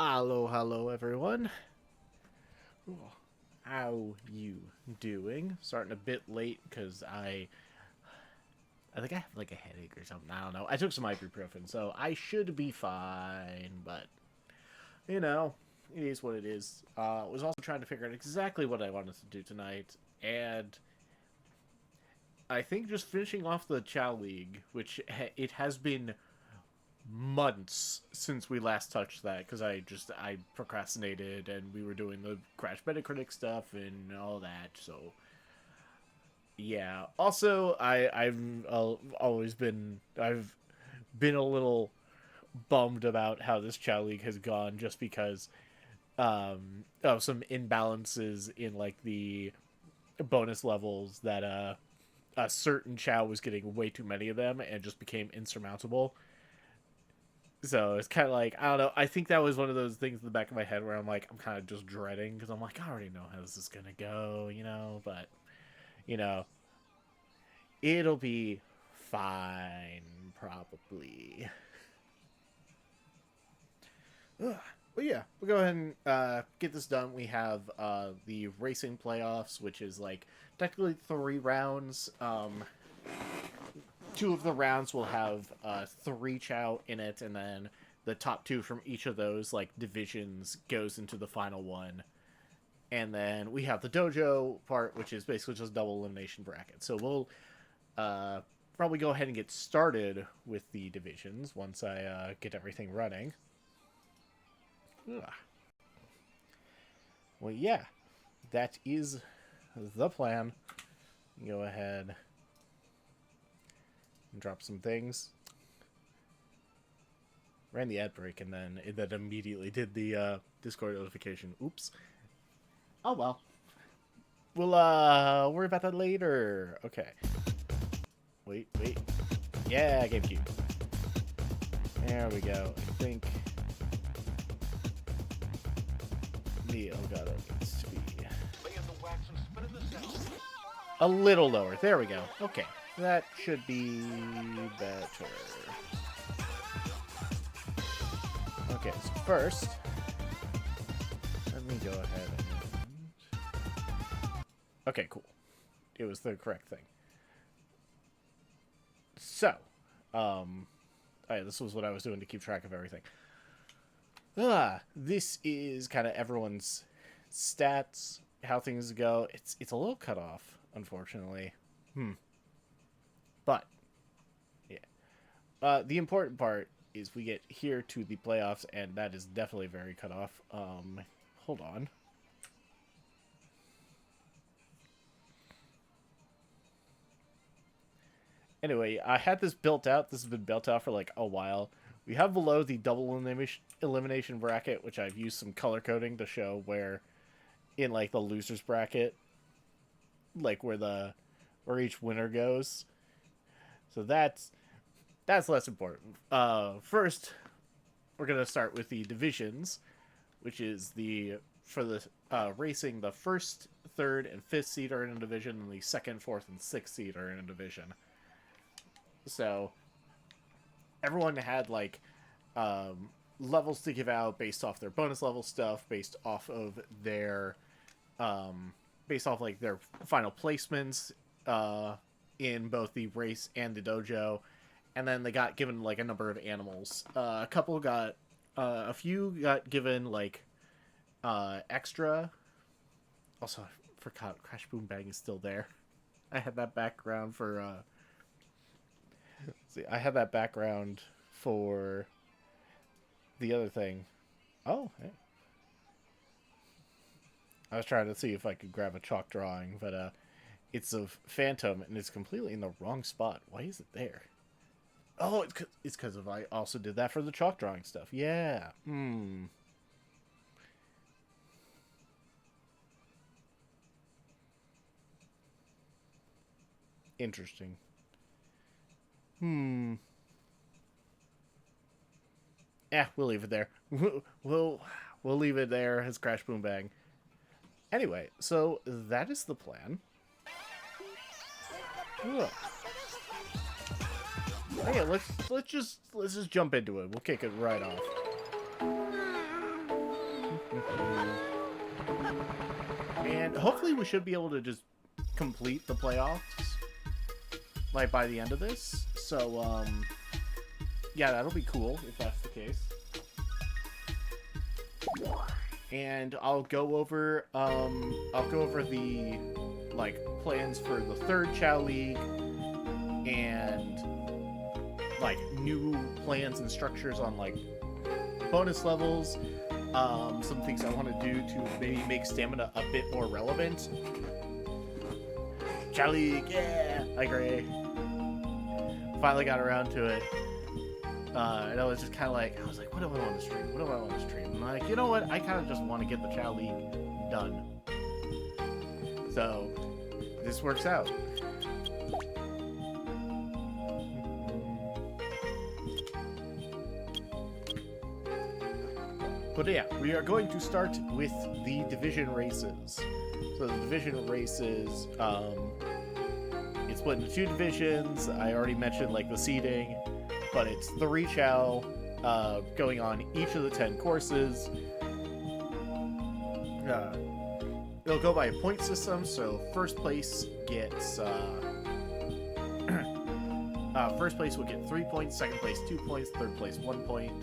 Hello, hello, everyone. Ooh, how you doing? Starting a bit late because I think I have like a headache or something. I don't know. I took some ibuprofen, so I should be fine. But you know, it is what it is. I was also trying to figure out exactly what I wanted to do tonight, and I think just finishing off the Chow League, which it has been months since we last touched that because I procrastinated and we were doing the Crash Metacritic stuff and all that. So yeah. Also, I've been a little bummed about how this Chow League has gone just because of some imbalances in like the bonus levels that a certain Chow was getting way too many of them and just became insurmountable. So it's kind of like, I don't know. I think that was one of those things in the back of my head where I'm like, I'm kind of just dreading because I'm like, I already know how this is going to go, but, you know, it'll be fine, probably. Ugh. But yeah, we'll go ahead and get this done. We have the racing playoffs, which is like technically 3 rounds. Two of the rounds will have three Chow in it, and then the top two from each of those like divisions goes into the final one. And then we have the dojo part, which is basically just double elimination bracket. So we'll uh, probably go ahead and get started with the divisions once I get everything running. Ugh. Well, yeah, that is the plan. Go ahead and drop some things. Ran the ad break and then that immediately did the Discord notification. Oops. Oh well. We'll worry about that later. Okay. Wait. Yeah, GameCube. There we go. I think the Elgato needs to be a little lower. There we go. Okay. That should be better. Okay, so first, let me go ahead and... Okay, cool. It was the correct thing. So, this was what I was doing to keep track of everything. This is kind of everyone's stats, how things go. It's a little cut off, unfortunately. But, yeah. The important part is we get here to the playoffs, and that is definitely very cut off. Hold on. Anyway, I had this built out. This has been built out for like a while. We have below the double elimination bracket, which I've used some color coding to show where in like the losers bracket, like where each winner goes. So that's less important. First, we're gonna start with the divisions, which is the for the racing. The first, third, and fifth seed are in a division, and the second, fourth, and sixth seed are in a division. So everyone had like levels to give out based off their bonus level stuff, based off like their final placements in both the race and the dojo, and then they got given like a number of animals. A few got given like extra. Also, I forgot Crash Boom Bang is still there. I had that background for. See, I had that background for the other thing. Oh, hey. I was trying to see if I could grab a chalk drawing, but it's a phantom and it's completely in the wrong spot. Why is it there? Oh, it's because of I also did that for the chalk drawing stuff. Yeah. Interesting. Yeah, we'll leave it there. We'll we'll leave it there as Crash Boom Bang. Anyway, so that is the plan. Ugh. Okay, let's just jump into it. We'll kick it right off. And hopefully we should be able to just complete the playoffs, like, by the end of this. So, yeah, that'll be cool if that's the case. And I'll go over the, like, plans for the third Chao League and, like, new plans and structures on, like, bonus levels. Some things I want to do to maybe make stamina a bit more relevant. Chao League, yeah! I agree. Finally got around to it. And I was just kind of like, what do I want to stream? What do I want to stream? And I'm like, you know what? I kind of just want to get the Chao League done. So, this works out. But yeah, we are going to start with the division races. So the division races, it's split into 2 divisions. I already mentioned, like, the seeding, but it's 3 Chao going on each of the 10 courses. It'll go by a point system, so first place gets first place will get 3 points, second place 2 points, third place 1 point.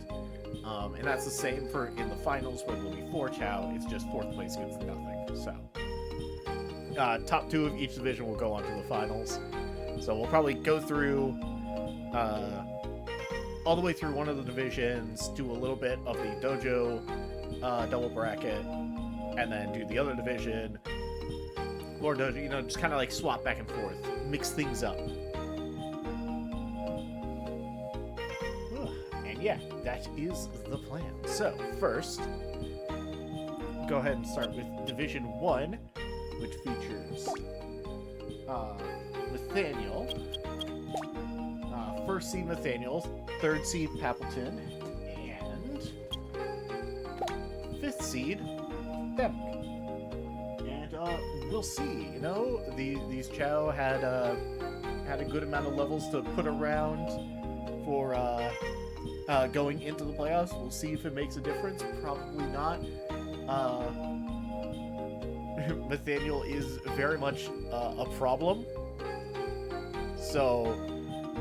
And that's the same for in the finals, where there'll be 4 Chao. It's just fourth place gets nothing. So, top 2 of each division will go on to the finals. So we'll probably go through all the way through one of the divisions, do a little bit of the dojo double bracket, and then do the other division, more dojo. You know, just kind of like swap back and forth, mix things up. Yeah, that is the plan. So, first, go ahead and start with Division 1, which features Nathaniel, first seed Nathaniel, third seed Papleton, and fifth seed Demek. And we'll see. You know, these Chao had a good amount of levels to put around for going into the playoffs. We'll see if it makes a difference. Probably not. Nathaniel is very much a problem, so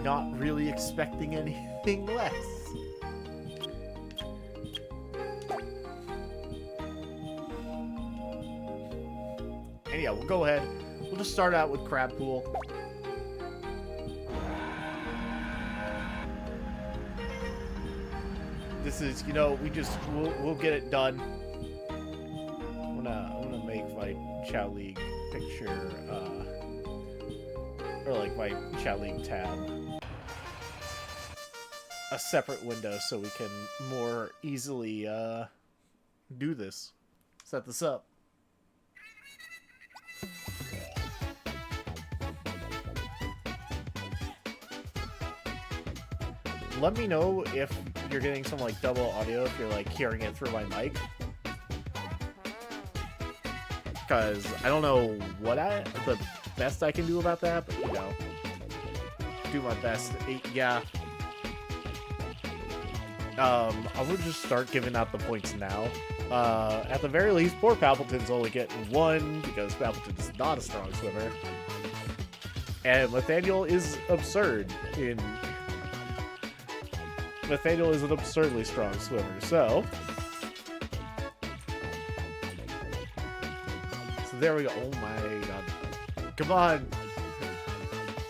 not really expecting anything less. And yeah, we'll go ahead. We'll just start out with Crab Pool. This is, you know, we'll get it done. I'm gonna make my Chao League picture, or like my Chao League tab, a separate window so we can more easily do this. Set this up. Let me know if you're getting some, like, double audio, if you're, like, hearing it through my mic. Because I don't know what the best I can do about that, but, you know, do my best. Yeah. I would just start giving out the points now. At the very least, poor Papleton's only getting 1, because Papleton is not a strong swimmer. And Nathaniel is absurd in... Nathaniel is an absurdly strong swimmer, so there we go. Oh my god. Come on!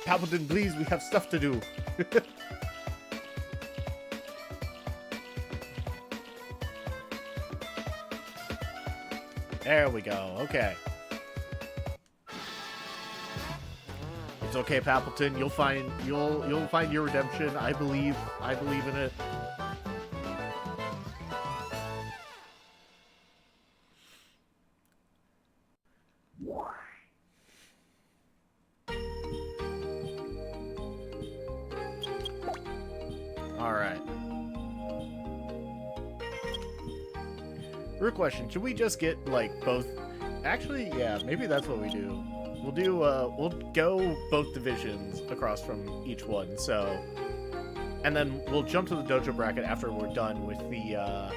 Papleton, please, we have stuff to do. There we go, okay. It's okay, Papleton. You'll find your redemption. I believe in it. All right. Real question: should we just get, like, both? Actually, yeah, maybe that's what we do. We'll go both divisions across from each one, so... And then we'll jump to the dojo bracket after we're done with the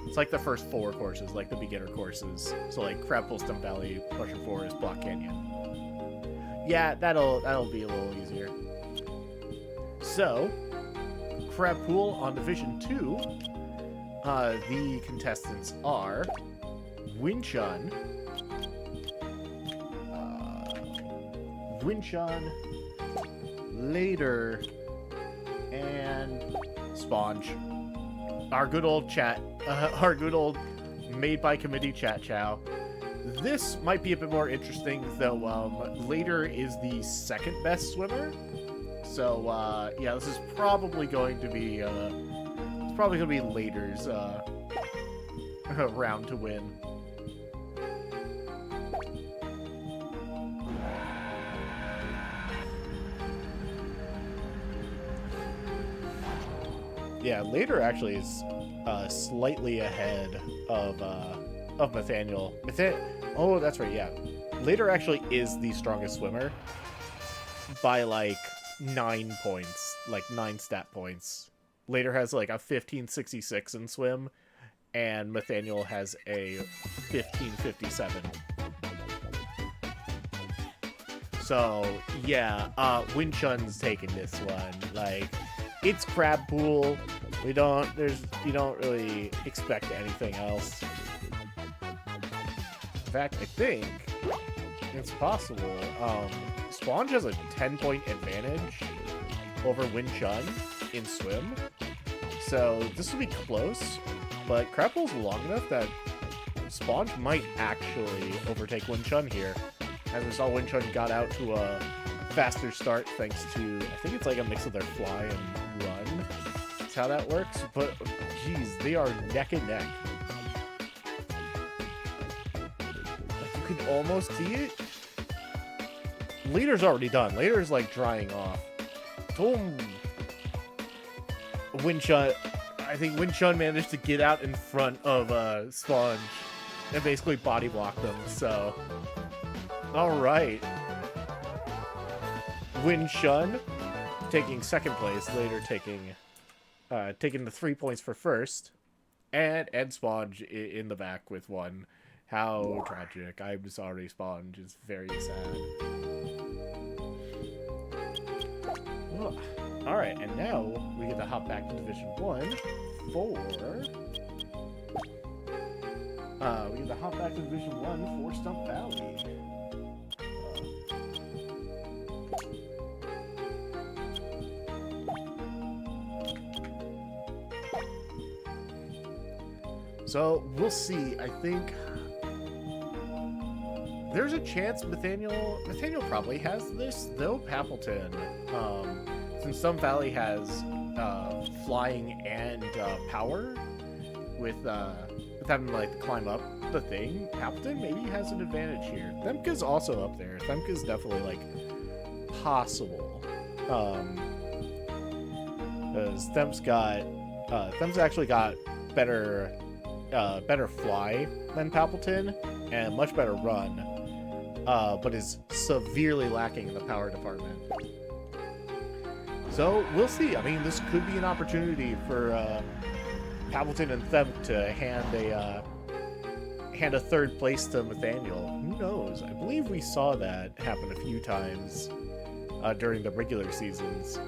It's like the first 4 courses, like the beginner courses. So like Crab Pool, Stump Valley, Mushroom Forest, Block Canyon. Yeah, that'll be a little easier. So, Crab Pool on Division 2. The contestants are Winchun, Later, and Sponge. Our good old chat, our good old made by committee chat Chao. This might be a bit more interesting, though. Later is the 2nd best swimmer, so yeah, this is probably going to be Later's round to win. Yeah, Later actually is slightly ahead of Nathaniel. Oh, that's right. Yeah, Later actually is the strongest swimmer by like 9 points, like 9 stat points. Later has like a 1566 in swim, and Nathaniel has a 1557. So yeah, Winchun's taking this one. Like, it's Crab Pool. You don't really expect anything else. In fact, I think it's possible. Sponge has a 10-point advantage over Winchun in swim. So this will be close, but Crab Pool's long enough that Sponge might actually overtake Winchun here. As we saw, Winchun got out to a faster start thanks to, I think it's like a mix of their fly and run. That's how that works. But, geez, they are neck and neck. Like, you can almost see it. Later's already done. Later's like drying off. Boom. Winchun, I think Winchun managed to get out in front of Sponge and basically body block them. So, all right. Winchun taking 2nd place. Later taking the 3 points for 1st, and Sponge in the back with 1. How tragic! I'm sorry, Sponge. It's very sad. Well, all right, and now we get to hop back to Division 1 for. We get to hop back to Division 1 for Stump Valley. So we'll see. I think there's a chance Nathaniel probably has this, though. Pappleton, since Stump Valley has flying and power with having to like climb up the thing, Pappleton maybe has an advantage here. Themka's also up there. Themka's definitely like possible. Because Them's actually got better fly than Pappleton and much better run, but is severely lacking in the power department. So we'll see. I mean, this could be an opportunity for Pappleton and Them to hand a 3rd place to Nathaniel. Who knows? I believe we saw that happen a few times during the regular seasons.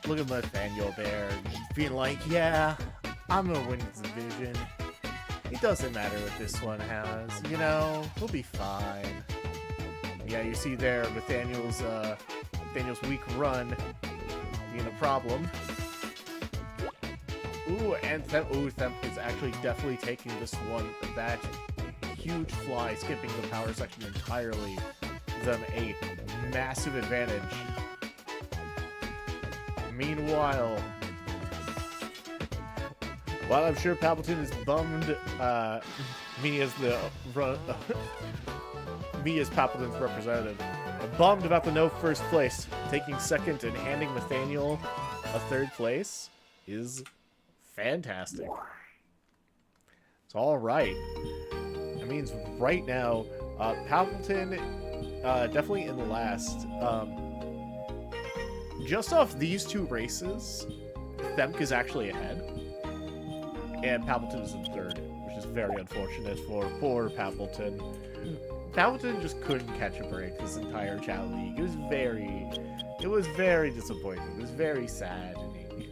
Look at Nathaniel there, just being like, yeah, I'm gonna win this division. It doesn't matter what this one has, you know, we'll be fine. Yeah, you see there, Nathaniel's weak run being a problem. Ooh, and Them is actually definitely taking this one. That huge fly, skipping the power section entirely, them a massive advantage. Meanwhile, while I'm sure Pappleton is bummed, me as Pappleton's representative, bummed about the no 1st place. Taking 2nd and handing Nathaniel a 3rd place is Fantastic. It's all right. That means right now, Palpatine, definitely in the last. Just off these two races, Themk is actually ahead. And Palpatine is in third, which is very unfortunate for poor Palpatine. Palpatine just couldn't catch a break this entire Chao League. It was very disappointing. It was very saddening.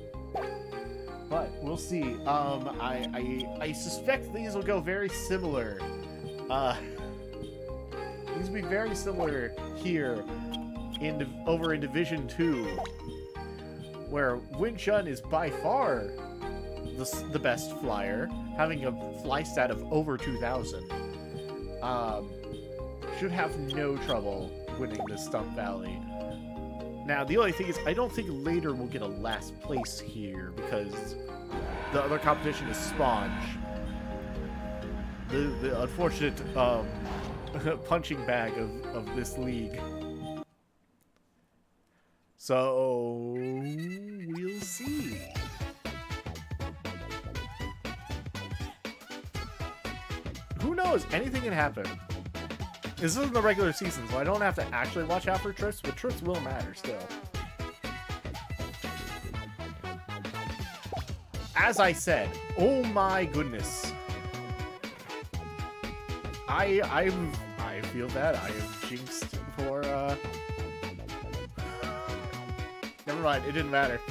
But we'll see. I suspect these will go very similar. These will be very similar here over in Division 2, where Win Chun is by far the best flyer, having a fly stat of over 2,000. Should have no trouble winning this Stump Valley. Now, the only thing is, I don't think later we'll get a last place here, because the other competition is Sponge. The unfortunate punching bag of this league. So, we'll see. Who knows? Anything can happen. This isn't the regular season, so I don't have to actually watch out for trips, but trips will matter still. As I said, oh my goodness. I feel bad. I am jinxed for, Never mind, it didn't matter.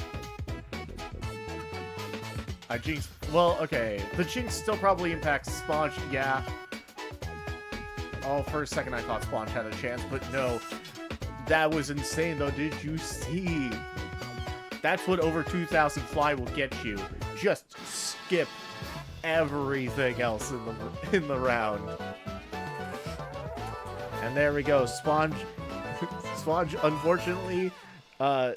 I jinxed... Well, okay. The jinx still probably impacts Sponge, yeah. Oh, for a second I thought Sponge had a chance, but no. That was insane, though. Did you see? That's what over 2,000 fly will get you. Just skip everything else in the round. And there we go. Sponge, unfortunately,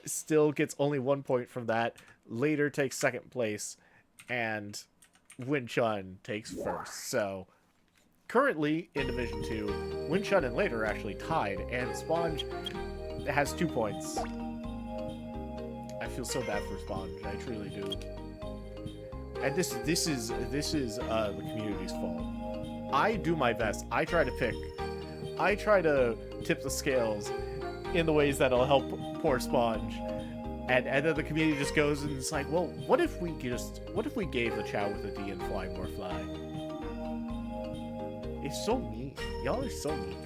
still gets only 1 point from that. Later takes second place, and Win Chun takes first. So, currently in Division 2, Win Chun and Later are actually tied, and Sponge has 2 points. I feel so bad for Sponge. I truly do. And this is the community's fault. I do my best. I try to tip the scales in the ways that'll help poor Sponge. And then the community just goes and it's like, well, what if we gave the Chao with a D and fly more fly? It's so mean. Y'all are so mean.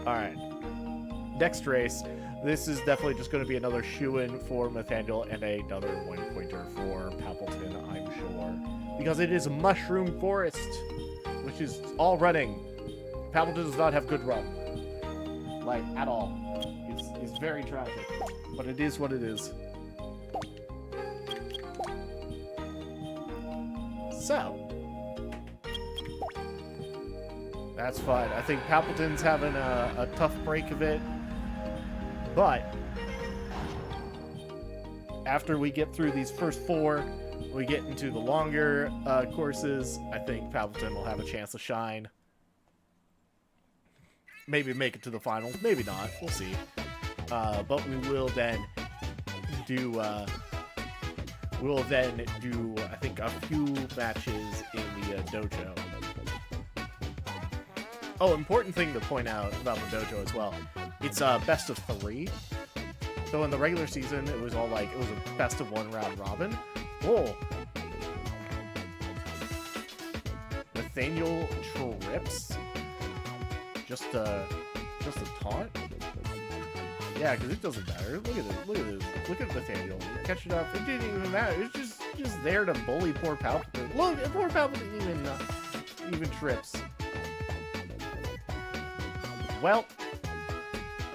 Alright. Next race. This is definitely just going to be another shoo-in for Nathaniel and another 1-pointer for Palpatine, I'm sure. Because it is Mushroom Forest, which is all running. Palpatine does not have good run. Like, at all. It's very tragic. But it is what it is. So. That's fine. I think Palpatine's having a tough break of it. But after we get through these first 4, we get into the longer courses, I think Palpatine will have a chance to shine. Maybe make it to the finals, maybe not, we'll see. But we will then do, I think, a few matches in the dojo. Oh, important thing to point out about the dojo as well. It's a best of 3. So in the regular season, it was all like, it was a best of 1 round robin. Oh. Nathaniel trips. Just a taunt? Yeah, because it doesn't matter. Look at this. Look at this. Look at Nathaniel. Catch it up. It didn't even matter. It's just there to bully poor Palpatine. Look, poor Palpatine even trips. Well,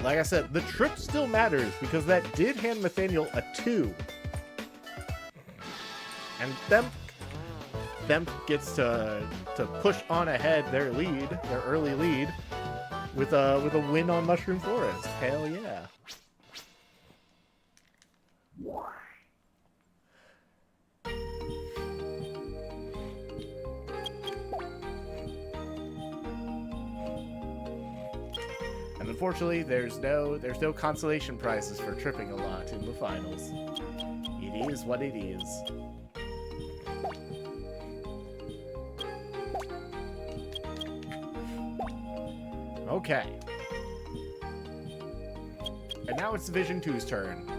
like I said, the trip still matters because that did hand Nathaniel a 2. And them gets to push on ahead their early lead, with a win on Mushroom Forest. Hell yeah. And unfortunately, there's no consolation prizes for tripping a lot in the finals. It is what it is. Okay. And now it's Division 2's turn.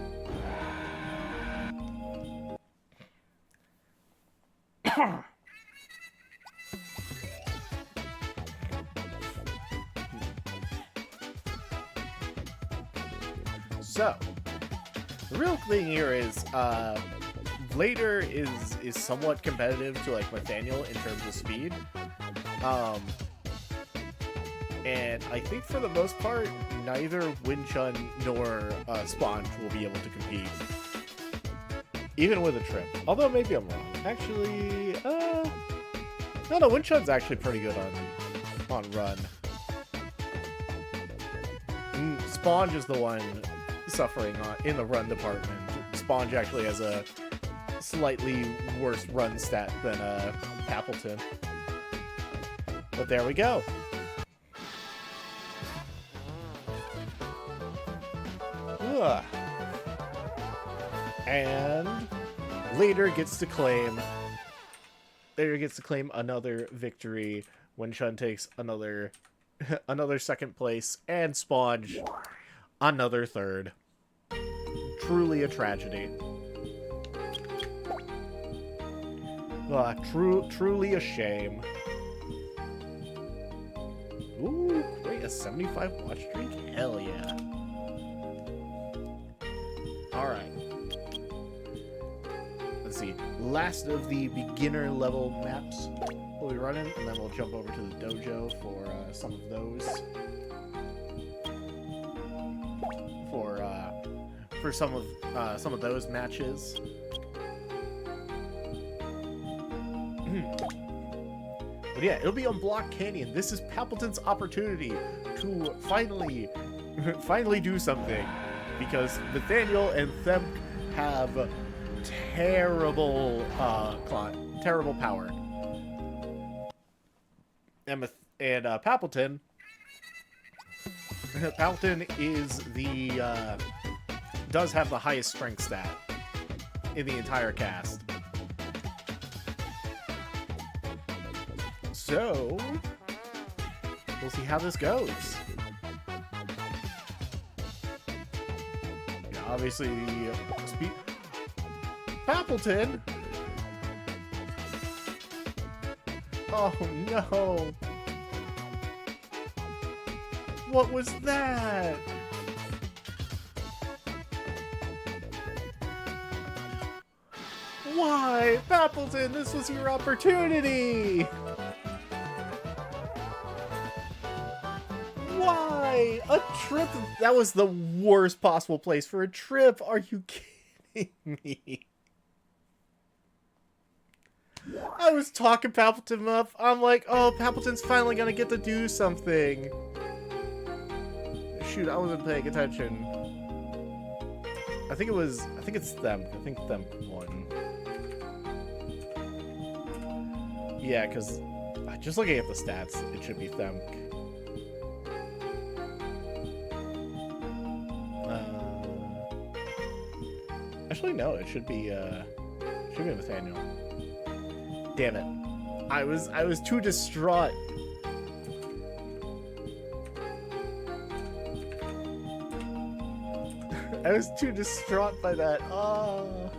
So, the real thing here is, Later is somewhat competitive to, like, Nathaniel in terms of speed. And I think for the most part, neither Winchun nor Sponge will be able to compete. Even with a trip. Although maybe I'm wrong. Actually, no, Winchun's actually pretty good on run. Sponge is the one suffering in the run department. Sponge actually has a slightly worse run stat than Appleton. But there we go. Ugh. And Later gets to claim another victory when Chun takes another second place, and Sponge another third. Truly a tragedy. Truly a shame. Ooh, great, a 75 watch streak? Hell yeah. Alright. Let's see. Last of the beginner level maps we'll be running, and then we'll jump over to the dojo for some of those. For some of those matches. But yeah, it'll be on Block Canyon. This is Pappleton's opportunity to finally do something, because Nathaniel and Themp have terrible power, and Pappleton is does have the highest strength stat in the entire cast. So, we'll see how this goes. Yeah, obviously, Pappleton! Oh no! What was that? Why? Pappleton, this was your opportunity! Why? A trip? That was the worst possible place for a trip. Are you kidding me? I was talking Pappleton up. I'm like, oh, Pappleton's finally gonna get to do something. Shoot, I wasn't paying attention. I think it's them. I think them won. Yeah, because just looking at the stats, it should be them. Actually, no, it should be Nathaniel. Damn it. I was too distraught. I was too distraught by that. Oh.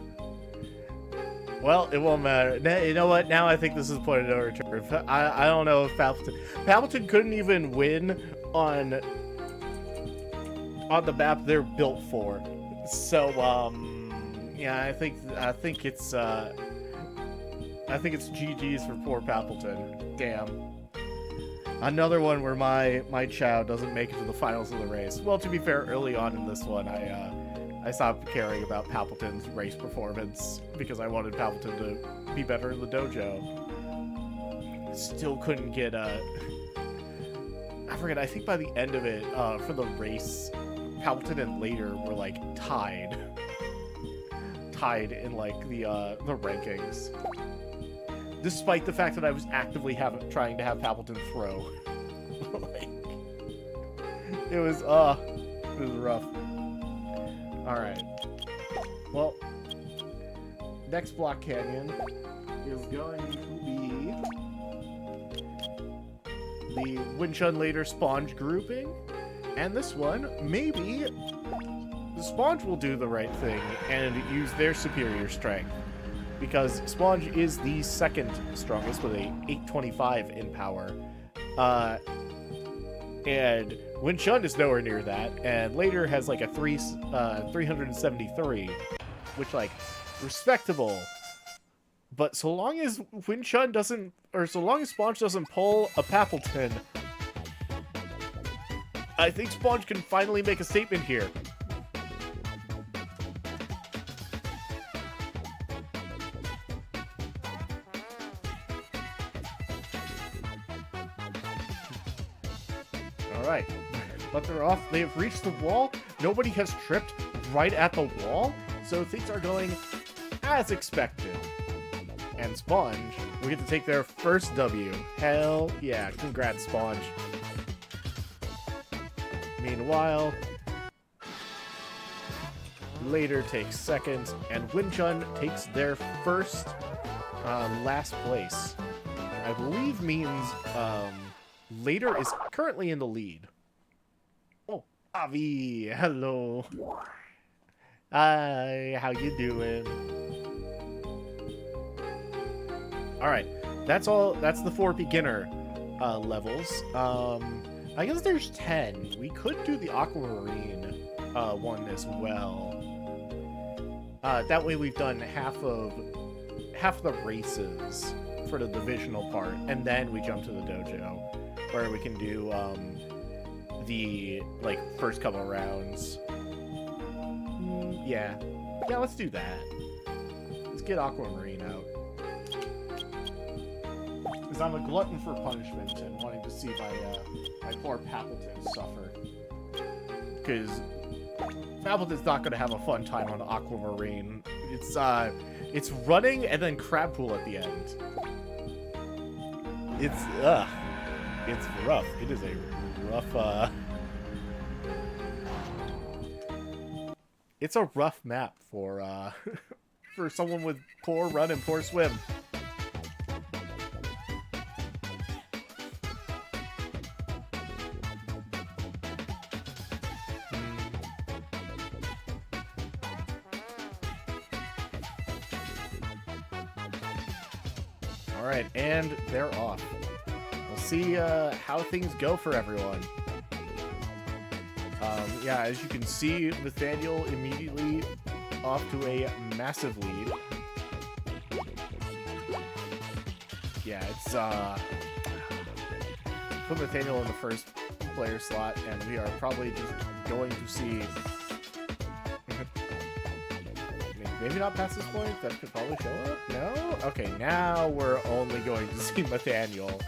Well, it won't matter. You know what? Now I think this is point of no return. I don't know if Pappleton couldn't even win on the map they're built for. So, yeah, I think it's GG's for poor Pappleton. Damn. Another one where my Chao doesn't make it to the finals of the race. Well, to be fair, early on in this one, I stopped caring about Pappleton's race performance because I wanted Pappleton to be better in the dojo. Still couldn't get I forget. I think by the end of it, for the race, Pappleton and Later were like tied in like the rankings. Despite the fact that I was actively trying to have Pappleton throw. Like, it was rough. Alright. Well, next block canyon is going to be the Winchun later Sponge grouping. And this one, maybe the Sponge will do the right thing and use their superior strength. Because Sponge is the second strongest with a 825 in power. And Winchun is nowhere near that. And later has like a 373, which like respectable. But so long as Winchun doesn't, or so long as Sponge doesn't pull a Pappleton, I think Sponge can finally make a statement here. Alright, but they're off. They have reached the wall. Nobody has tripped right at the wall, so things are going as expected. And Sponge will get to take their first W. Hell yeah, congrats, Sponge. Meanwhile, later takes second, and Winchun takes their first last place. I believe means later is currently in the lead. Oh, Avi, hello. Hi, how you doing? All right, that's all. That's the 4 beginner levels. I guess there's 10. We could do the Aquamarine one as well. That way we've done half the races for the divisional part, and then we jump to the dojo, where we can do the like first couple rounds. Yeah, let's do that. Let's get Aquamarine out. Because I'm a glutton for punishment and wanting to see my poor Pappleton suffer. Because Pappleton's not going to have a fun time on Aquamarine. It's running and then crab pool at the end. It's rough. It is a rough, it's a rough map for, for someone with poor run and poor swim. Alright, and they're off. We'll see how things go for everyone. Yeah, as you can see, Nathaniel immediately off to a massive lead. Yeah, it's put Nathaniel in the first player slot, and we are probably just going to see maybe not past this point. That could probably show up. No? Okay, now we're only going to see Nathaniel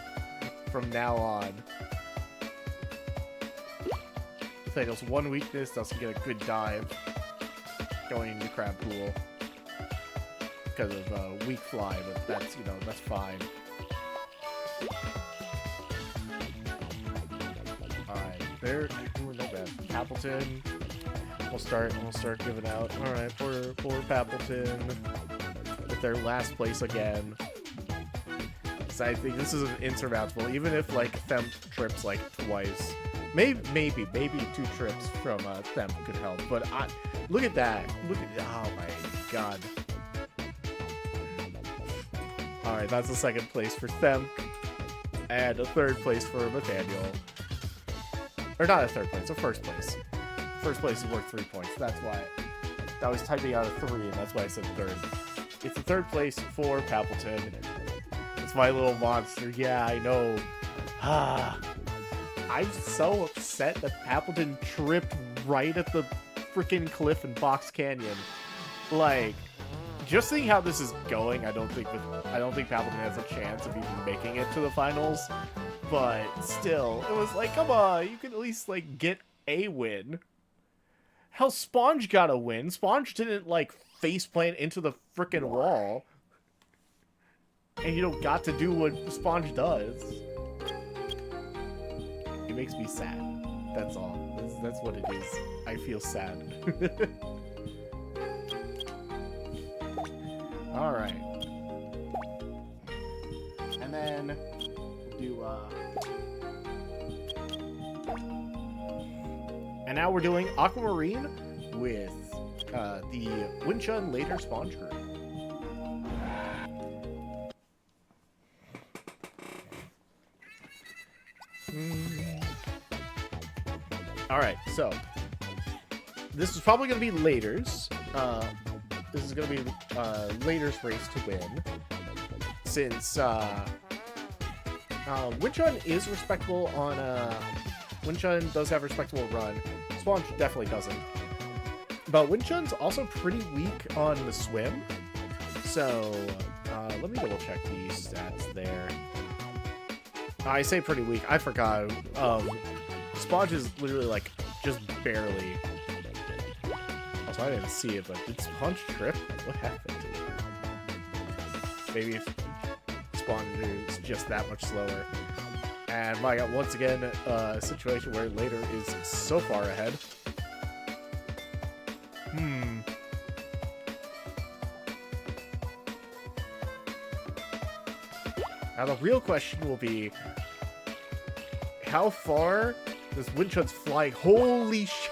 from now on. Nathaniel's one weakness doesn't get a good dive going into crab pool because of weak fly, but that's, you know, that's fine. Alright, they're doing no bad. Pappleton. We'll start giving out. Alright, poor Pappleton with their last place again. So I think this is an insurmountable, even if like Them trips like twice. Maybe 2 trips from Them could help. But look at that. Oh my god. Alright, that's the second place for Them. And a third place for Nathaniel. Or not a third place, a first place. First place is worth 3 points. That's why I was typing out a 3, and that's why I said third. It's the third place for Pappleton. It's my little monster. Yeah, I know. I'm so upset that Pappleton tripped right at the freaking cliff in Box Canyon. Like, just seeing how this is going, I don't think Pappleton has a chance of even making it to the finals. But still, it was like, come on, you can at least like get a win. Hell, Sponge got a win. Sponge didn't, like, faceplant into the frickin' wall. And you don't got to do what Sponge does. It makes me sad. That's all. That's what it is. I feel sad. Alright. And then we'll do, and now we're doing Aquamarine with the Winchun Later Sponge Group. Alright, so this is probably going to be Later's. This is going to be Later's race to win. Since Winchun is respectable on Winchun does have a respectable run. Sponge definitely doesn't. But Winchun's also pretty weak on the swim. So let me double check the stats there. I say pretty weak. I forgot. Sponge is literally like just barely. Also, I didn't see it, but did Sponge trip? What happened? Maybe if Sponge is just that much slower. And my god, once again, a situation where Later is so far ahead. Now the real question will be, how far does Winchun's flying? Holy shit!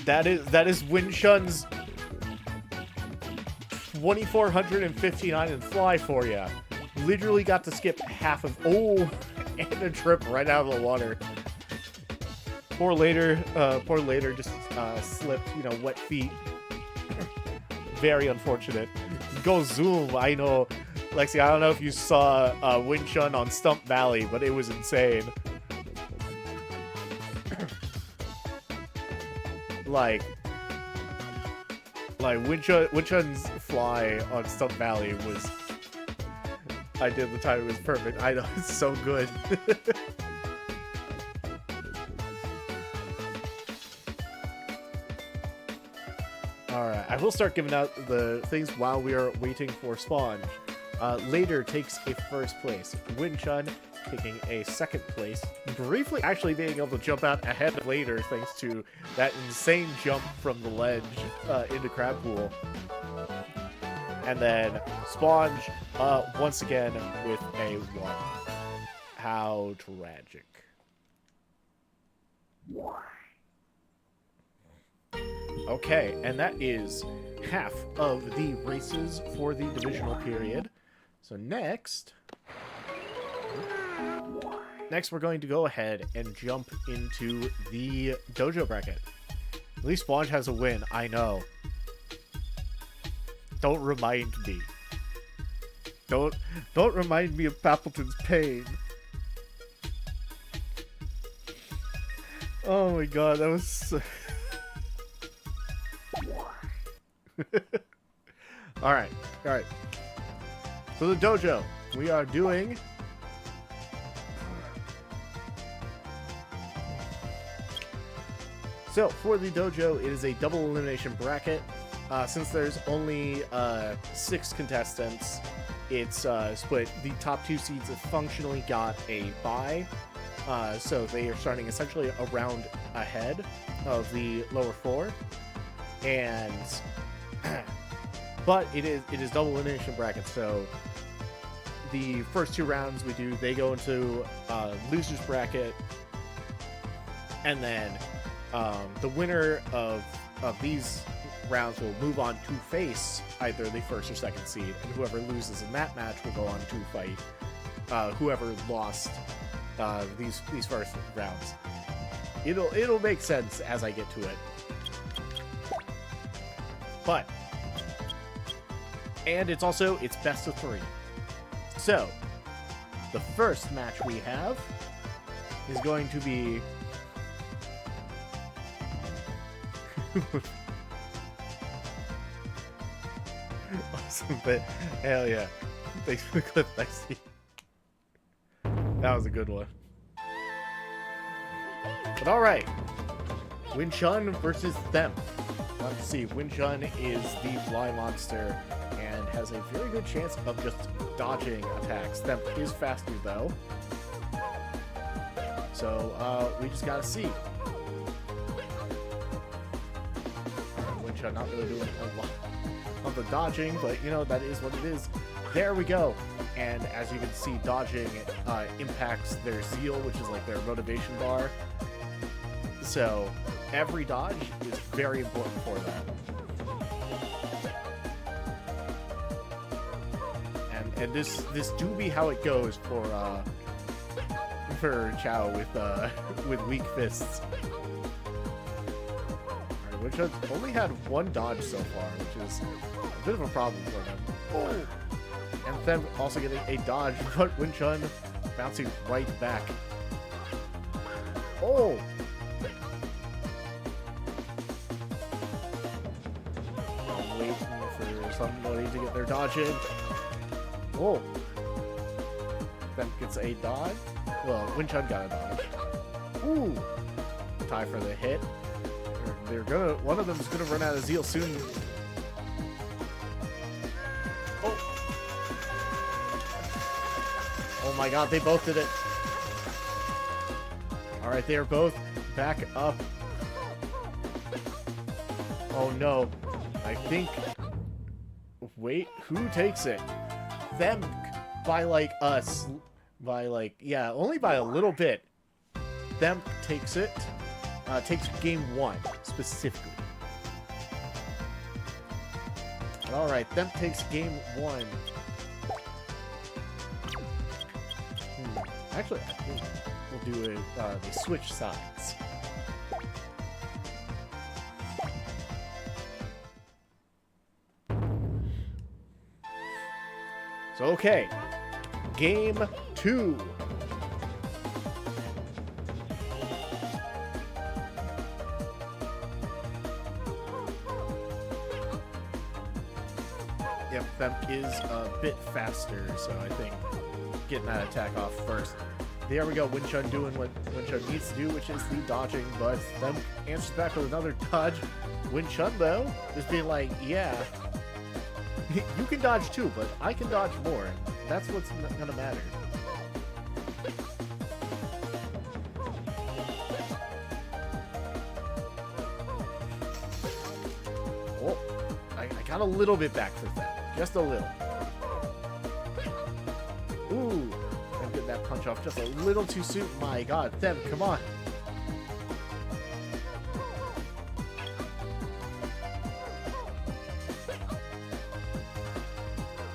That is Winchun's 2,459 and fly for ya. Literally got to skip half of and a trip right out of the water. Poor Later just slipped, wet feet. Very unfortunate. Go zoom, I know. Lexi, I don't know if you saw Winchun on Stump Valley, but it was insane. like Winchun's fly on Stump Valley was... I did the time, it was perfect. I know, it's so good. Alright, I will start giving out the things while we are waiting for Sponge. Later takes a first place. Winchun taking a second place. Briefly actually being able to jump out ahead of Later thanks to that insane jump from the ledge into Crab Pool. And then Sponge, once again, with a 1. How tragic. Okay, and that is half of the races for the divisional period. So next we're going to go ahead and jump into the dojo bracket. At least Sponge has a win, I know. Don't remind me. Don't remind me of Pappleton's pain. Oh my god, that was so... Alright. So the dojo, we are doing... So, for the dojo, it is a double elimination bracket. Since there's only 6 contestants, it's split. The top 2 seeds have functionally got a bye. So they are starting essentially a round ahead of the lower 4. And... but it is double elimination bracket, so the first 2 rounds they go into losers bracket, and then the winner of these rounds will move on to face either the first or second seed, and whoever loses in that match will go on to fight whoever lost these first rounds. It'll make sense as I get to it. But, and it's best of 3. So, the first match we have is going to be... Awesome, but hell yeah. Thanks for the clip, Lexi. That was a good one. But alright. Winchun versus them. Let's see, Winchun is the fly monster and has a very good chance of just dodging attacks. Them is faster though. So, we just gotta see. Winchun not really doing a lot of the dodging, but you know, that is what it is. There we go. And as you can see, dodging impacts their zeal, which is like their motivation bar. So every dodge is very important for that. And this do be how it goes for Chao with weak fists. Alright, Winchun only had one dodge so far, which is a bit of a problem for him. Oh! And then also getting a dodge, but Winchun bouncing right back. Oh! I'm waiting for somebody to get their dodge in. Oh! Then gets a dodge. Well, Winchun got a dodge. Ooh! Tie for the hit. One of them is gonna run out of zeal soon. Oh my god, they both did it. Alright, they are both back up. Oh no. I think... Wait, who takes it? Them by like us. By like, yeah, only by a little bit. Them takes it. Takes game 1, specifically. Alright, them takes game 1. Actually, I think we'll do it, they switch sides. So, okay. Game 2. Yep, Femp is a bit faster, so I think getting that attack off first. There we go, Winchun doing what Winchun needs to do, which is the dodging, but Femp answers back with another dodge. Winchun, though, just being like, yeah, you can dodge too, but I can dodge more. That's what's gonna matter. Oh, I got a little bit back for that. Just a little. Ooh, I'm getting that punch off just a little too soon. My god, Them, come on.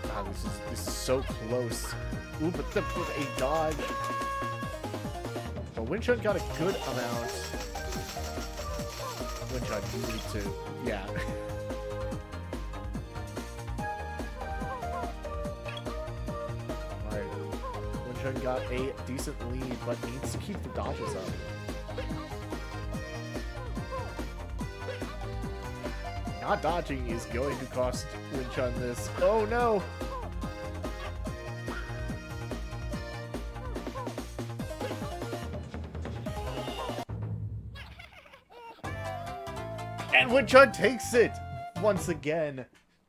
God, this is so close. Ooh, but Them with a dodge. But Winchun got a good amount. Winchun, you need to, yeah. Got a decent lead, but needs to keep the dodges up. Not dodging is going to cost Winchun this. Oh no! And Winchun takes it once again.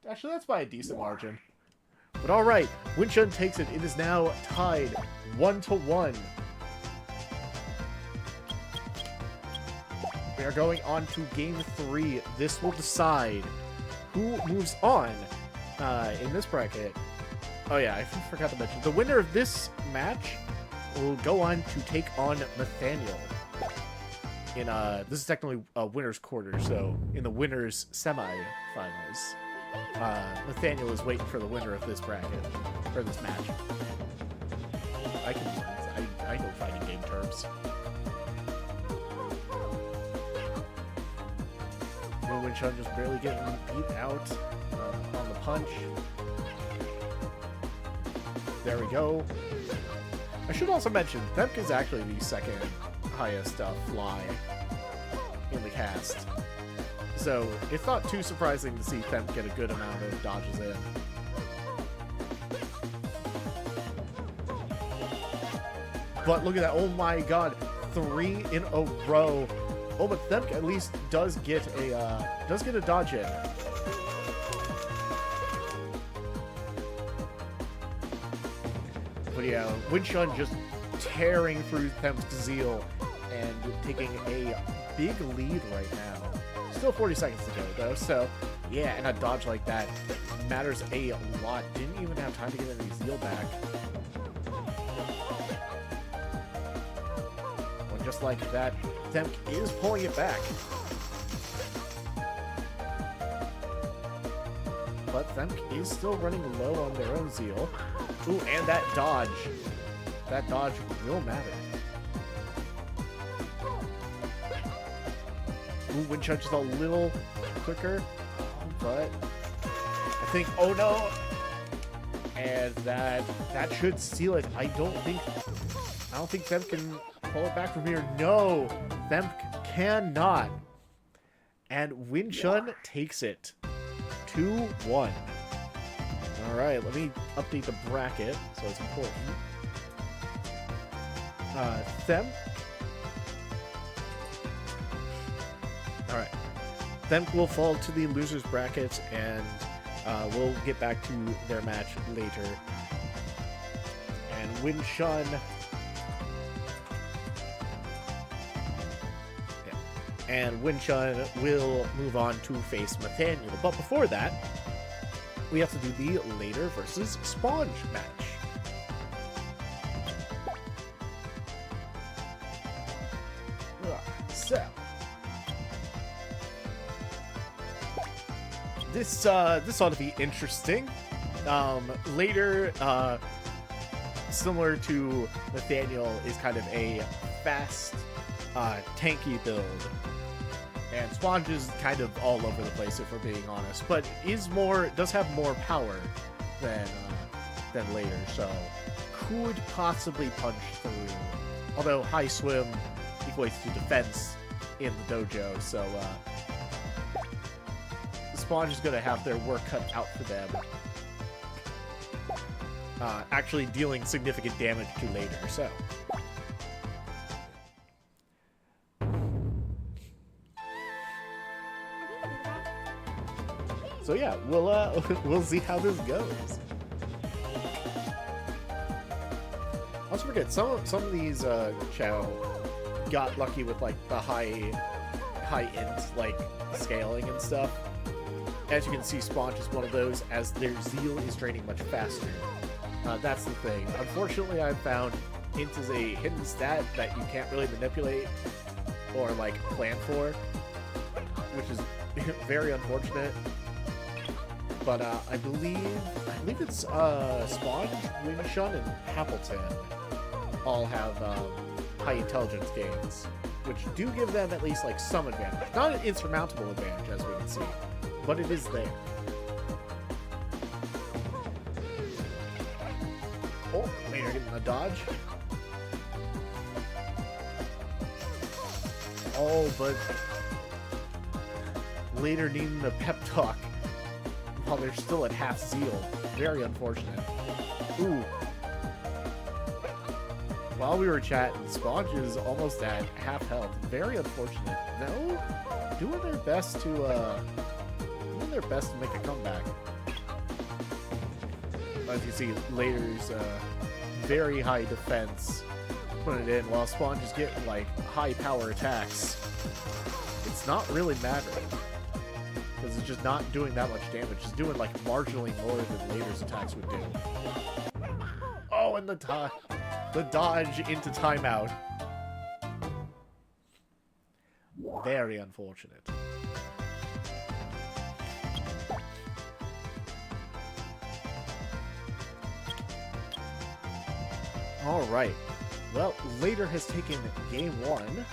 Actually, that's by a decent margin. But alright, Winchun takes it. It is now tied 1-1. We are going on to game 3. This will decide who moves on in this bracket. Oh yeah, I forgot to mention. The winner of this match will go on to take on Nathaniel. In this is technically a winner's quarter, so in the winner's semi-finals. Nathaniel is waiting for the winner of this bracket, or this match. I know fighting game terms. Winchun just barely getting beat out on the punch. There we go. I should also mention, Themp is actually the second highest fly in the cast. So, it's not too surprising to see Themp get a good amount of dodges in. But look at that, oh my god, 3 in a row. Oh, but Themp at least does get a dodge in. But yeah, Winchun just tearing through Themp's zeal and taking a big lead right now. Still 40 seconds to go, though, so yeah, and a dodge like that matters a lot. Didn't even have time to get any Zeal back. Well, just like that, Themp is pulling it back. But Themp is still running low on their own Zeal. Ooh, and that dodge. That dodge will matter. Ooh, Wind Chun just a little quicker, but I think, oh no! And that should seal it. I don't think Themp can pull it back from here. No! Themp cannot. And Wind Chun takes it. 2-1. Alright, let me update the bracket, so it's important. Themp. Alright. Themp will fall to the loser's bracket, and we'll get back to their match later. And Wind Chun... And Wind Chun will move on to face Nathaniel. But before that, we have to do the Later versus Sponge match. So, this ought to be interesting. Later, similar to Nathaniel, is kind of a fast, tanky build. And Sponge is kind of all over the place, if we're being honest, but does have more power than Later, so could possibly punch through. Although high swim equates to defense in the dojo, so Sponge is going to have their work cut out for them. Actually dealing significant damage to Later, so. So yeah, we'll see how this goes. Also forget some of these Chao got lucky with like the high int like scaling and stuff. As you can see, Sponge is one of those, as their Zeal is draining much faster. That's the thing. Unfortunately, I've found int is a hidden stat that you can't really manipulate or like plan for, which is very unfortunate. But I believe it's Sponge, Wind Chun, and Appleton all have high intelligence gains, which do give them at least like some advantage. Not an insurmountable advantage, as we can see, but it is there. Oh, Later getting a dodge. Oh, but Later needing a pep talk while they're still at half Zeal. Very unfortunate. Ooh. While we were chatting, Sponge is almost at half health. Very unfortunate. No, doing their best to make a comeback. As you see, Later's very high defense, putting it in, while Sponge is getting like high power attacks. It's not really mattering, because it's just not doing that much damage. It's doing like marginally more than Later's attacks would do. Oh, and the dodge into timeout. Very unfortunate. Alright. Well, Later has taken game 1.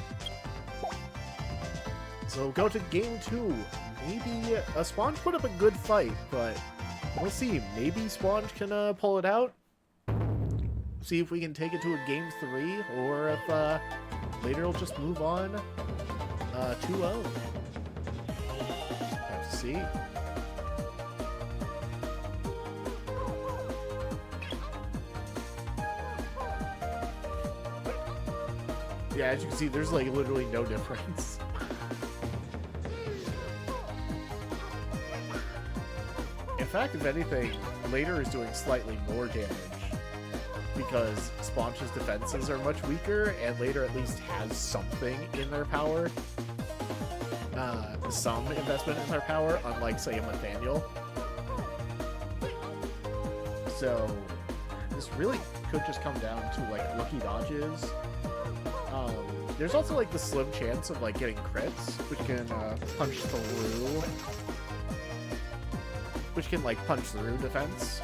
So we'll go to game 2. Maybe Sponge put up a good fight, but we'll see. Maybe Sponge can pull it out. See if we can take it to a game 3, or if Later will just move on 2-0. Have to see. Yeah, as you can see, there's like literally no difference. In fact, if anything, Later is doing slightly more damage, because Sponge's defenses are much weaker, and Later at least has something in their power. some investment in their power, unlike, say, a Nathaniel. So this really could just come down to, like, lucky dodges. There's also, like, the slim chance of, like, getting crits, which can punch through. Which can, like, punch through defense.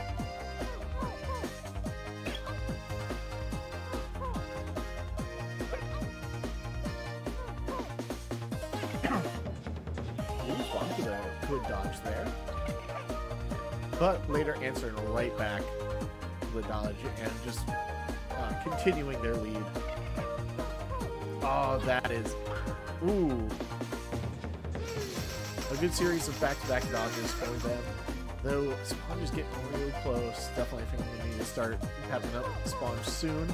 Good dodge there. But later answering right back to the dodge and just continuing their lead. Oh, that is... Ooh. A good series of back-to-back dodges for them. Though Sponge is getting real close. Definitely think we need to start having up Sponge soon.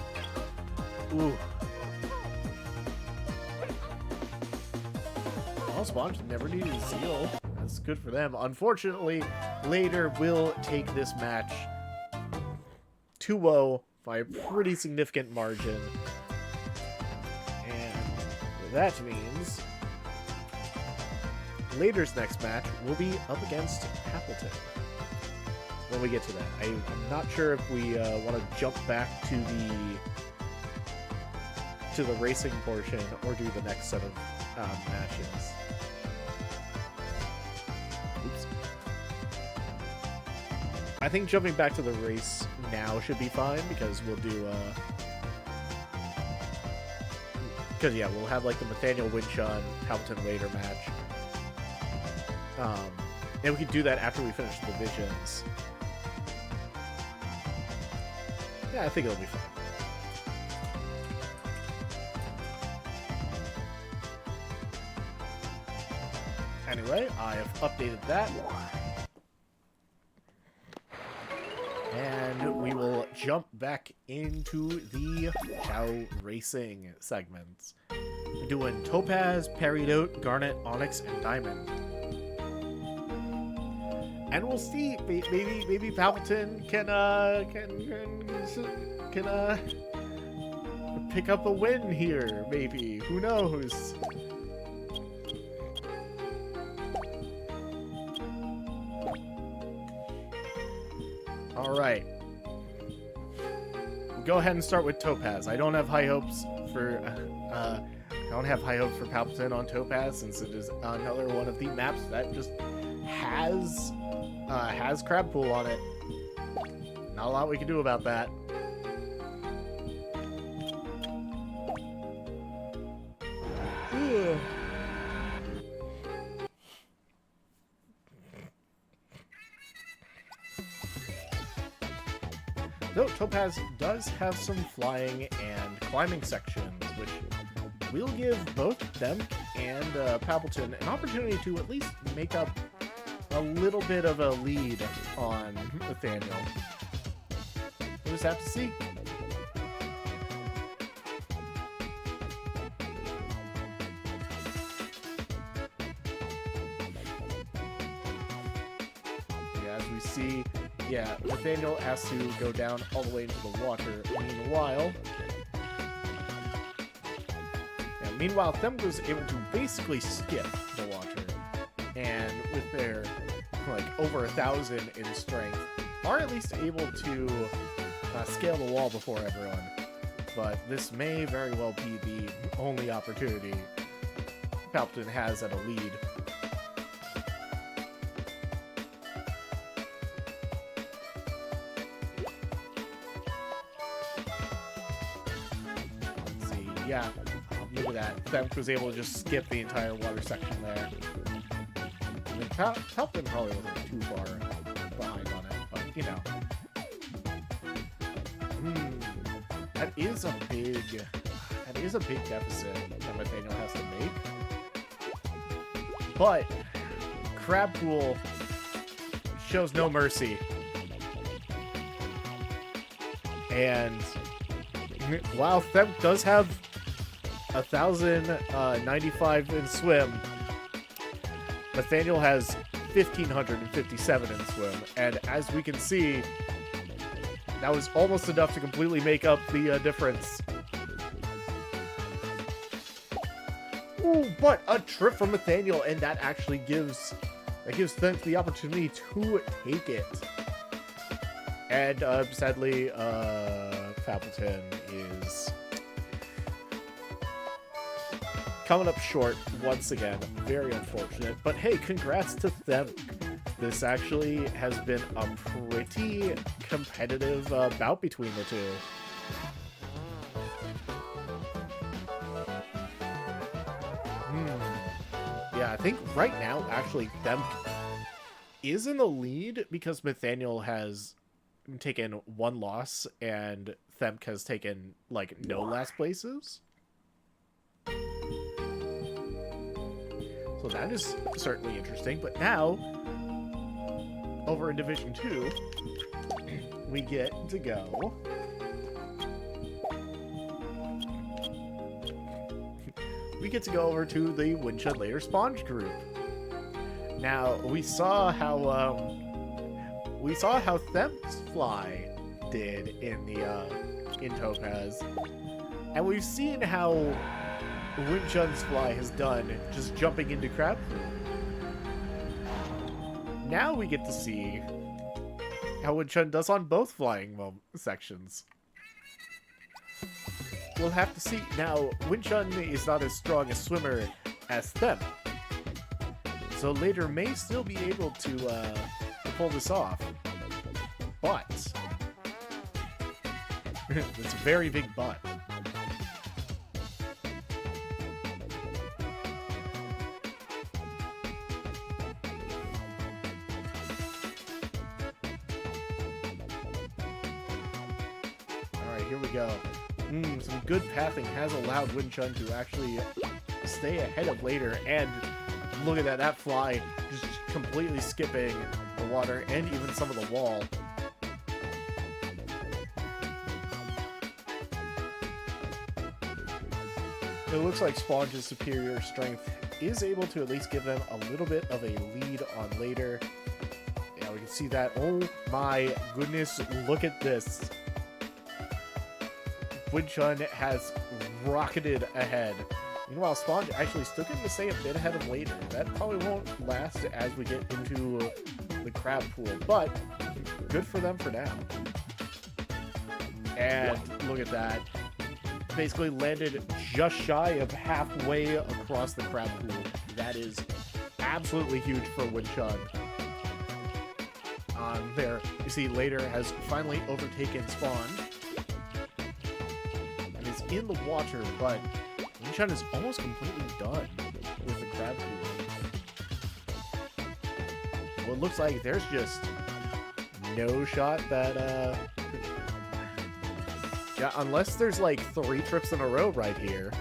Ooh. Well, Sponge never needed Zeal. That's good for them. Unfortunately, later will take this match 2-0 by a pretty significant margin. And that means later's next match will be up against Appleton. When we get to that, I'm not sure if we want to jump back to the racing portion or do the next set of matches. Oops. I think jumping back to the race now should be fine because we'll do because yeah, we'll have like the Nathaniel Winshon Hamilton later match. And we can do that after we finish the divisions. Yeah, I think it'll be fun. Anyway, I have updated that. And we will jump back into the Chao Racing segments. We're doing Topaz, Peridot, Garnet, Onyx, and Diamond. And we'll see. Maybe Palpatine can pick up a win here. Maybe, who knows? All right. We'll go ahead and start with Topaz. I don't have high hopes for Palpatine on Topaz since it is another one of the maps that just has crab pool on it. Not a lot we can do about that. Ugh. Though Topaz does have some flying and climbing sections, which will give both them and Palpatine an opportunity to at least make up a little bit of a lead on Nathaniel. We'll just have to see. Yeah, as we see, yeah, Nathaniel has to go down all the way into the water. Meanwhile, Them was able to basically skip the water. And with their, like, over 1,000 in strength, are at least able to scale the wall before everyone. But this may very well be the only opportunity Palpatine has at a lead. Let's see, yeah, look at that. Them was able to just skip the entire water section there. I mean, Palpatine probably wasn't too far behind on it, but, you know. That is a big deficit that Nathaniel has to make. But Crab Pool shows no mercy. And while Them does have 1,095 in swim, Nathaniel has 1,557 in swim, and as we can see, that was almost enough to completely make up the difference. Ooh, but a trip from Nathaniel, and that actually gives Themp the opportunity to take it. And sadly, Pappleton is coming up short once again. Very unfortunate. But hey, congrats to Themp. This actually has been a pretty competitive bout between the two. Yeah, I think right now, actually, Themp is in the lead because Nathaniel has taken one loss and Themp has taken, like, no last places. So that is certainly interesting. But now, over in Division 2, we get to go... we get to go over to the Winchun Later Sponge group. Now, we saw how Themp's fly did in Topaz, and we've seen how Winchun's fly has done just jumping into crab pool. Now we get to see how Winchun does on both flying sections. We'll have to see. Now, Winchun is not as strong a swimmer as Themp, so Later may still be able to pull this off. But it's a very big but. Alright, here we go. Some good pathing has allowed Winchun to actually stay ahead of Later, and look at that, that fly just completely skipping the water and even some of the wall. It looks like Sponge's superior strength is able to at least give them a little bit of a lead on Later. Yeah, we can see that. Oh my goodness, look at this. Winchun has rocketed ahead. Meanwhile, Sponge actually still getting to stay a bit ahead of Later. That probably won't last as we get into the crab pool, but good for them for now. And look at that. Basically landed just shy of halfway across the crab pool. That is absolutely huge for Winchun. There, you see Later has finally overtaken Sponge. In the water, but Winchun is almost completely done with the crab pool. Well, it looks like there's just no shot that, yeah, unless there's like 3 trips in a row right here.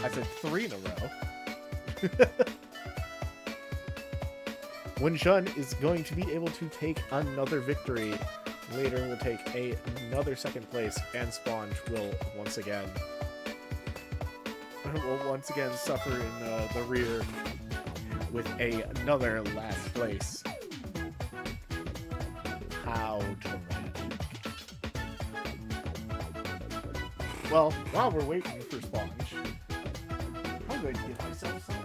I said 3 in a row. Winchun is going to be able to take another victory. Later will take another second place, and Sponge will once again suffer in the rear with another last place. How dramatic. Well, while we're waiting for Sponge, I'm going to give myself some.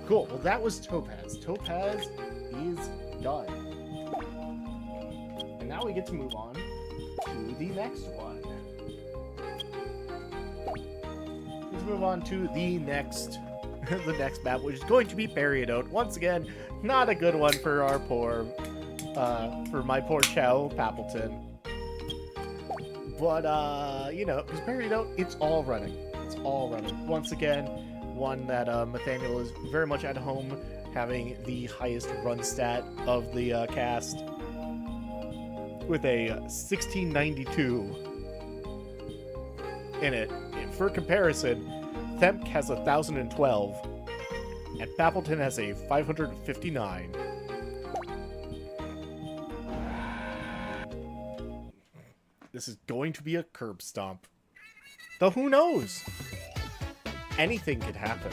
Cool, well that was Topaz. Topaz is done. And now we get to move on to the next one. Let's move on to the next map, which is going to be Peridot. Once again, not a good one for our for my poor Chao Pappleton. But, you know, because Peridot, it's all running. It's all running. Once again, one that Nathaniel is very much at home, having the highest run stat of the cast with a 1692. in it. For comparison, Themp has 1,012, and Pappleton has a 559. This is going to be a curb stomp. Though who knows? Anything could happen.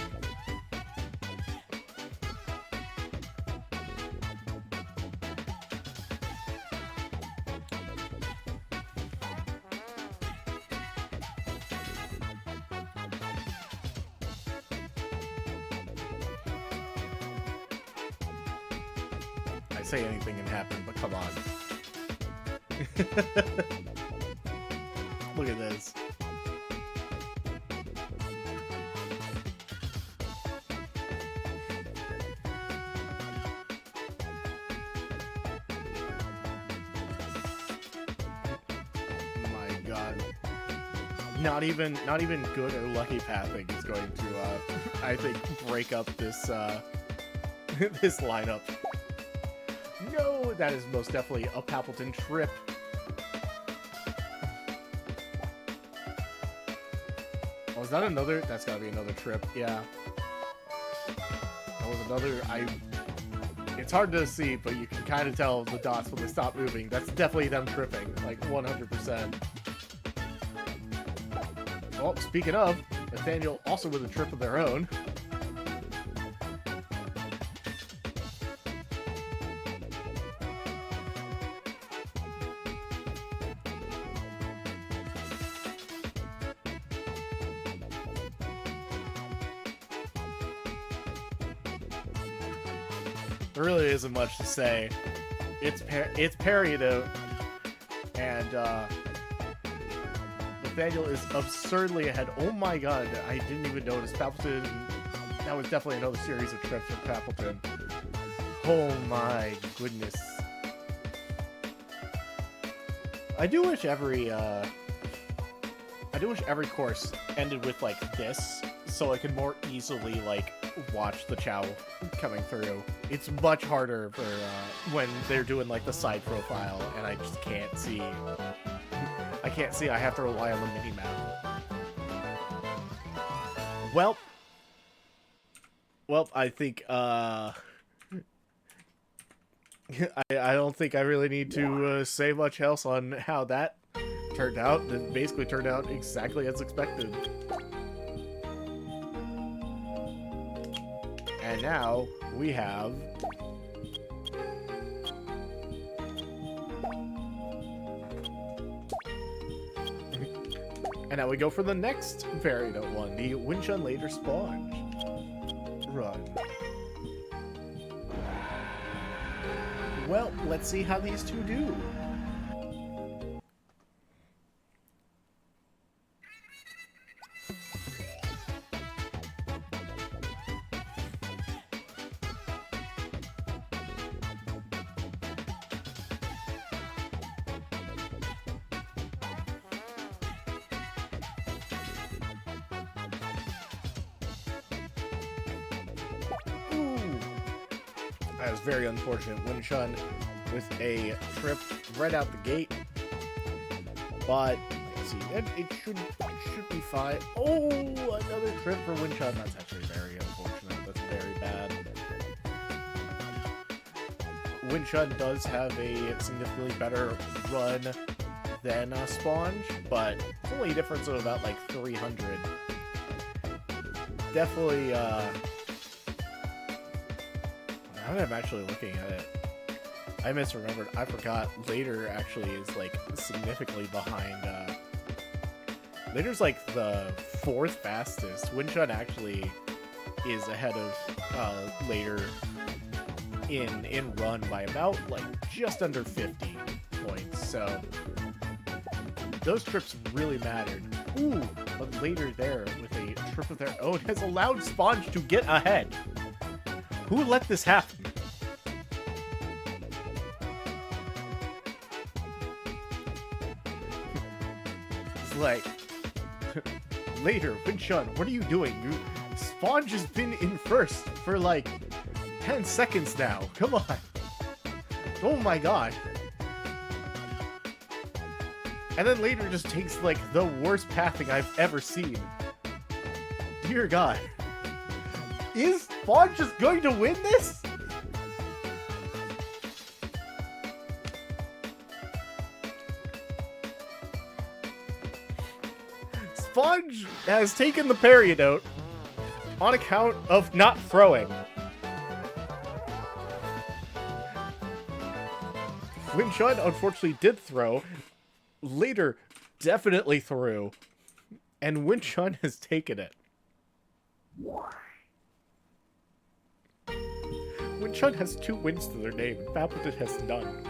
I say anything can happen, but come on. Look at this. My God. Not even good or lucky pathing is going to I think break up this this lineup. No, that is most definitely a Pappleton trip. Oh, is that another? That's gotta be another trip. Yeah. That was another. It's hard to see, but you can kind of tell the dots when they stop moving. That's definitely them tripping, like 100%. Well, speaking of, Nathaniel also with a trip of their own. There really isn't much to say. It's Peridot, and Nathaniel is absurdly ahead. Oh my God, I didn't even notice. Pappleton, that was definitely another series of trips for Pappleton. Oh my goodness. I do wish every course ended with like this, so I could more easily like watch the Chao coming through. It's much harder for when they're doing like the side profile, and I just can't see. I can't see. I have to rely on the mini map. Well, I think I don't think I really need to say much else on how that turned out. It basically turned out exactly as expected. And now we have and now we go for the next Peridot one, the Winchun Later Sponge run. Well, let's see how these two do. That was very unfortunate. Winchun with a trip right out the gate. But let's see, it should be fine. Oh, another trip for Winchun. That's actually very unfortunate. That's very bad. Winchun does have a significantly better run than Sponge, but it's only a difference of about like 300. Definitely, now that I'm actually looking at it, I misremembered. I forgot Later actually is like significantly behind. Later's like the 4th fastest. Winchun actually is ahead of Later in run by about like just under 50 points. So those trips really mattered. Ooh, but Later there with a trip of their own has allowed Sponge to get ahead. Who let this happen? It's like, Later, Winchun, what are you doing? Sponge has been in first for like 10 seconds now. Come on. Oh my God. And then later just takes, like, the worst pathing I've ever seen. Dear God. Is Spawn just going to win this? Sponge has taken the Periodot on account of not throwing. Winchun unfortunately did throw. Later definitely threw. And Winchun has taken it. Winchun has 2 wins to their name, and Papleton has none.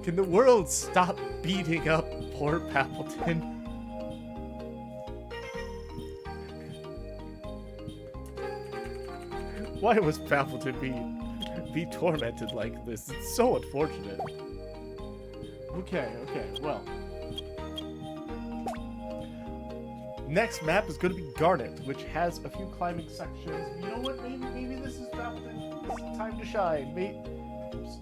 Can the world stop beating up poor Papleton? Why was Papleton be tormented like this? It's so unfortunate. Okay, well. Next map is going to be Garnet, which has a few climbing sections. You know what? Maybe this is Papleton's time to shine. Oops.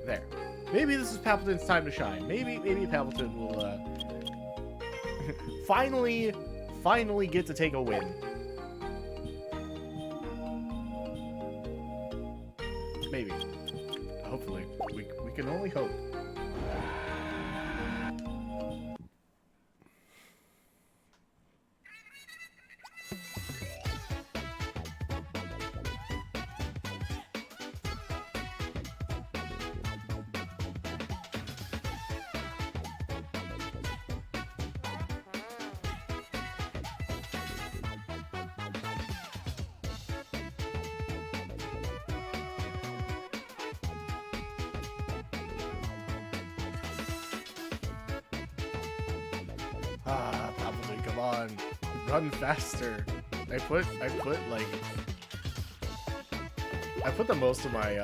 There. Maybe this is Papleton's time to shine. Maybe Papleton will finally get to take a win. Maybe. Hopefully. We can only hope. Papleton, come on. Run faster. I put the most of my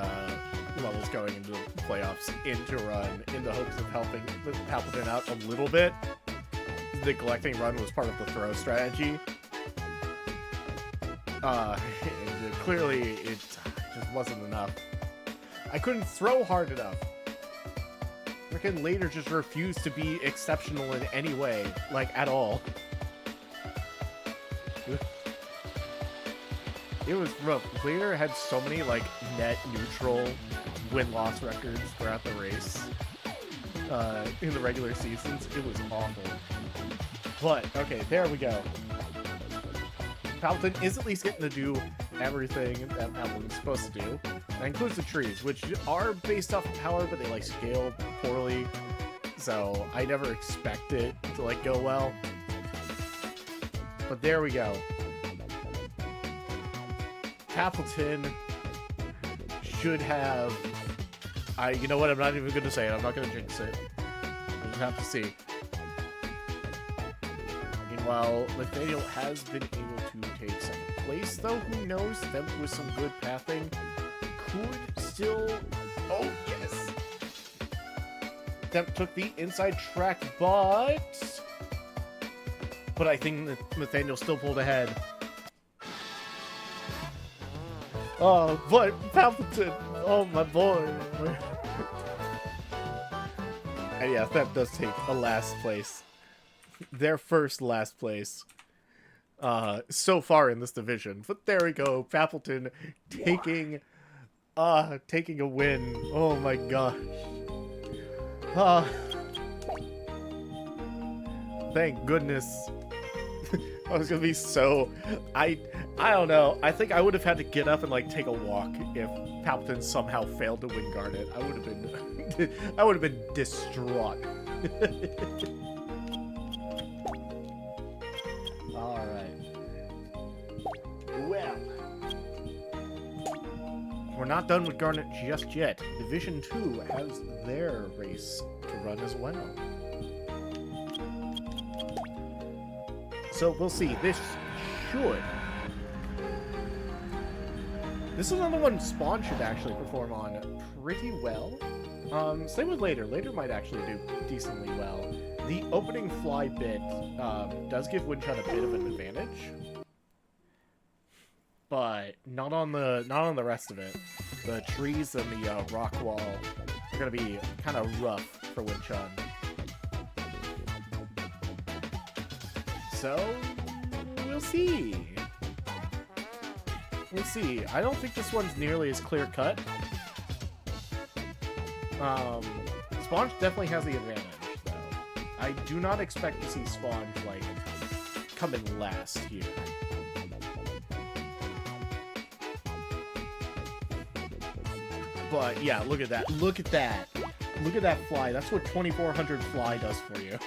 levels going into the playoffs into run in the hopes of helping Papleton out a little bit. The collecting run was part of the throw strategy. And clearly it just wasn't enough. I couldn't throw hard enough. Frickin' Later just refused to be exceptional in any way, like, at all. It was rough. Later had so many, like, net neutral win-loss records throughout the race. In the regular seasons, it was awful. But, okay, there we go. Papleton is at least getting to do everything that Papleton's supposed to do. That includes the trees, which are based off of power, but they, like, scale poorly. So, I never expect it to, like, go well. But there we go. Papleton should have... you know what? I'm not even going to say it. I'm not going to jinx it. We'll just have to see. Meanwhile, Nathaniel has been able to take second place, though. Who knows? Them with some good pathing could still... Oh, yes! Them took the inside track, but I think that Nathaniel still pulled ahead. Oh, but Papleton! Oh, my boy! And yeah, that does take a last place. Their first last place so far in this division. But there we go. Papleton taking a win. Oh my gosh. Thank goodness. I was gonna be so... I don't know. I think I would have had to get up and, like, take a walk if Papleton somehow failed to win Garnet. I would have been... I would have been distraught. We're not done with Garnet just yet. Division 2 has their race to run as well. So we'll see. This is another one Spawn should actually perform on pretty well. Same with Later. Later might actually do decently well. The opening fly bit does give Winchun a bit of an advantage, but not on the rest of it. The trees and the rock wall are gonna be kind of rough for Winchun. So we'll see. We'll see. I don't think this one's nearly as clear cut. Sponge definitely has the advantage, though. I do not expect to see Sponge, like, come in last here. But, yeah, look at that. Look at that. Look at that fly. That's what 2400 fly does for you.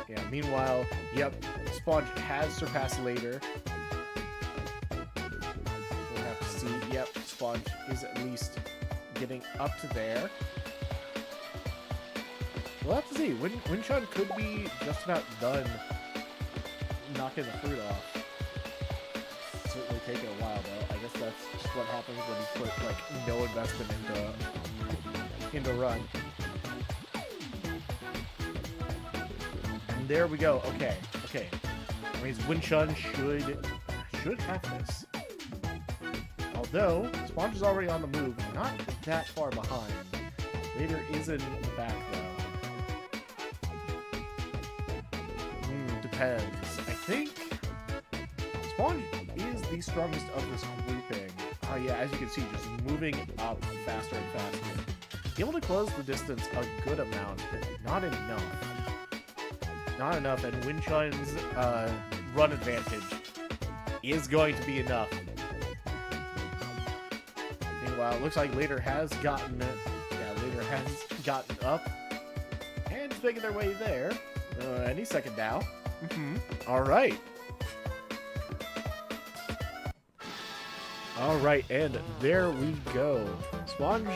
Yeah, meanwhile, yep, Sponge has surpassed later. We'll have to see. Yep, Sponge is at least getting up to there. We'll have to see. Winchun could be just about done knocking the fruit off. Certainly taking a while, though. I guess that's just what happens when you put, like, no investment into run. And there we go. Okay. That means Winchun should have this. Although, Sponge is already on the move, not that far behind. Later is in the back, though. Depends. I think Sponge is the strongest of this grouping. Yeah, as you can see, just moving up faster and faster. Able to close the distance a good amount, but not enough. Not enough, and Winchun's run advantage is going to be enough. Meanwhile, it looks like Later has gotten up, and is making their way there. Any second now. All right. Alright, and there we go. Sponge,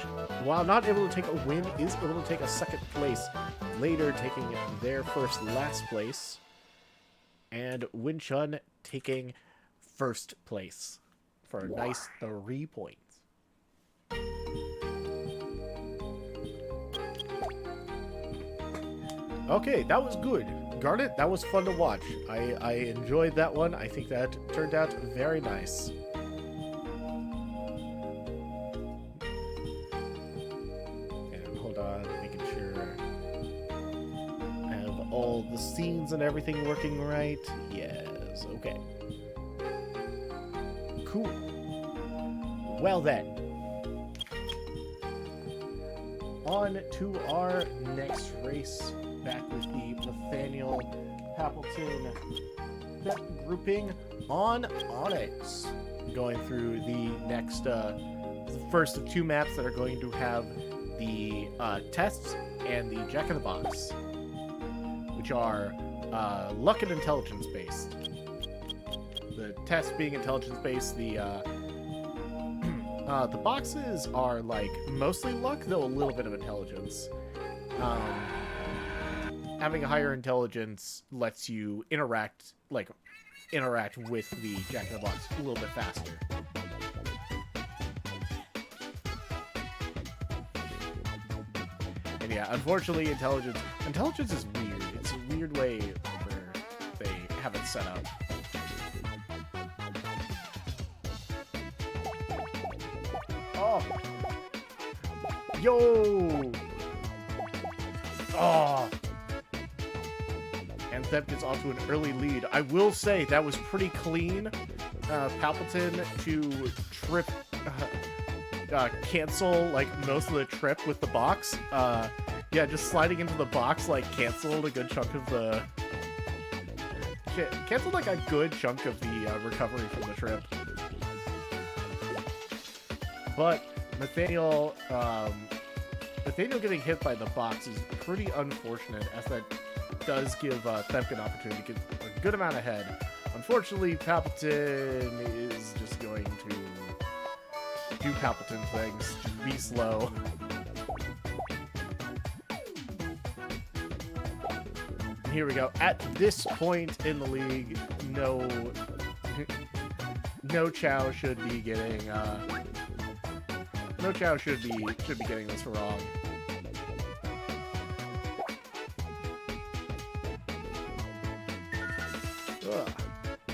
while not able to take a win, is able to take a second place. Later taking their last place. And Winchun taking first place for a nice 3 points. Okay, that was good. Garnet, that was fun to watch. I enjoyed that one. I think that turned out very nice. All the scenes and everything working right? Yes, okay. Cool. Well then. On to our next race. Back with the Nathaniel Appleton grouping on Onyx. Going through the next, the first of 2 maps that are going to have the tests and the Jack-in-the-Box, which are luck and intelligence based. The test being intelligence based, the boxes are like mostly luck, though a little bit of intelligence. Having a higher intelligence lets you interact with the Jack-in-the-Box a little bit faster. And yeah, unfortunately, intelligence is weird. It's a weird way where they have it set up. Oh! Yo! Oh! And Thep gets onto an early lead. I will say, that was pretty clean. Palpatine to trip... cancel like most of the trip with the box. Yeah, just sliding into the box like canceled a good chunk of the canceled like a good chunk of the recovery from the trip. But Nathaniel getting hit by the box is pretty unfortunate, as that does give Themp an opportunity to get a good amount ahead. Unfortunately, Palpatine is just going to do Palpatine things. Just be slow. And here we go. At this point in the league, no Chao should be getting no Chao should be getting this wrong.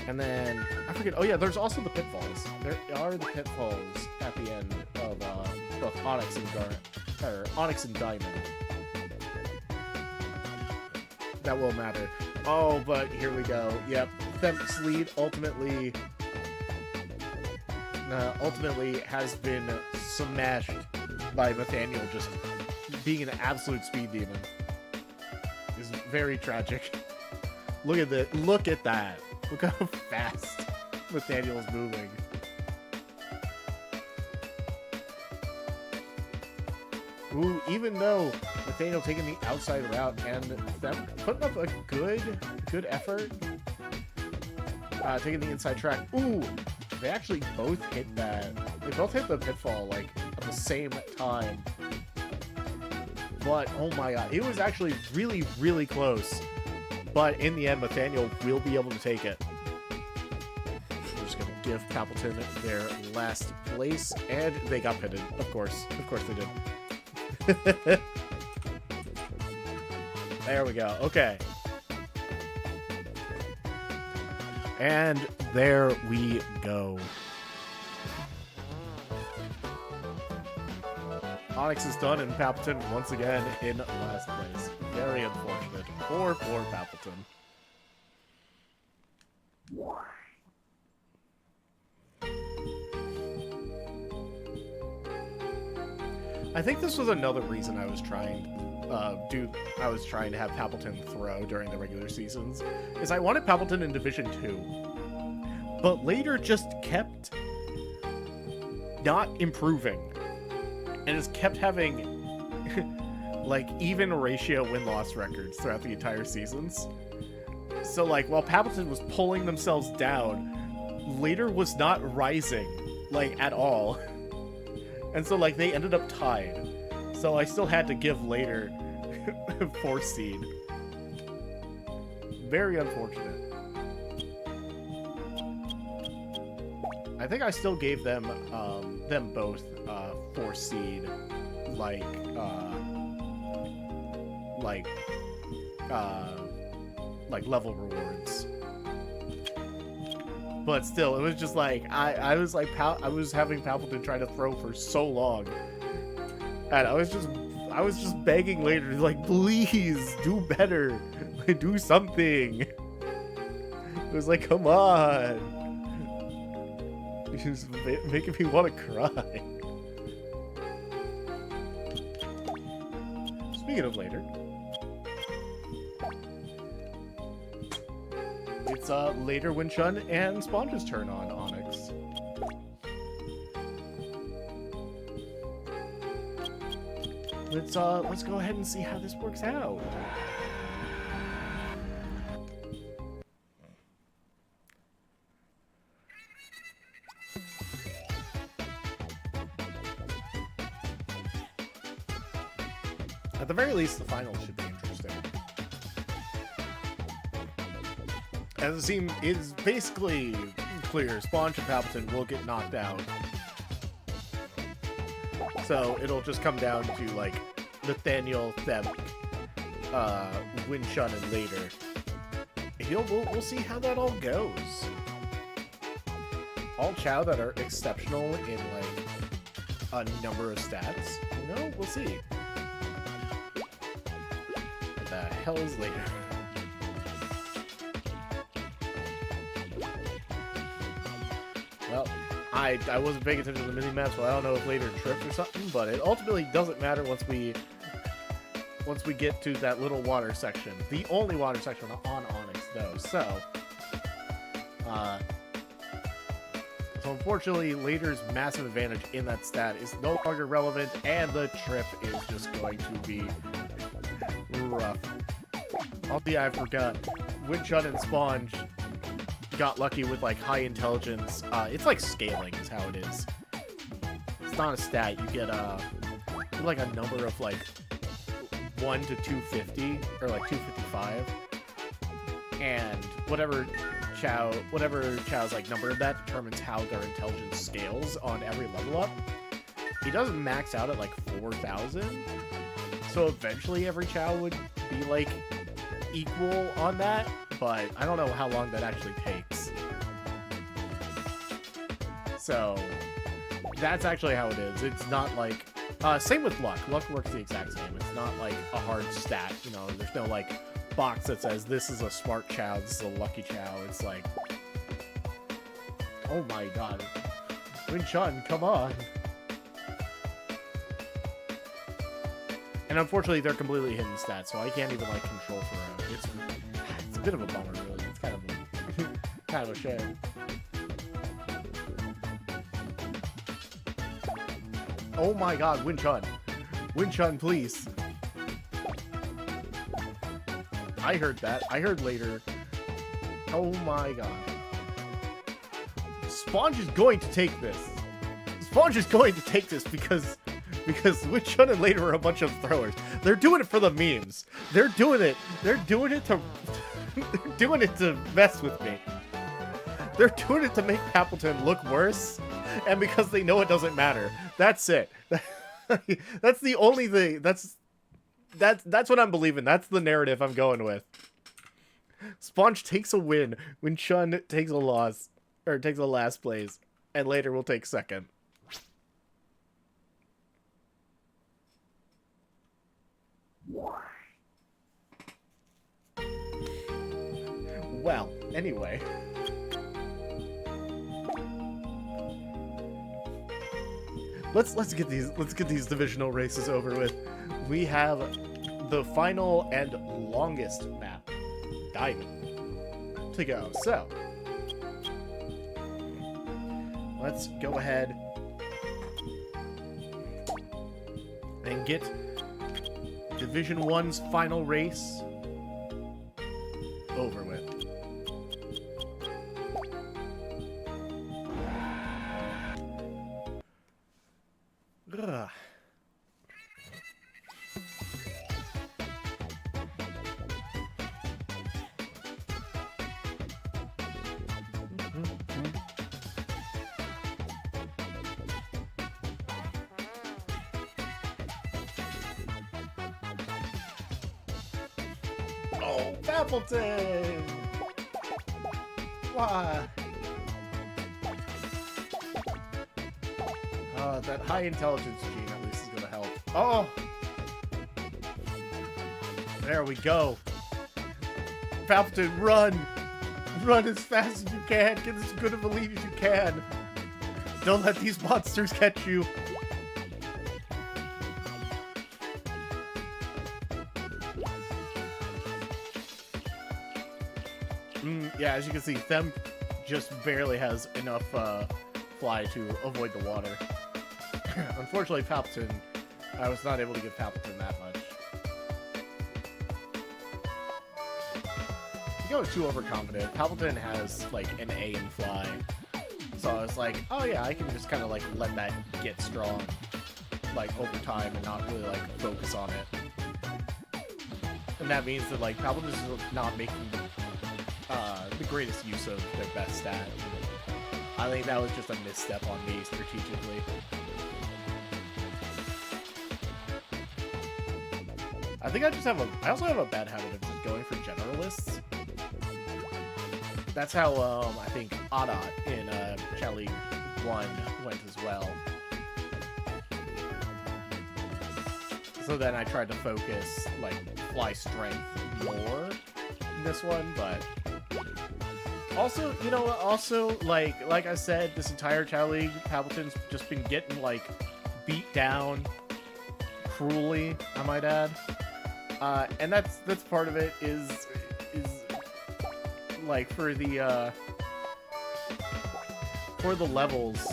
And then, I forget, oh yeah, there's also the pitfalls. There are the pitfalls at the end of both Onyx and Onyx and Diamond. That will matter. Oh, but here we go. Yep, Themp's lead ultimately has been smashed by Nathaniel just being an absolute speed demon. It's very tragic. Look at that. Look at that. Look how fast Nathaniel's moving. Ooh, even though Nathaniel taking the outside route and them putting up a good effort, taking the inside track. Ooh, they actually both hit that. They both hit the pitfall like at the same time. But oh my god, it was actually really, really close. But in the end, Nathaniel will be able to take it. We're just gonna give Pappleton their last place, and they got pitted. Of course they did. There we go. Okay. And there we go. Onyx is done, and Pappleton once again in last place. Very unfortunate. Poor Pappleton. I think this was another reason I was trying to have Pappleton throw during the regular seasons, is I wanted Pappleton in Division 2, but later just kept not improving, and just kept having like even ratio win-loss records throughout the entire seasons. So like while Pappleton was pulling themselves down, later was not rising like at all. And so, like, they ended up tied. So I still had to give later 4th seed. Very unfortunate. I think I still gave them both 4th seed, like level rewards. But still, it was just like I was having Pappleton try to throw for so long, and I was just begging later, like, please do better, do something. It was like, come on, it was making me want to cry. Speaking of later, it's later Winchun and Sponge's turn on Onyx. Let's go ahead and see how this works out. At the very least, the finals should be interesting. As the scene is basically clear, Sponge and Pappleton will get knocked out. So it'll just come down to like Nathaniel, Themp, Winchun, and later. We'll see how that all goes. All Chao that are exceptional in like a number of stats. You know, we'll see. What the hell is later? Well, I wasn't paying attention to the mini-map, so I don't know if later tripped or something, but it ultimately doesn't matter once we get to that little water section. The only water section on Onyx, though, so unfortunately, later's massive advantage in that stat is no longer relevant, and the trip is just going to be rough. Oh yeah, I forgot. Winchun and Sponge got lucky with like high intelligence. It's like scaling is how it is. It's not a stat. You get like a number of like 1 to 250 or like 255, and whatever Chao's like number of that determines how their intelligence scales on every level up. He doesn't max out at like 4,000, so eventually every Chao would be like equal on that, but I don't know how long that actually takes. So that's actually how it is. It's not like same with luck. Luck works the exact same. It's not like a hard stat. You know, there's no like box that says this is a smart Chao, this is a lucky Chao. It's like, oh my god, Win-Chun, come on. And unfortunately, they're completely hidden stats, so I can't even like control for it. It's a bit of a bummer, really. It's kind of a shame. Oh my god, Win-Chun. Win-Chun, please. I heard that. I heard later. Oh my god. Sponge is going to take this. Sponge is going to take this because Win-Chun and later are a bunch of throwers. They're doing it for the memes. They're doing it to they're doing it to mess with me. They're doing it to make Appleton look worse, and because they know it doesn't matter. That's it. That's the only thing. That's what I'm believing. That's the narrative I'm going with. Sponge takes a win when Chun takes a loss, or takes a last place, and later will take second. Well, anyway. Let's get these divisional races over with. We have the final and longest map, Diamond, to go. So let's go ahead and get Division 1's final race over with. Ugh. Oh, Appleton! Why? That high intelligence gene at least is gonna help. Oh! There we go. Appleton, run! Run as fast as you can! Get as good of a lead as you can! Don't let these monsters catch you! Yeah, as you can see, Them just barely has enough fly to avoid the water. Unfortunately, Palpatine, I was not able to give Palpatine that much. I think I was too overconfident. Palpatine has, like, an A in fly. So I was like, oh yeah, I can just kind of, like, let that get strong, like, over time and not really, like, focus on it. And that means that, like, Palpatine is not making the greatest use of their best stat. I think that was just a misstep on me strategically. I think I also have a bad habit of just going for generalists. That's how I think Ada in C.A.L 1 went as well. So then I tried to focus like fly strength more in this one, but also, you know, like I said, this entire C.A.L, Palpatine's just been getting like beat down cruelly, I might add. And that's part of it is like for the levels,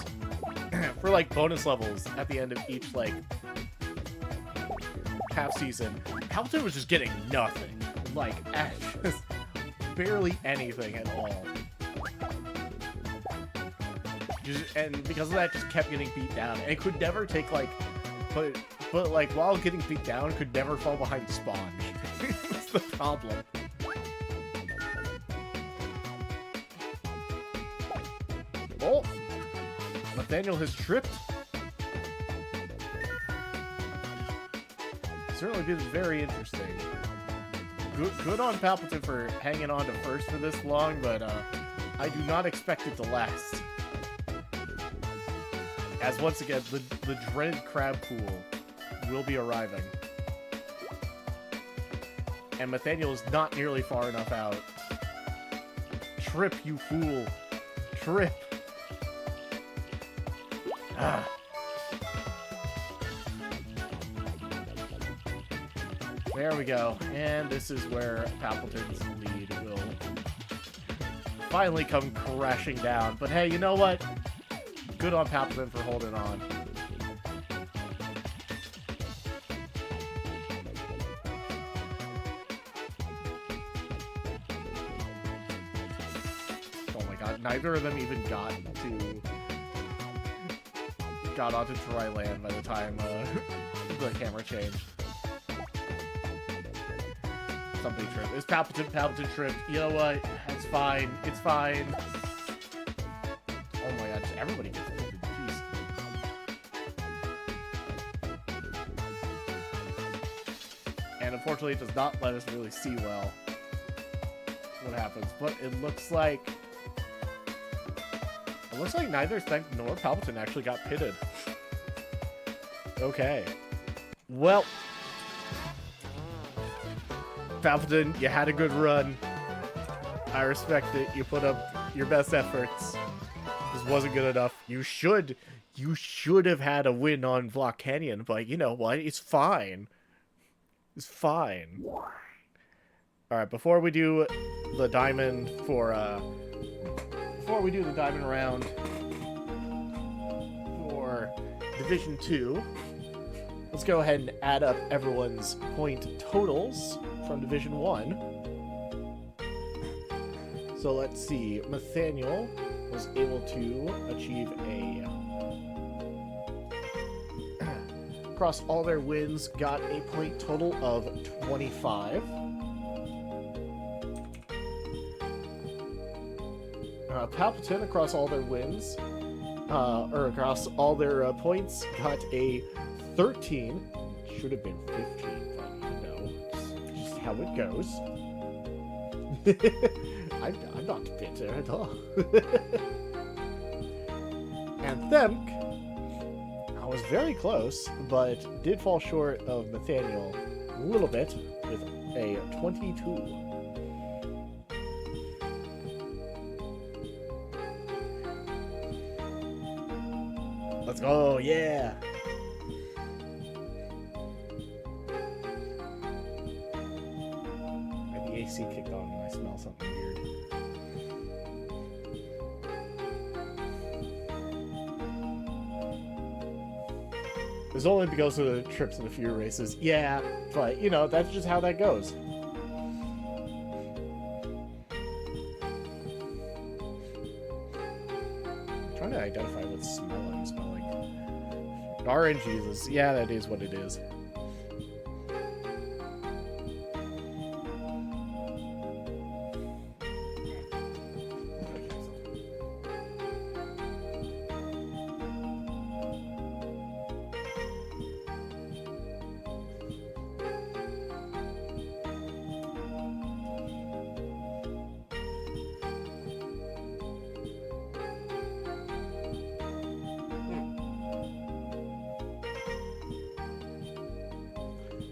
for like bonus levels at the end of each like half season, Palpatine was just getting nothing, like just barely anything at all. And because of that, just kept getting beat down, and it could never take like, but like while getting beat down, could never fall behind Sponge. That's the problem. Oh, Nathaniel has tripped. Certainly been very interesting. Good on Palpatine for hanging on to first for this long, but I do not expect it to last. As once again, the dreaded crab pool will be arriving. And Nathaniel is not nearly far enough out. Trip, you fool. Trip. Ah. There we go. And this is where Palpiton's lead will finally come crashing down. But hey, you know what? Good on Palpiton for holding on. Oh my god, neither of them even got onto dry land by the time the camera changed. Something tripped. It's Palpiton tripped. You know what? It's fine. It's fine. Oh my god, everybody gets it. Jeez. And unfortunately, it does not let us really see well what happens. But it looks like neither Spank nor Palpiton actually got pitted. Okay. Well, Palpiton, you had a good run. I respect it. You put up your best efforts. This wasn't good enough. You should have had a win on Block Canyon, but you know what? It's fine. It's fine. Alright, before we do the diamond round for Division 2, let's go ahead and add up everyone's point totals from Division 1. So let's see. Nathaniel was able to achieve across all their wins, got a point total of 25. Palpiton, across all their wins, or across all their points, got a 13. Should have been 15, but you know, it's just how it goes. I'm not bitter at all. And Themk, I was very close, but did fall short of Nathaniel a little bit with a 22. Let's go, yeah! The AC kicked on and I smell something weird. It's only because of the trips and a few races. Yeah, but, you know, that's just how that goes. I'm trying to identify what smell I'm smelling. RNGesus. Yeah, that is what it is.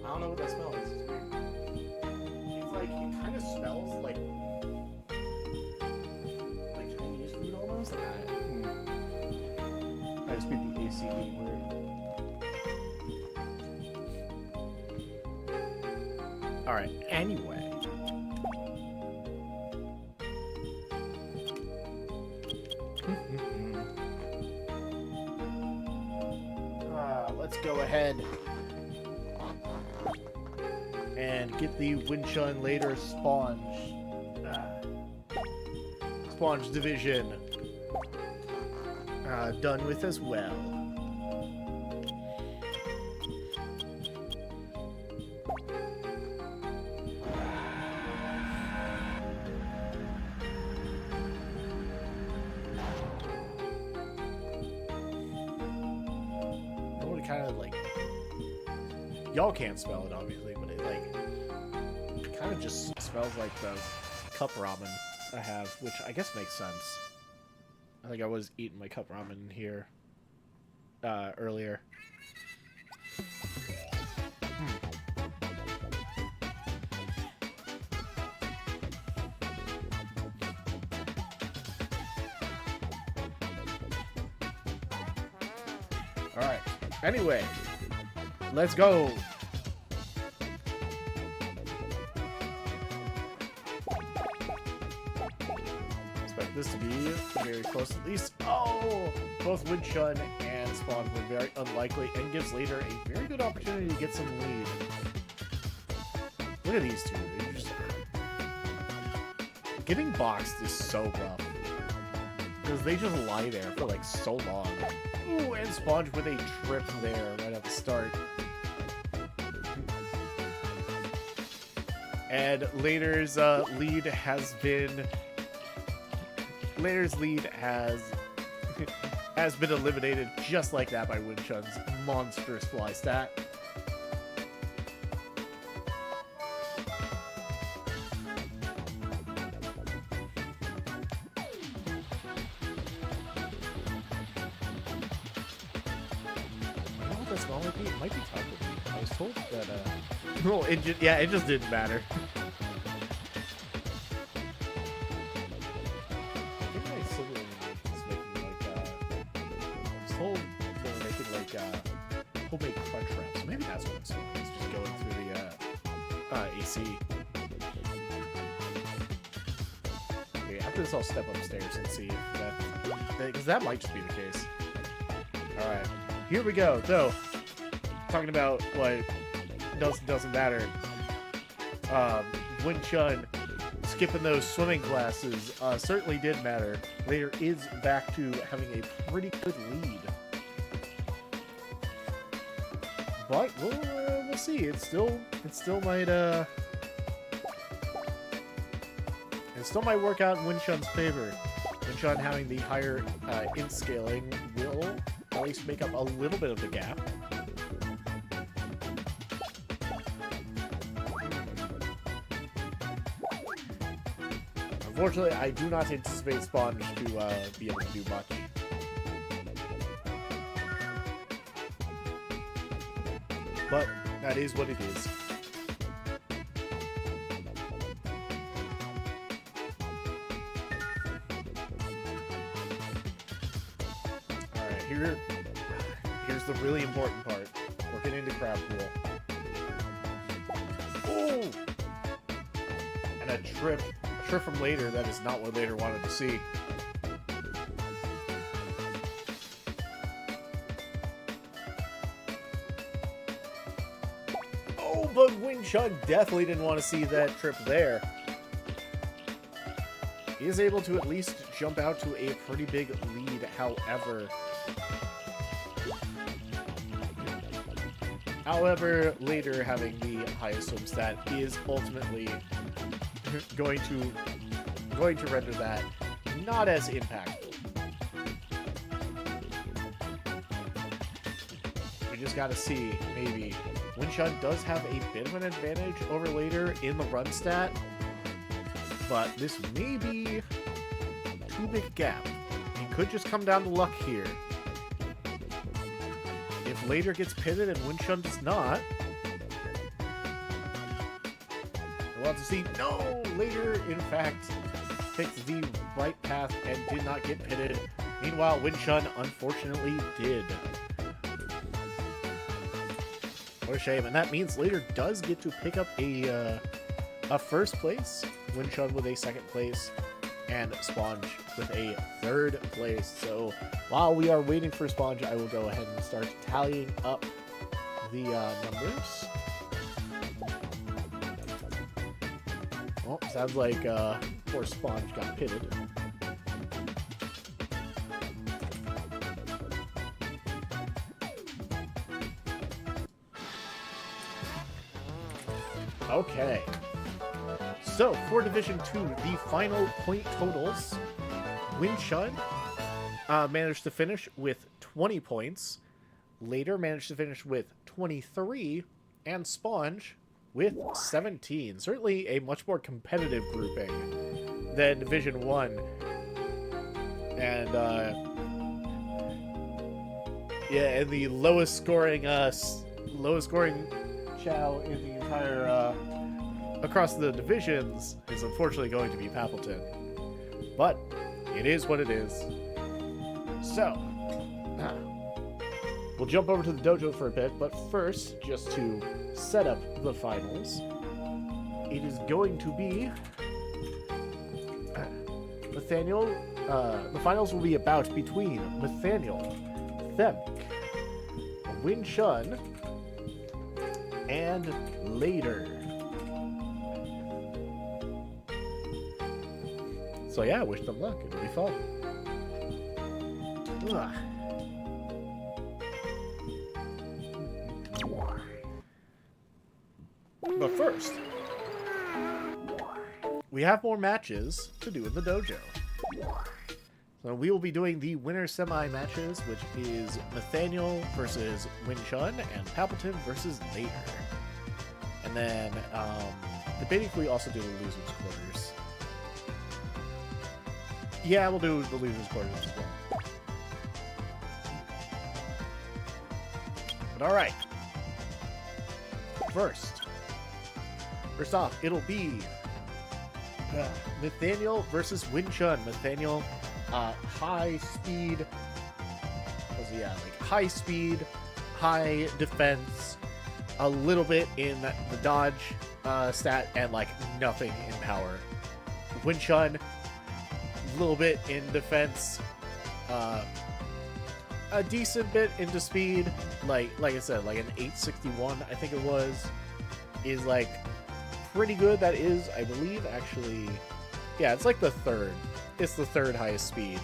I don't know what that smell is. It's weird. It's like, it kind of smells like Chinese food almost. Like I just beat the AC being weird. Alright, anyway. Let's go ahead and get the Winchun later Sponge division done with as well. Kind of like, y'all can't smell it obviously, but it kind of just smells like the cup ramen I have, which I guess makes sense. I think I was eating my cup ramen in here. earlier. Alright. Anyway, let's go. Expect this to be very close at least. Oh! Both Wind Chun and Spawn were very unlikely and gives Later a very good opportunity to get some lead. Look at these two. They're just... Getting boxed is so rough. Because they just lie there for like so long. Ooh, and Sponge with a trip there right at the start. And Later's lead has been... Later's lead has been eliminated just like that by Wind Chun's monstrous fly stat. It might be Taco. I was told that, no, it just didn't matter. I think my sibling is making, like, I was told they were making, like, homemade crunch wraps. Maybe that's what it's doing. It's just going through the, AC. Okay, after this, I'll step upstairs and see if that, because that might just be the case. Alright, here we go. So, talking about what doesn't matter. Wind Chun skipping those swimming classes certainly did matter. Later is back to having a pretty good lead, but we'll see. It still might work out in Wind Chun's favor. Wind Chun having the higher int scaling will at least make up a little bit of the gap. Unfortunately, I do not anticipate Sponge to be able to do much. But that is what it is. Alright, here's the really important part. Working into Crab Pool. Oh! And a trip from Later that is not what Later wanted to see. Oh, but Wind Chun definitely didn't want to see that trip there. He is able to at least jump out to a pretty big lead, however, Later having the highest swim stat is ultimately going to render that not as impactful. We just gotta see, maybe. Wind Chun does have a bit of an advantage over Later in the run stat, but this may be too big a gap. It could just come down to luck here. If Later gets pitted and Wind Chun does not, we'll have to see. No! Later, in fact, picked the right path and did not get pitted. Meanwhile, Wind Chun unfortunately did. What a shame. And that means Later does get to pick up a first place. Wind Chun with a second place. And Sponge with a third place. So while we are waiting for Sponge, I will go ahead and start tallying up the numbers. Well, sounds like poor Sponge got pitted. Okay. So, for Division 2, the final point totals. Wind Chun managed to finish with 20 points. Later managed to finish with 23. And Sponge with 17. Certainly a much more competitive grouping than Division 1. And Yeah, and the lowest scoring Chao in the entire across the divisions is unfortunately going to be Papleton. But it is what it is. So, we'll jump over to the dojo for a bit, but first, just to set up the finals, it is going to be Nathaniel. The finals will be a bout between Nathaniel, Themic, Win Chun, and Later. So yeah, wish them luck. It'll be fun. Ugh. But first, we have more matches to do in the dojo. So we will be doing the winner semi matches, which is Nathaniel versus Win Chun and Papleton versus Later. And then debating if we also do the losers quarters. Yeah, we'll do the losers quarters as well. But alright. First off, it'll be Nathaniel versus Win Chun. Nathaniel, high speed. High speed, high defense, a little bit in the dodge stat, and like nothing in power. Win Chun, a little bit in defense, a decent bit into speed. Like I said, like an 861, I think it was, is like pretty good. That is, I believe, actually, yeah, it's like the third. It's the third highest speed,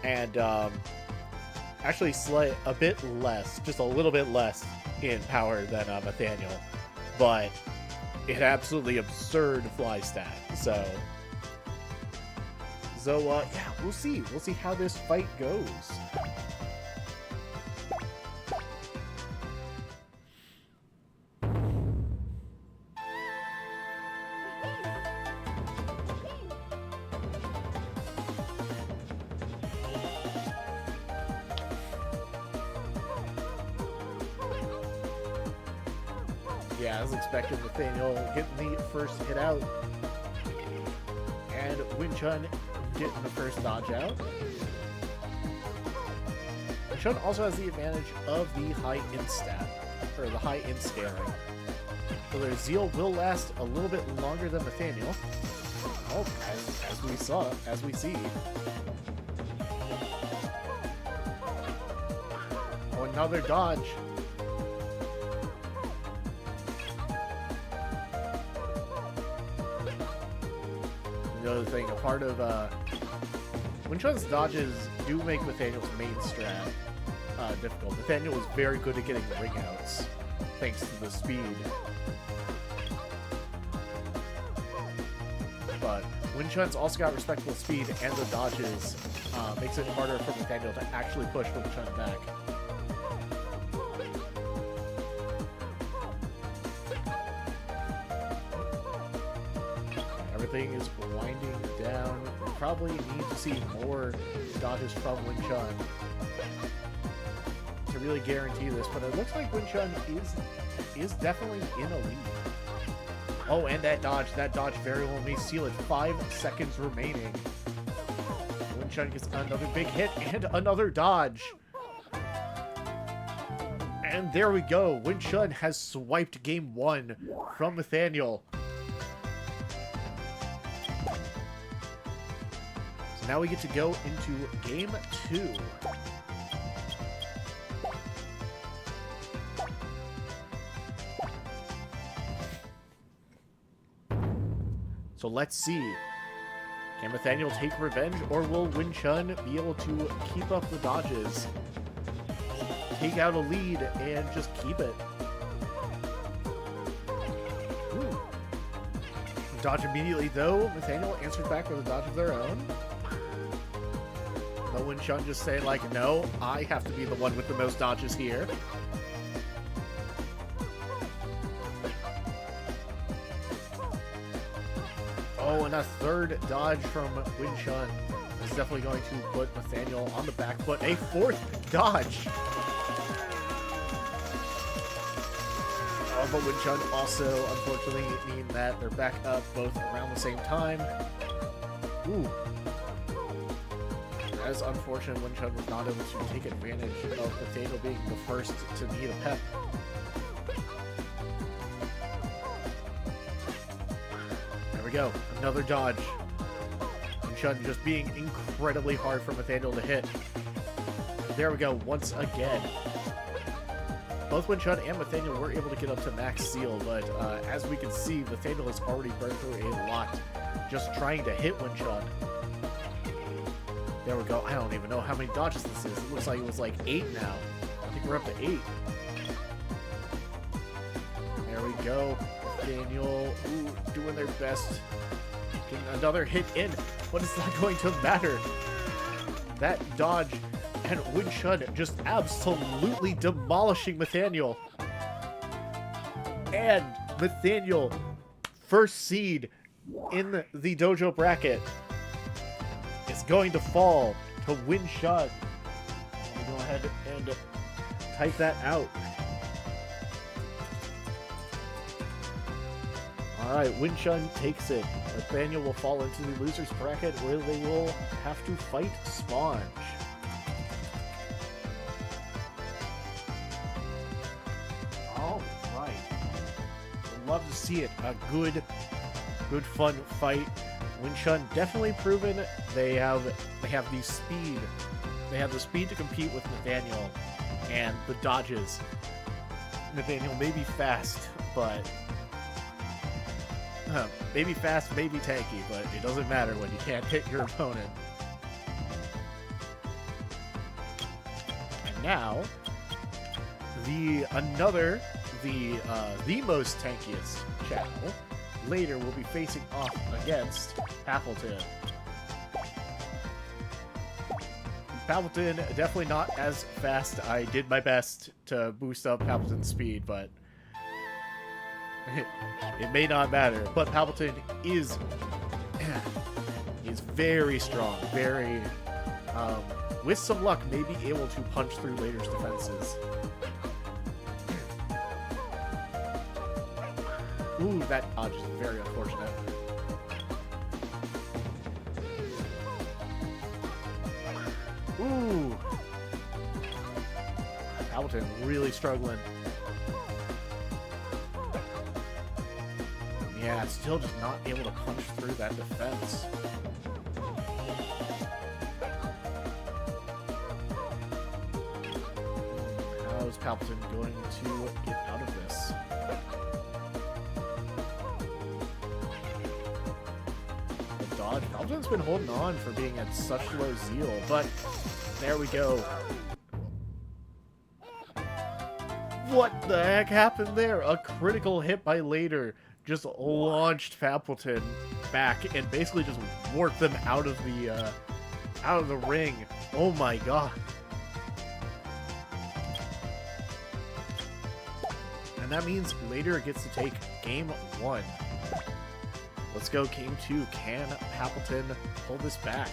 and actually a bit less, just a little bit less in power than Nathaniel, but an absolutely absurd fly stat. So yeah, we'll see how this fight goes. Yeah, as expected, Nathaniel getting the first hit out, and Win Chun getting the first dodge out. Win Chun also has the advantage of the high int stat, or the high int scaling. So their zeal will last a little bit longer than Nathaniel. Oh, as we see. Oh, another dodge. Another thing, a part of Win Chun's dodges do make Nathaniel's main strat difficult. Nathaniel was very good at getting ring outs thanks to the speed, but Win Chun's also got respectable speed, and the dodges makes it harder for Nathaniel to actually push Win Chun back. Everything is winding down. We probably need to see more dodges from Win Chun to really guarantee this, but it looks like Win Chun is definitely in a lead. Oh, and that dodge very well may seal it. 5 seconds remaining. Win Chun gets another big hit and another dodge. And there we go. Win Chun has swiped game 1 from Nathaniel. So now we get to go into game 2. So let's see. Can Nathaniel take revenge, or will Win Chun be able to keep up the dodges, take out a lead, and just keep it? Ooh. Dodge immediately, though. Nathaniel answers back with a dodge of their own. But Win Chun just saying, like, no, I have to be the one with the most dodges here. Oh, and a third dodge from Win Chun. is definitely going to put Nathaniel on the back foot. A fourth dodge. But Winchun also, unfortunately, mean that they're back up both around the same time. Ooh. That is unfortunate. Winchun was not able to take advantage of Nathaniel being the first to need a pep. There we go. Another dodge. Winchun just being incredibly hard for Nathaniel to hit. There we go. Once again. Both Winchun and Nathaniel were able to get up to max seal, but as we can see, Nathaniel has already burned through a lot just trying to hit Winchun. There we go. I don't even know how many dodges this is. It looks like it was like 8 now. I think we're up to 8. There we go. Nathaniel, doing their best. Getting another hit in, but it's not going to matter. That dodge and Winchun just absolutely demolishing Nathaniel. And Nathaniel, first seed in the dojo bracket, is going to fall to Winchun. Let me go ahead and type that out. Alright, Winchun takes it. Nathaniel will fall into the loser's bracket where they will have to fight Sponge. Alright. Would love to see it. A good fun fight. Winchun definitely proven they have the speed. They have the speed to compete with Nathaniel and the dodges. Nathaniel may be fast, but maybe fast, maybe tanky, but it doesn't matter when you can't hit your opponent. And now, the most tankiest Chao later will be facing off against Appleton. Appleton definitely not as fast. I did my best to boost up Appleton's speed, but it may not matter. But Palpatine is very strong, very with some luck may be able to punch through Later's defenses. Ooh, that dodge is very unfortunate. Ooh, Palpatine really struggling. Yeah, still just not able to punch through that defense. How is Palpatine going to get out of this? The dodge. Palpatine's been holding on for being at such low zeal, but there we go. What the heck happened there? A critical hit by Later just launched Palpatine back and basically just warped them out of the ring. Oh my god. And that means Later gets to take game 1. Let's go game 2. Can Palpatine pull this back?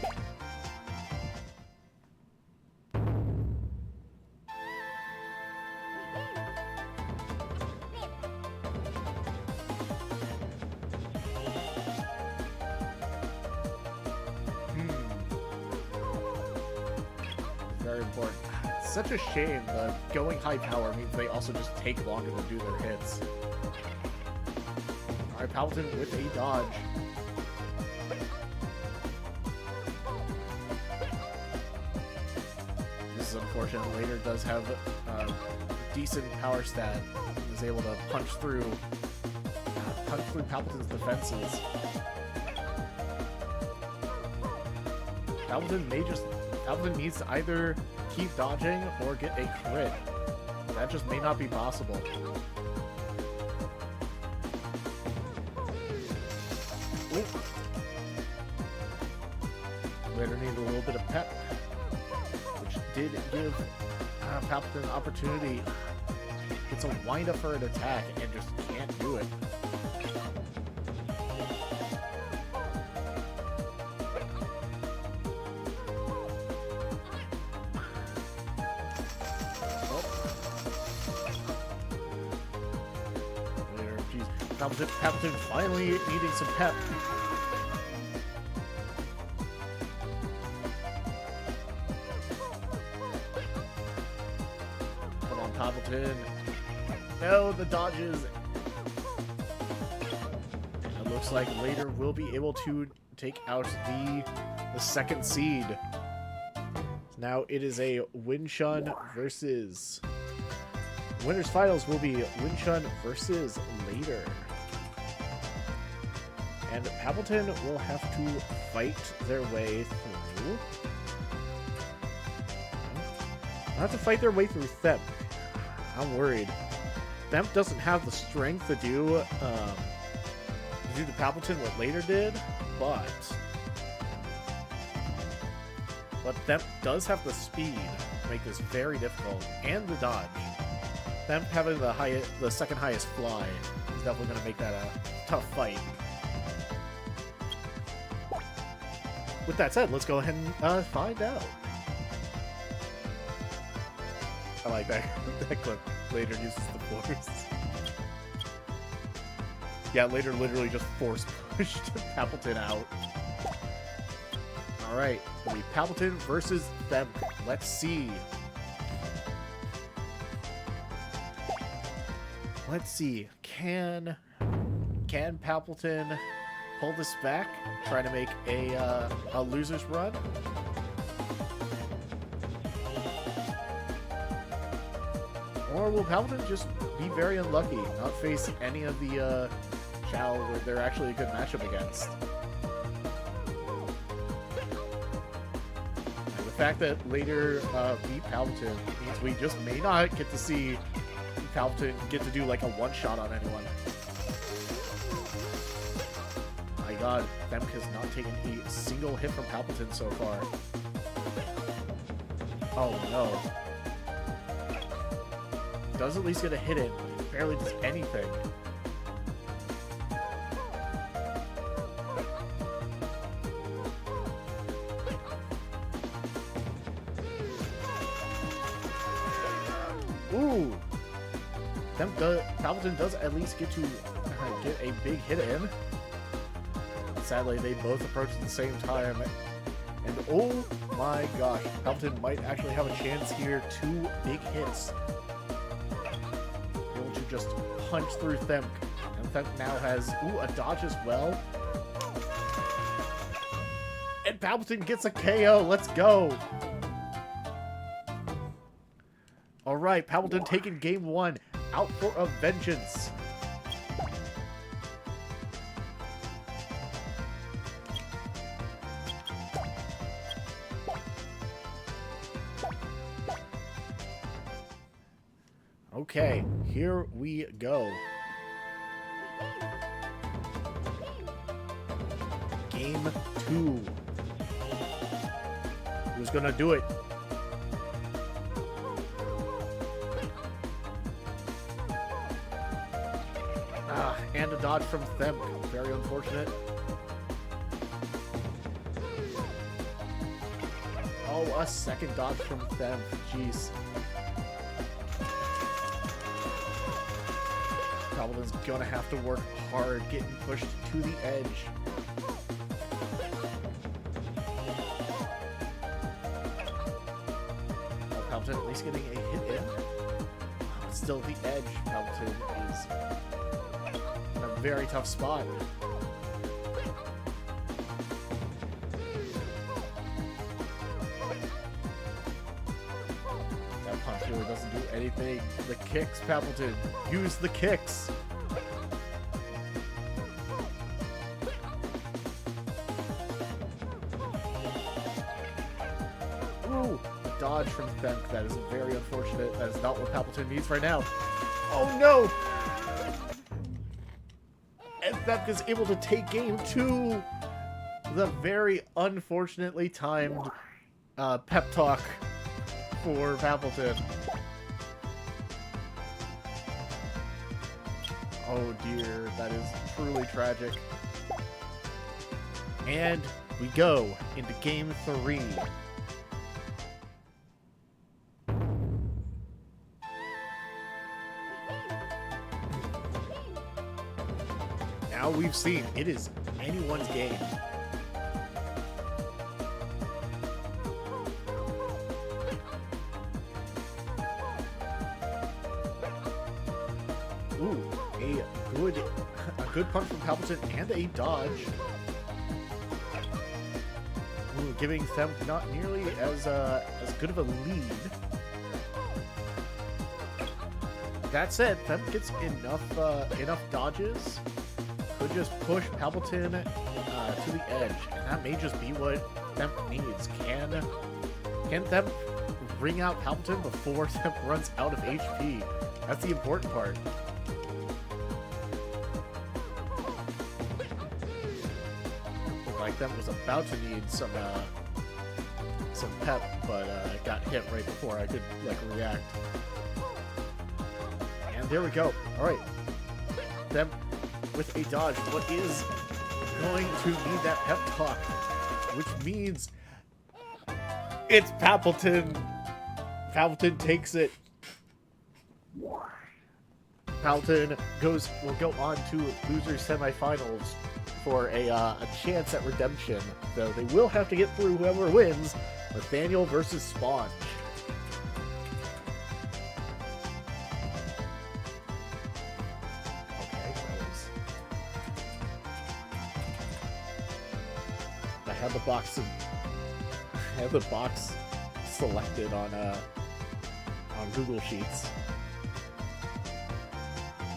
Very important. It's such a shame that going high power means they also just take longer to do their hits. Alright, Palpatine with a dodge. This is unfortunate. Later does have a decent power stat. Is able to punch through Palpatine's defenses. Palpatine needs to either keep dodging or get a crit. That just may not be possible. Ooh. Later need a little bit of pep, which did give Palpatine an opportunity. Gets a wind up for an attack and just can't do it. Palpatine finally needing some pep. Come on, Palpatine. No, the dodges. It looks like later we'll be able to take out the second seed. Now it is a Winchun versus... Winners finals will be Winchun versus Later. And Palpatine will have to fight their way through. They'll have to fight their way through Themp. I'm worried. Themp doesn't have the strength to do to Palpatine what Later did, but Themp does have the speed to make this very difficult, and the dodge. Themp having the second highest fly is definitely going to make that a tough fight. With that said, let's go ahead and find out. I like that clip. Later uses the Force. Yeah, Later literally just Force pushed Palpatine out. Alright, it'll be Palpatine versus Themp. Let's see. Let's see. Can Palpatine pull this back? Try to make a loser's run? Or will Palpatine just be very unlucky, not face any of the Chao where they're actually a good matchup against? And the fact that Later beat Palpatine means we just may not get to see Palpatine get to do like a one-shot on anyone. My god, Themp has not taken a single hit from Palpatine so far. Oh no. Does at least get a hit in, barely does anything. Ooh! Palpatine does at least get to get a big hit in. Sadly, they both approach at the same time. And oh my gosh, Palpatine might actually have a chance here. 2 big hits. Able to just punch through Themp. And Themp now has, a dodge as well. And Palpatine gets a KO. Let's go. Alright, Palpatine taking game 1. Out for a vengeance. Okay, here we go. Game 2. Who's gonna do it? And a dodge from Themp. Very unfortunate. Oh, a second dodge from Themp. Jeez. Palpatine's gonna have to work hard, getting pushed to the edge. Oh, Palpatine at least getting a hit in. But still the edge. Palpatine is in a very tough spot. That punch really doesn't do anything. The kicks, Palpatine. Use the kicks. Ooh, a dodge from Themp. That is very unfortunate. That is not what Palpatine needs right now. Oh no! And Themp is able to take game 2. The very unfortunately timed pep talk for Palpatine. Oh dear, that is truly tragic. And we go into game 3. now we've seen, it is anyone's game. Ooh, a good punch from Palpatine and a dodge. Ooh, giving them not nearly as good of a lead. That said, Them gets enough dodges. Could just push Palpatine to the edge, and that may just be what Them needs. Can Them bring out Palpatine before Them runs out of HP? That's the important part. Looked like Them was about to need some pep, but got hit right before I could like react. And there we go. All right, Them with a dodge. What is going to need that pep talk, which means it's Palpatine. Palpatine takes it. Palpatine will go on to loser semifinals for a chance at redemption, though they will have to get through whoever wins. Nathaniel versus Sponge. I have the box selected on Google Sheets,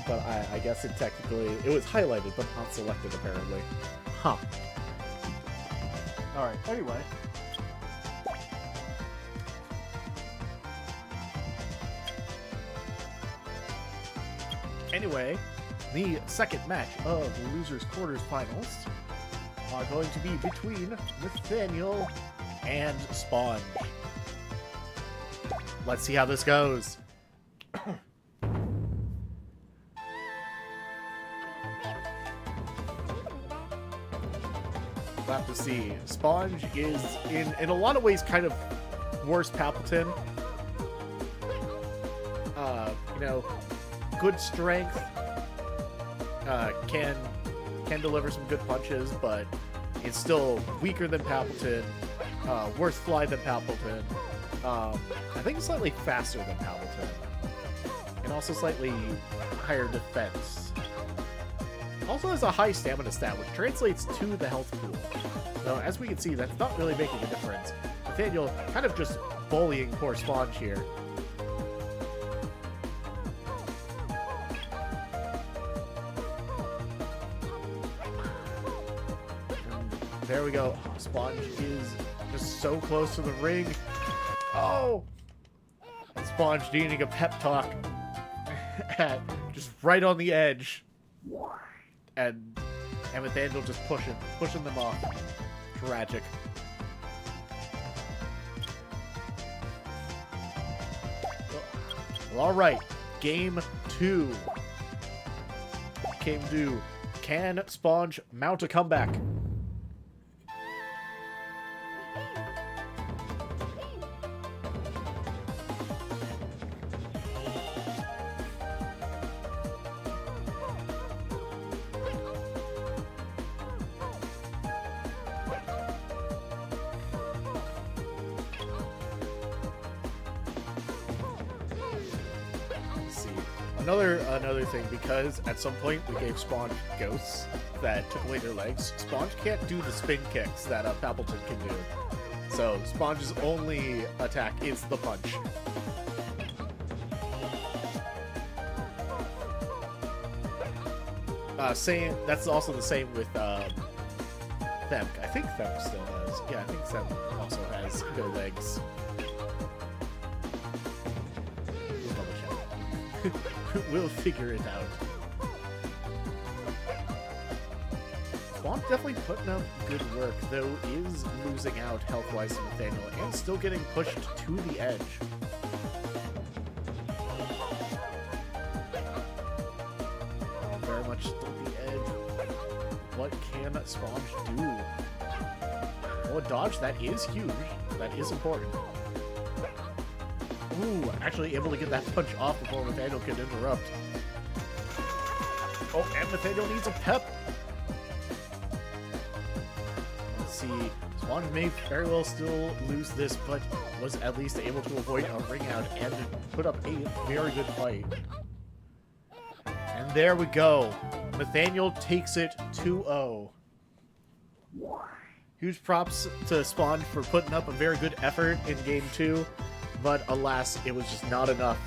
but I guess it was highlighted but not selected apparently. Huh. All right. Anyway, the second match of the losers quarters finals are going to be between Nathaniel and Sponge. Let's see how this goes. We'll have to see. Sponge is, in a lot of ways, kind of worse Palpatine. Good strength. Can deliver some good punches, but it's still weaker than Palpatine. Worse fly than Palpatine. I think slightly faster than Palpatine. And also slightly higher defense. Also has a high stamina stat, which translates to the health pool. So as we can see, that's not really making a difference. Nathaniel kind of just bullying poor Sponge here. And there we go. Sponge is just so close to the ring. Oh! Sponge needing a pep talk. Just right on the edge. And Nathaniel just pushing them off. Tragic. Well, alright. Game 2. Game 2. Can Sponge mount a comeback? Another thing, because at some point we gave Sponge ghosts that took away their legs, Sponge can't do the spin kicks that Palpatine can do. So Sponge's only attack is the punch. That's also the same with Them. I think Them still has. Yeah, I think Them also has no legs. We'll double check. We'll figure it out. Sponge definitely putting up good work, though is losing out health-wise to Nathaniel and still getting pushed to the edge. Very much still the edge. What can Sponge do? Oh, a dodge, that is huge. That is important. Ooh, actually able to get that punch off before Nathaniel can interrupt. Oh, and Nathaniel needs a pep. see Swan may very well still lose this, but was at least able to avoid a ring out and put up a very good fight. And there we go. Nathaniel takes it 2-0. Huge props to Spawn for putting up a very good effort in Game 2, but alas, it was just not enough.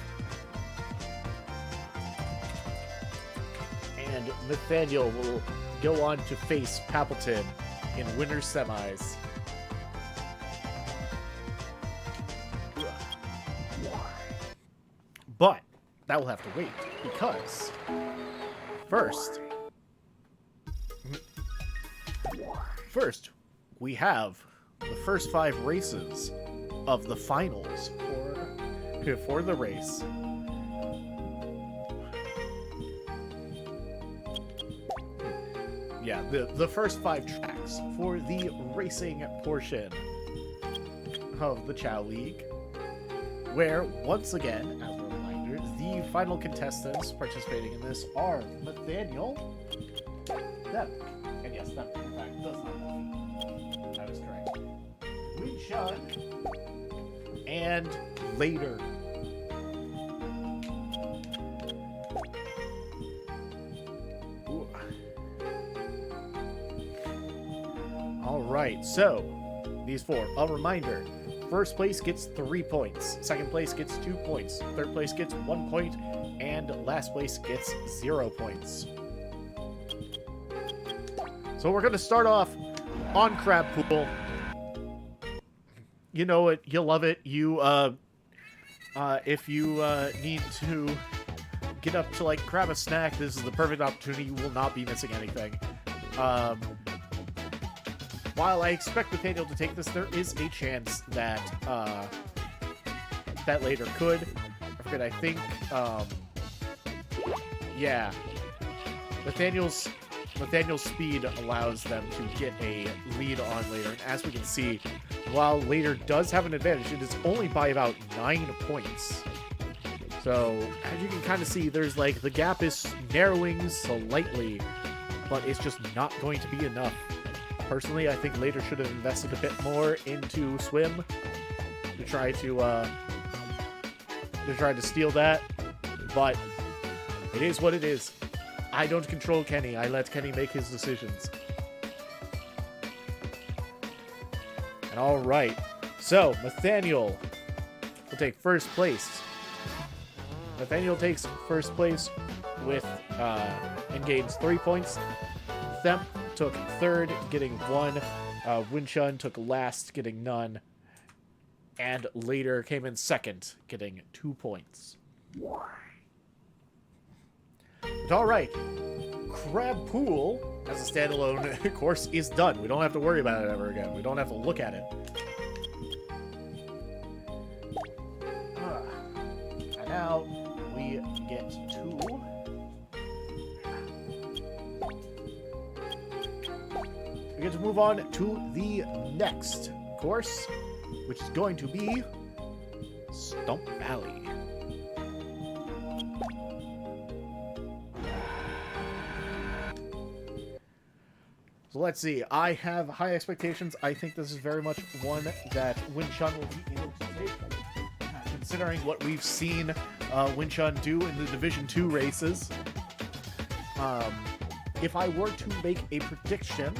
And Nathaniel will go on to face Papleton in winner's semis. But that will have to wait, because first we have the first 5 races of the finals for the race. Yeah, the first 5 tracks for the racing portion of the Chao League, where, once again, as a reminder, the final contestants participating in this are Nathaniel, Themp, and yes, Themp, in fact, does not have feet. I was correct. Winchun, and Later. Alright, so, these 4. A reminder, first place gets 3 points, second place gets 2 points, third place gets 1 point, and last place gets 0 points. So we're going to start off on Crab Pool. You know it, you'll love it. You, if you need to get up to, like, grab a snack, this is the perfect opportunity. You will not be missing anything. While I expect Nathaniel to take this, there is a chance that that Later could. I forget, I think, yeah. Nathaniel's speed allows them to get a lead on Later, and as we can see, while Later does have an advantage, it is only by about 9 points. So, as you can kind of see, there's like, the gap is narrowing slightly, but it's just not going to be enough. Personally, I think Later should have invested a bit more into Swim to try to steal that, but it is what it is. I don't control Kenny. I let Kenny make his decisions. And all right, so Nathaniel will take first place. Nathaniel takes first place with and gains 3 points. Themp took third, getting 1. Winchun took last, getting none. And Later came in second, getting 2 points. But alright, Crab Pool, as a standalone course, is done. We don't have to worry about it ever again. We don't have to look at it. And now we get to... We get to move on to the next course, which is going to be Stump Valley. So let's see. I have high expectations. I think this is very much one that Winchun will be able to take, considering what we've seen Winchun do in the Division 2 races. If I were to make a prediction,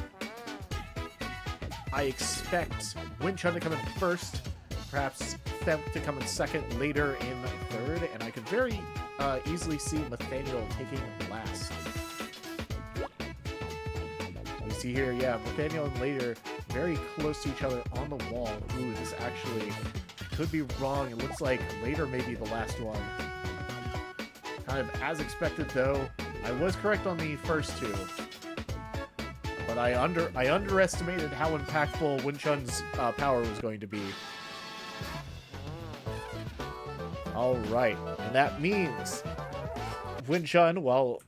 I expect Winchun to come in first, perhaps Themp to come in second, Later in third, and I could very easily see Nathaniel taking last. We see here, yeah, Nathaniel and Later very close to each other on the wall. Ooh, this actually could be wrong. It looks like Later may be the last one. Kind of as expected, though. I was correct on the first 2. But I underestimated how impactful Winchun's power was going to be. Alright, and that means Winchun, while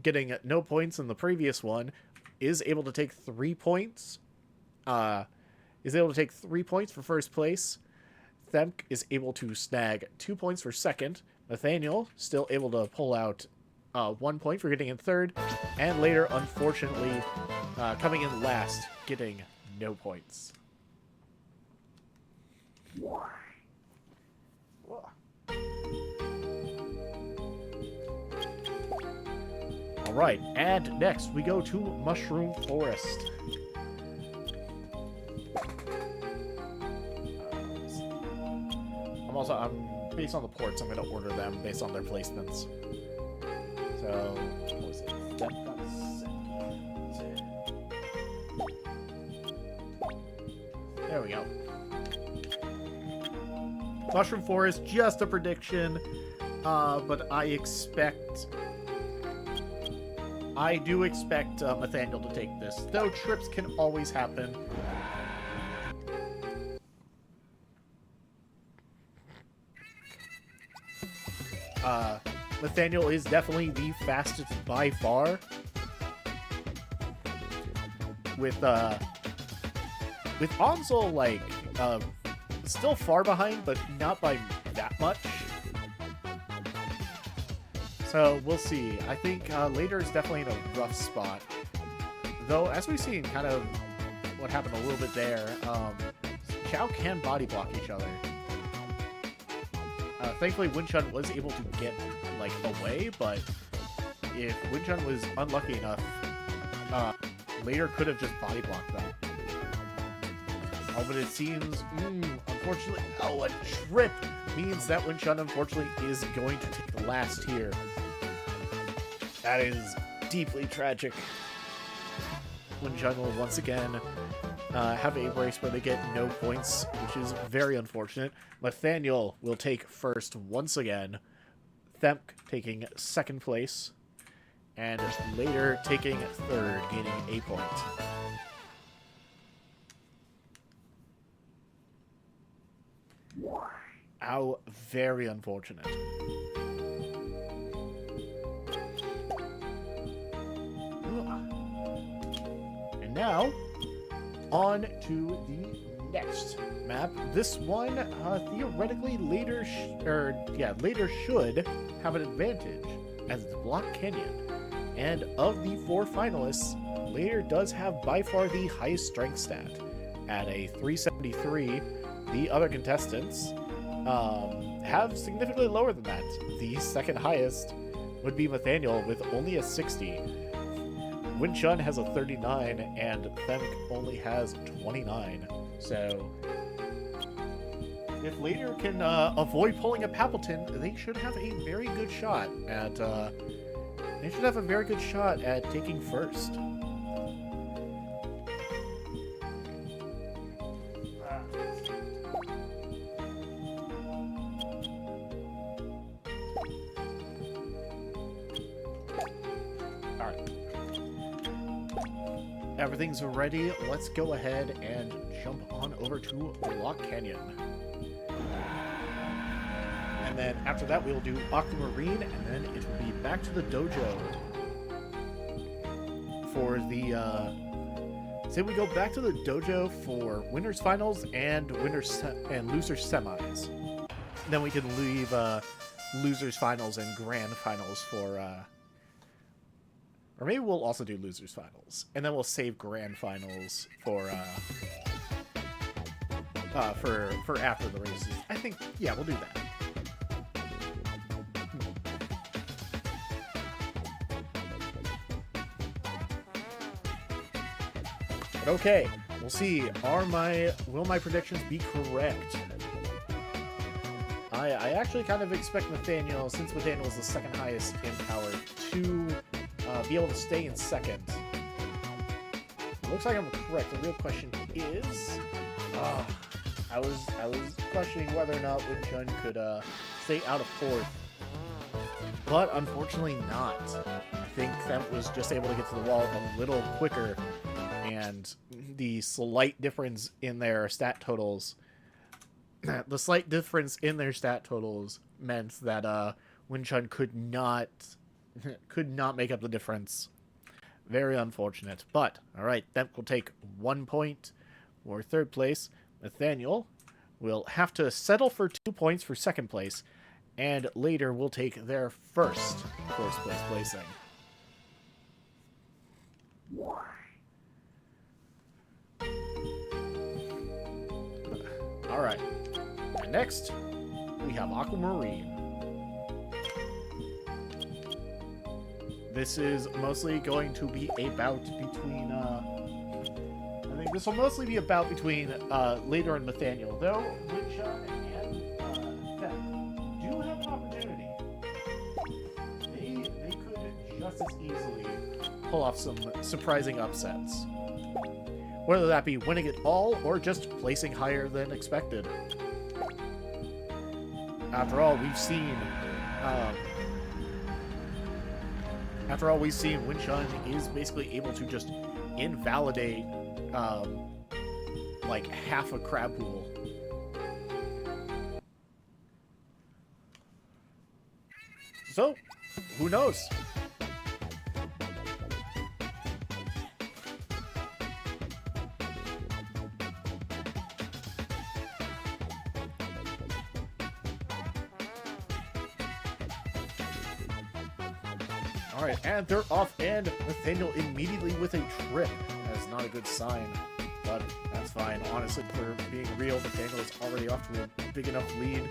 getting no points in the previous one, is able to take 3 points. Is able to take 3 points for first place. Themp is able to snag 2 points for second. Nathaniel still able to pull out 1 point for getting in third. And Later, unfortunately, coming in last, getting no points. Alright, and next we go to Mushroom Forest. I'm based on the ports, I'm going to order them based on their placements. So, what was it? There we go. Mushroom Forest, just a prediction, but I do expect Nathaniel to take this, though trips can always happen. Nathaniel is definitely the fastest by far. With Ansel, like, still far behind, but not by that much. So, we'll see. I think later is definitely in a rough spot. Though, as we've seen kind of what happened a little bit there, Chao can body block each other. Thankfully, Winchun was able to get, like, away, but if Winchun was unlucky enough, later could have just body blocked them. Oh, but it seems, unfortunately, a trip means that Winchun, unfortunately, is going to take the last here. That is deeply tragic. Winchun will once again have a race where they get no points, which is very unfortunate. Nathaniel will take first once again. Themk taking second place. And later taking third, gaining a point. How very unfortunate. And now, on to the next map. This one, theoretically, later should have an advantage, as it's Block Canyon. And of the 4 finalists, later does have by far the highest strength stat at a 373. The other contestants have significantly lower than that. The second highest would be Nathaniel with only a 60. Winchun has a 39, and Themk only has 29. So, if later can avoid pulling a Pappleton, they should have a very good shot at taking first. Everything's ready. Let's go ahead and jump on over to Block Canyon. And then after that, we'll do Aquamarine, and then it will be back to the dojo for the, say we go back to the dojo for winners finals and losers semis. Then we can leave losers finals and grand finals for, or maybe we'll also do losers finals, and then we'll save grand finals for after the races. I think, yeah, we'll do that. But okay, we'll see. Will my predictions be correct? I actually kind of expect Nathaniel, since Nathaniel is the second highest in power, to be able to stay in second. Looks like I'm correct. The real question is, I was questioning whether or not Winchun could stay out of fourth, but unfortunately not. I think Themk was just able to get to the wall a little quicker, and the slight difference in their stat totals, meant that Winchun could not make up the difference. Very unfortunate. But, alright, Themk will take 1 point for third place. Nathaniel will have to settle for 2 points for second place. And later will take their first place placing. Alright. And next, we have Aquamarine. This is mostly going to be a bout between, I think this will mostly be a bout between Later and Nathaniel, though Winchun and Fem do have an opportunity. They could just as easily pull off some surprising upsets. Whether that be winning it all or just placing higher than expected. After all, we've seen Winchun is basically able to just invalidate like half a crab pool. So, who knows? Alright, and they're off, and Nathaniel immediately with a trip. That is not a good sign, but that's fine. Honestly, for being real, Nathaniel is already off to a big enough lead.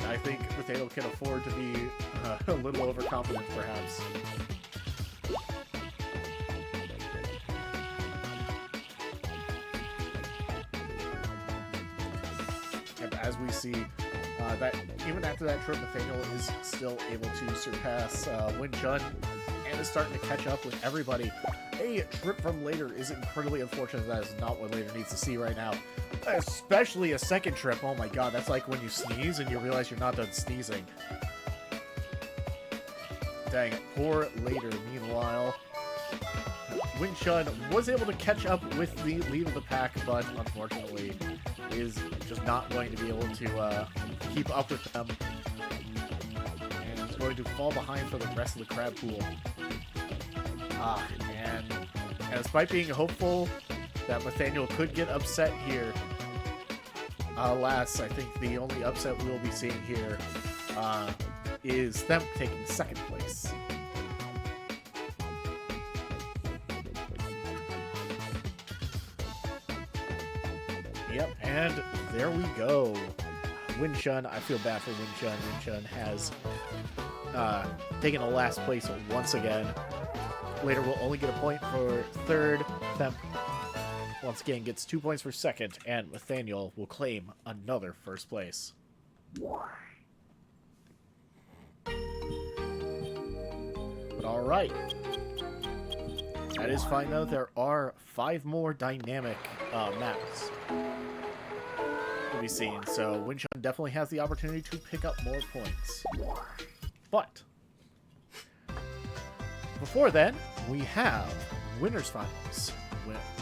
I think Nathaniel can afford to be a little overconfident, perhaps. And as we see, that even after that trip, Nathaniel is still able to surpass Winchun and is starting to catch up with everybody. A trip from Later is incredibly unfortunate. That is not what Later needs to see right now. Especially a second trip. Oh my god, that's like when you sneeze and you realize you're not done sneezing. Dang, poor Later. Meanwhile, Winchun was able to catch up with the lead of the pack, but unfortunately is just not going to be able to keep up with them, and is going to fall behind for the rest of the crab pool. And despite being hopeful that Nathaniel could get upset here, alas, I think the only upset we'll be seeing here is them taking second place. Yep, and there we go. Winchun, I feel bad for Winchun. Winchun has taken a last place once again. Later will only get a point for third. Them once again gets 2 points for second, and Nathaniel will claim another first place. But alright. That is fine though. There are 5 more dynamic maps to be seen, so Winchun definitely has the opportunity to pick up more points. But before then, we have winners finals,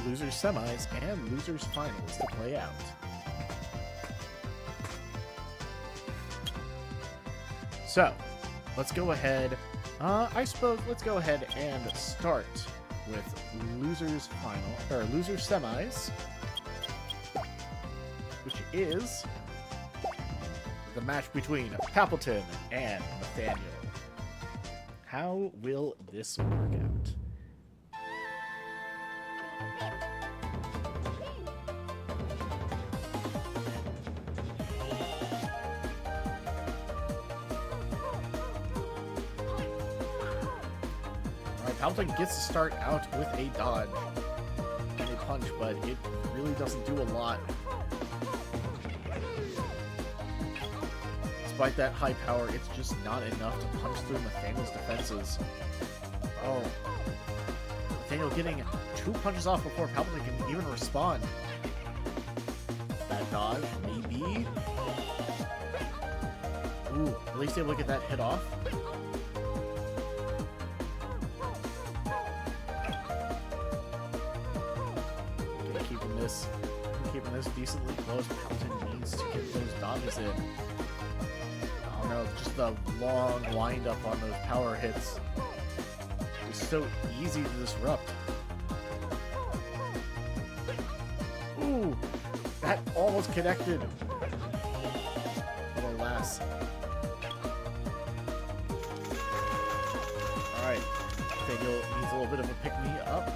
losers semis, and losers finals to play out. So let's go ahead. I suppose let's go ahead and start with losers final or losers semis, which is the match between Palpatine and Nathaniel. How will this work out? Alright, Palpatine gets to start out with a dodge and a punch, but it really doesn't do a lot. Despite that high power, it's just not enough to punch through Nathaniel's defenses. Oh. Nathaniel getting 2 punches off before Palpatine can even respond. That dodge, maybe? Ooh, at least able to get that hit off. Okay, keeping this decently close. Palpatine needs to get those dodges in. Oh no, just the long wind up on those power hits. It's so easy to disrupt. Ooh, that almost connected. But alas. Alright, Nathaniel needs a little bit of a pick-me-up.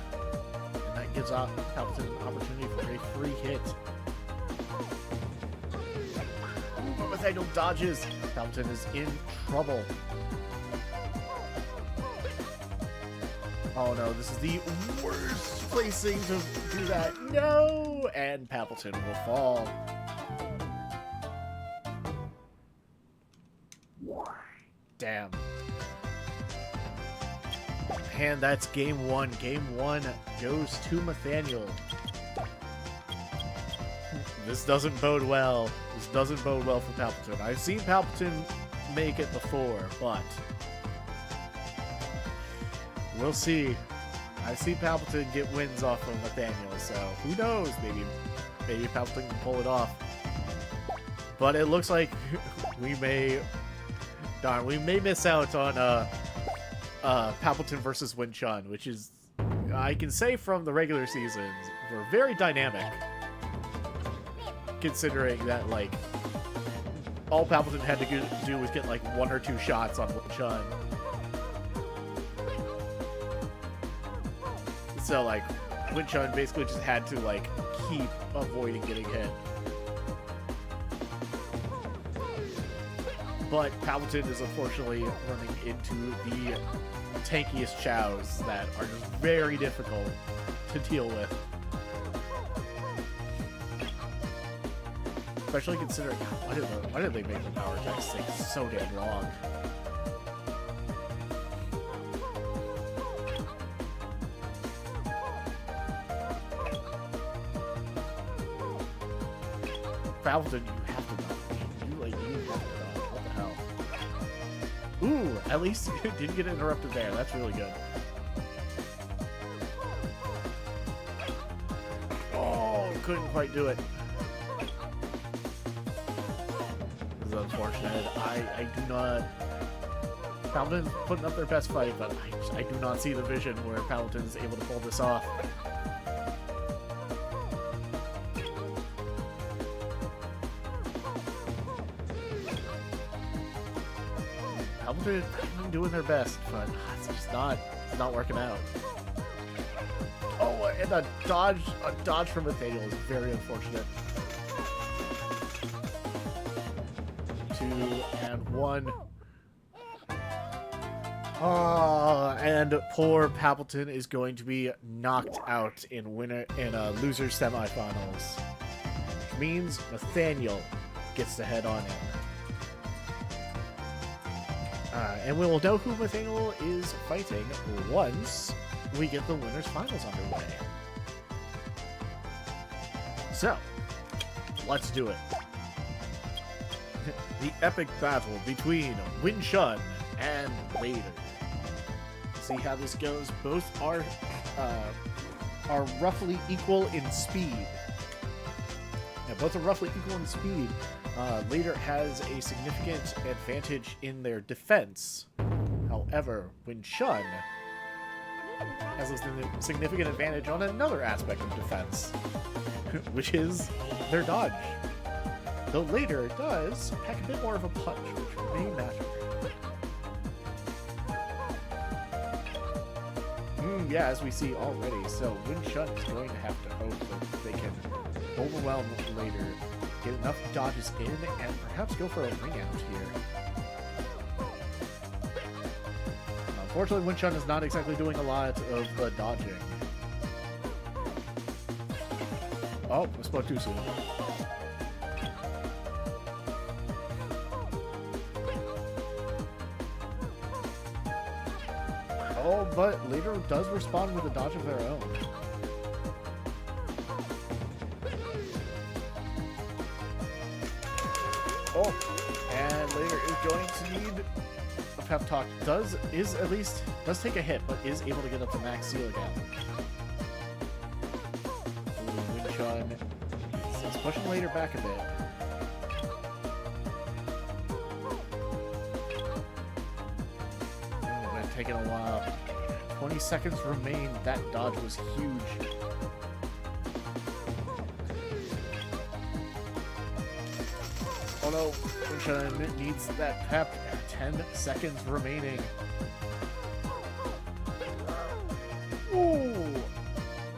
And that gives Palpatine an opportunity for a free hit. Nathaniel dodges. Palpatine is in trouble. Oh no, this is the worst placing to do that. No! And Palpatine will fall. Damn. And that's game one. Game one goes to Nathaniel. This doesn't bode well. This doesn't bode well for Palpatine. I've seen Palpatine make it before, but we'll see. I've seen Palpatine get wins off of Nathaniel, so who knows? Maybe Palpatine can pull it off. But it looks like we may miss out on Palpatine versus Win Chun, which is, I can say from the regular seasons, were very dynamic. Considering that, like, all Palpatine had to do was get, like, 1 or 2 shots on Win Chun. So, like, Win Chun basically just had to, like, keep avoiding getting hit. But Palpatine is unfortunately running into the tankiest Chaos that are just very difficult to deal with. Especially considering, why did they make the power attacks take so damn long? Palpatine, you have to dodge. You have to dodge. What the hell? Ooh, at least you didn't get interrupted there. That's really good. Oh, couldn't quite do it. This is unfortunate. I do not... Palpatine's putting up their best fight, but I do not see the vision where Palpatine's able to pull this off. Palpatine doing their best, but it's just not working out. Oh, and a dodge from Nathaniel is very unfortunate. 2 and 1. And poor Palpatine is going to be knocked out in losers semifinals, which means Nathaniel gets to head on in. And we will know who Nathaniel is fighting once we get the winners finals underway. So, let's do it. The epic battle between Win Chun and Vader. See how this goes. Both are roughly equal in speed. Yeah, both are roughly equal in speed. Vader has a significant advantage in their defense. However, Win Chun has a significant advantage on another aspect of defense, which is their dodge. Though Vader does pack a bit more of a punch, which may matter. Yeah, as we see already. So Win Chun is going to have to hope that they can overwhelm Vader, get enough dodges in, and perhaps go for a ring out here. Unfortunately, Win Chun is not exactly doing a lot of dodging. Oh, I spoke too soon. Oh, but Vader does respond with a dodge of their own. Oh, and Vader is going to need a pep talk. Does take a hit, but is able to get up to max seal again. Win Chun is pushing Vader back a bit. Taking a while. 20 seconds remain. That dodge was huge. Oh no, Win Chun needs that pep. 10 seconds remaining. Ooh!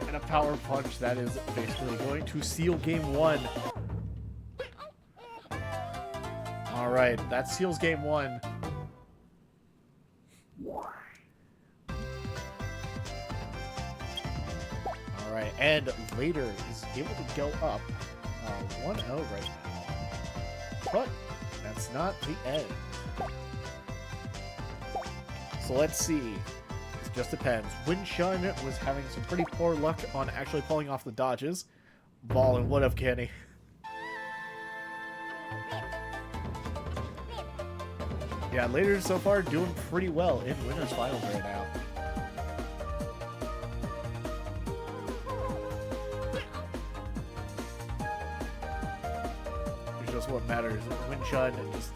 And a power punch that is basically going to seal game 1. Alright, that seals game 1. Alright, and later is able to go up 1-0 right now. But that's not the end. So let's see. It just depends. Win-Chun was having some pretty poor luck on actually pulling off the dodges. Ball and what up, Kenny? Yeah, later so far doing pretty well in winners finals right now. It's just what matters. Win-Chun just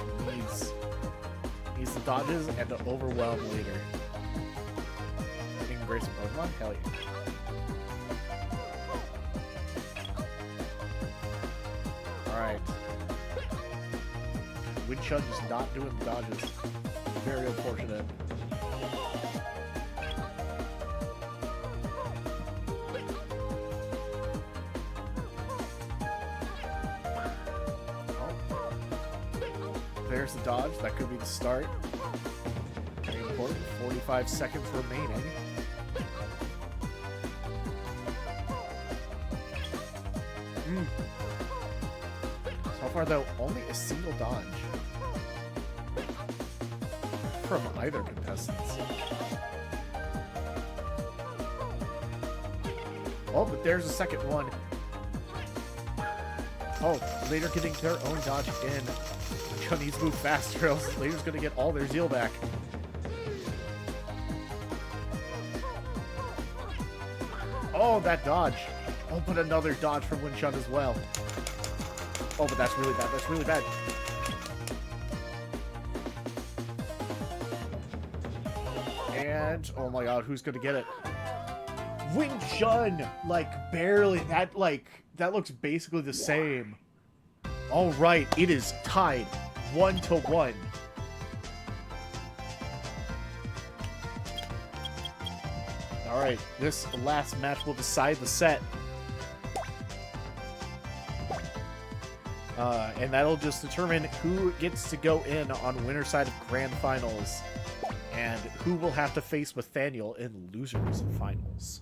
needs the dodges and to overwhelm later. Embrace some Pokemon? Hell yeah. Alright. Win-Chun just not doing the dodges. Very unfortunate. Oh. There's the dodge. That could be the start. Very important. 45 seconds remaining. So far, though, only a single dodge from either contestants. Oh, but there's a second one. Oh, later getting their own dodge in. Chun needs to move faster, or else later's gonna get all their zeal back. Oh, that dodge. Oh, but another dodge from Win-Chun as well. Oh, but that's really bad. That's really bad. And, oh my god, who's gonna get it? Win-Chun! Like, barely. That looks basically the same. Alright, it is tied 1-1. Alright, this last match will decide the set. And that'll just determine who gets to go in on winner side of Grand Finals, and who will have to face Nathaniel in Losers Finals.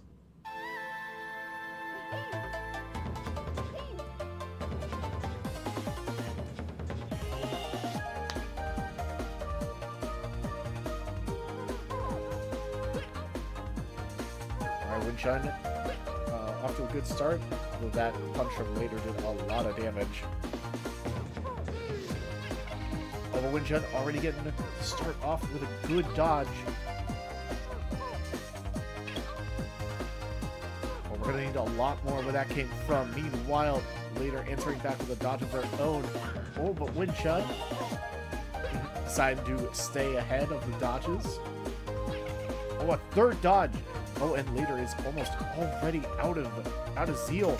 Alright, Win-Chun off to a good start, though that punch from later did a lot of damage. Oh, Win-Chun already getting to start off with a good dodge. Oh, we're going to need a lot more where that came from. Meanwhile, later answering back with a dodge of their own. Oh, but Win-Chun decided to stay ahead of the dodges. Oh, a third dodge. Oh, and later is almost already out of zeal.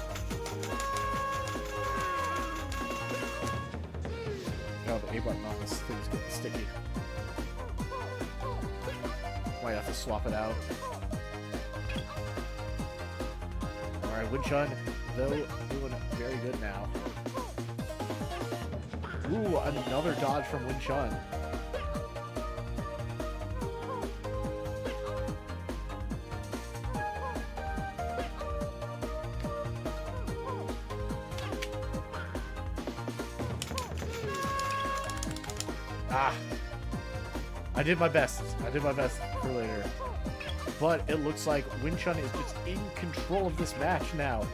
Oh, the A button on this thing's getting sticky. Might have to swap it out. Alright, Win-Chun, though, doing very good now. Ooh, another dodge from Win-Chun. Ah, I did my best. I did my best for later. But it looks like Win-Chun is just in control of this match now.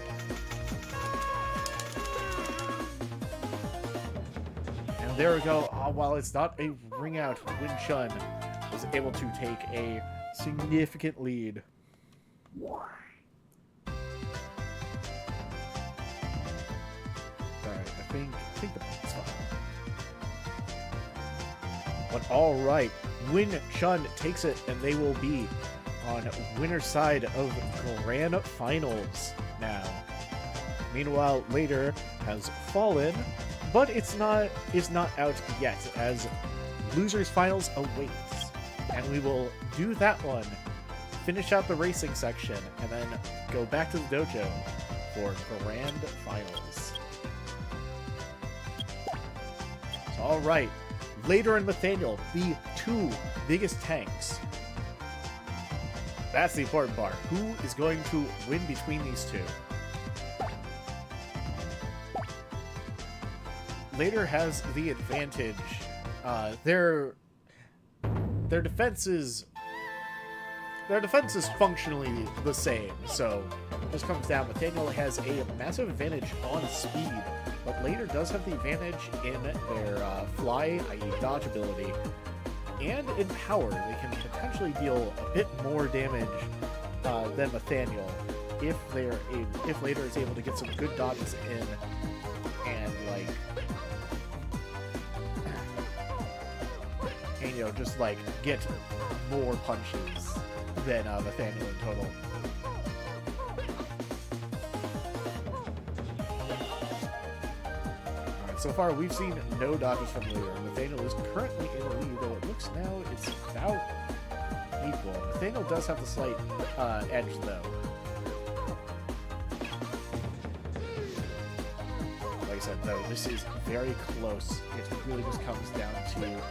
And there we go. Oh, while it's not a ring out, Win-Chun was able to take a significant lead. Alright, I think the point's fine. But alright, Win-Chun takes it, and they will be on winner's side of Grand Finals now. Meanwhile, later has fallen, but it's not out yet, as Losers Finals awaits. And we will do that one, finish out the racing section, and then go back to the dojo for Grand Finals. So, alright. Later and Nathaniel, the two biggest tanks. That's the important part. Who is going to win between these two? Later has the advantage. Their defense is functionally the same. So this comes down. Nathaniel has a massive advantage on speed, but Later does have the advantage in their fly, i.e. dodge ability, and in power. They can potentially deal a bit more damage than Nathaniel if Later is able to get some good dodges in and just get more punches than Nathaniel in total. Alright, so far we've seen no dodges from Later. Nathaniel is currently in the lead, though it looks now it's about equal. Nathaniel does have the slight edge, though. Like I said, though, this is very close. It really just comes down to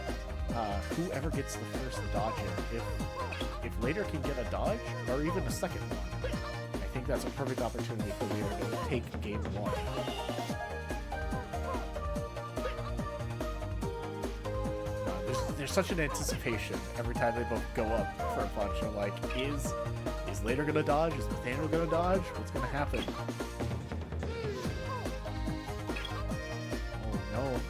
whoever gets the first dodge in. If Later can get a dodge, or even a second one, I think that's a perfect opportunity for Later to take game one. There's such an anticipation every time they both go up for a punch. I'm like, is Later gonna dodge? Is Nathaniel gonna dodge? What's gonna happen? Oh no.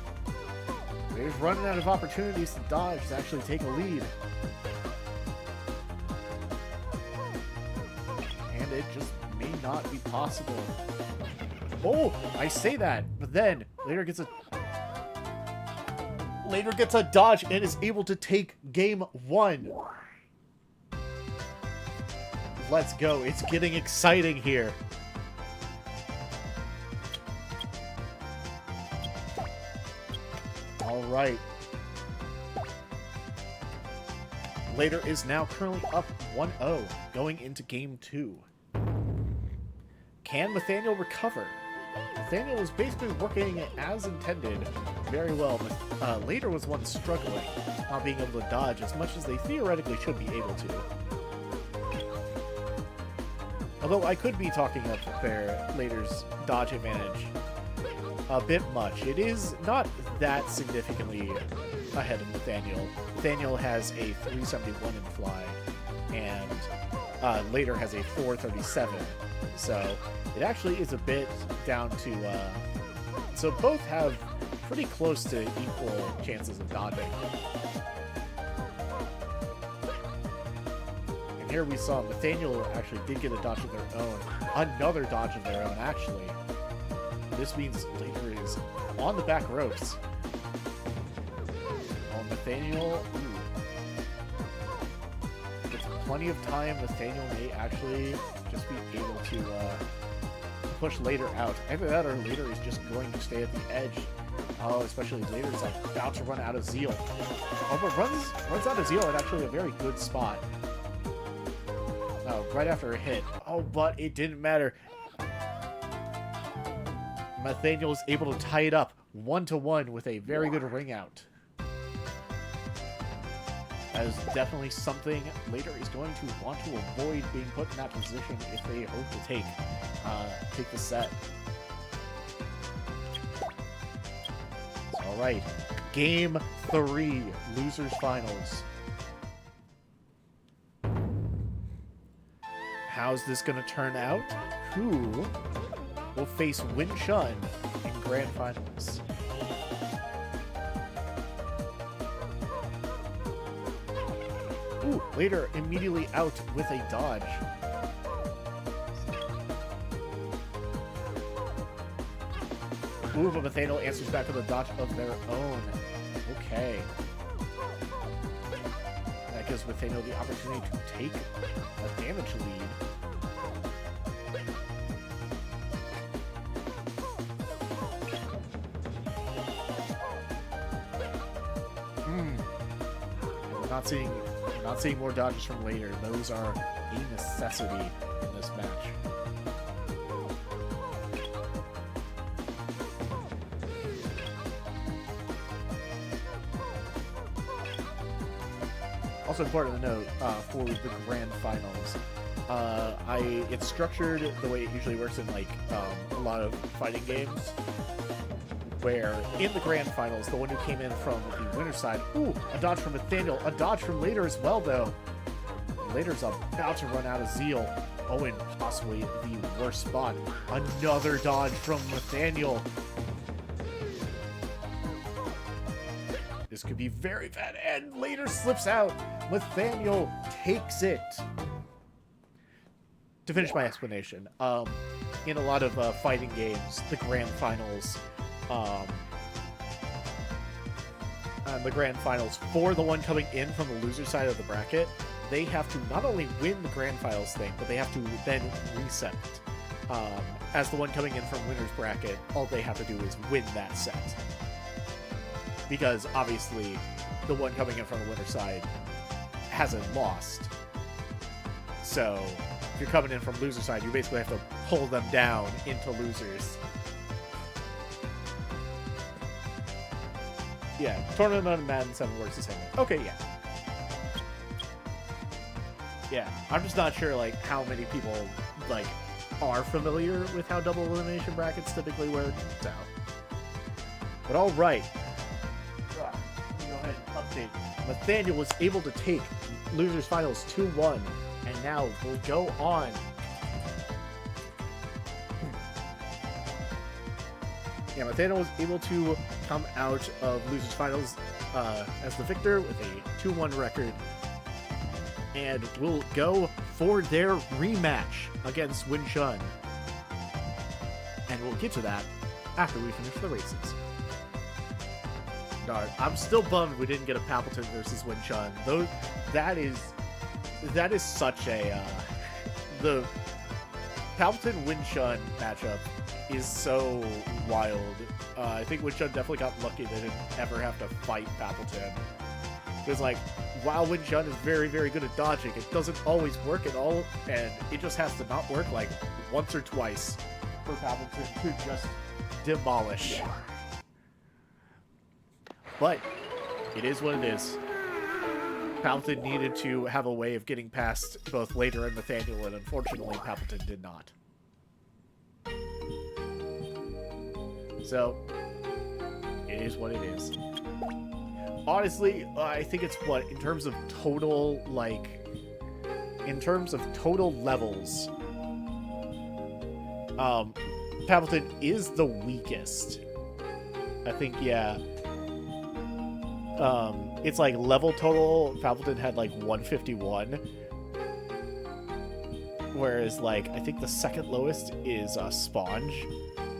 Later's running out of opportunities to dodge to actually take a lead. And it just may not be possible. Oh, I say that, but then Later gets a dodge and is able to take game one. Let's go. It's getting exciting here. All right. Later is now currently up 1-0 going into game two. Can Nathaniel recover? Nathaniel was basically working as intended very well, but Later was one struggling, not being able to dodge as much as they theoretically should be able to. Although I could be talking up Later's dodge advantage a bit much. It is not that significantly ahead of Nathaniel. Nathaniel has a 371 in fly, and Later has a 437. So it actually is a bit down to... so both have pretty close to equal chances of dodging. And here we saw Nathaniel actually did get a dodge of their own. Another dodge of their own, actually. This means Later is on the back ropes. Oh, Nathaniel... Ooh. With plenty of time, Nathaniel may actually just be able to push Later out. Either that or Later is just going to stay at the edge. Oh, especially Later is about to run out of zeal. Oh, but runs out of zeal at actually a very good spot. Oh, right after a hit. Oh, but it didn't matter. Nathaniel is able to tie it up 1-1 with a very good ring out. That is definitely something Later is going to want to avoid being put in that position if they hope to take the set. All right, game 3, losers finals. How's this going to turn out? Who will face Win Chun in grand finals? Ooh, Later immediately out with a dodge. Ooh, but Nathaniel answers back with a dodge of their own. Okay. That gives Nathaniel the opportunity to take a damage lead. We're not seeing more dodges from Later. Those are a necessity in this match. Also important to note for the grand finals, it's structured the way it usually works in like a lot of fighting games, where in the grand finals, the one who came in from the winner's side, ooh, a dodge from Nathaniel, a dodge from Later as well, though. Later's about to run out of zeal. Oh, and possibly the worst spot. Another dodge from Nathaniel. This could be very bad, and Later slips out. Nathaniel takes it. To finish my explanation, in a lot of fighting games, the grand finals, for the one coming in from the loser side of the bracket, they have to not only win the grand finals thing, but they have to then reset it. As the one coming in from winner's bracket, all they have to do is win that set. Because obviously, the one coming in from the winner's side hasn't lost. So, if you're coming in from loser side, you basically have to pull them down into losers. Yeah, Tournament on Madden 7 works the same way. Okay, yeah. Yeah, I'm just not sure, like, how many people, like, are familiar with how double elimination brackets typically work, so. But alright. Let me go ahead and update. Nathaniel was able to take Losers Finals 2-1, and now we'll go on. Yeah, Nathaniel was able to come out of Losers Finals as the victor with a 2-1 record. And will go for their rematch against Win Chun. And we'll get to that after we finish the races. Darn, I'm still bummed we didn't get a Palpatine versus Win Chun. Though that is such a the Palpatine Win Chun matchup is so wild. I think Win Chun definitely got lucky they didn't ever have to fight Palpatine. Because, like, while Win Chun is very, very good at dodging, it doesn't always work at all, and it just has to not work, like, once or twice for Palpatine to just demolish. But it is what it is. Palpatine needed to have a way of getting past both Later and Nathaniel, and unfortunately, Palpatine did not. So, it is what it is. Honestly, I think it's what, in terms of total, like, in terms of total levels, Palpatine is the weakest. I think, yeah. It's like level total, Palpatine had like 151. Whereas, like, I think the second lowest is Sponge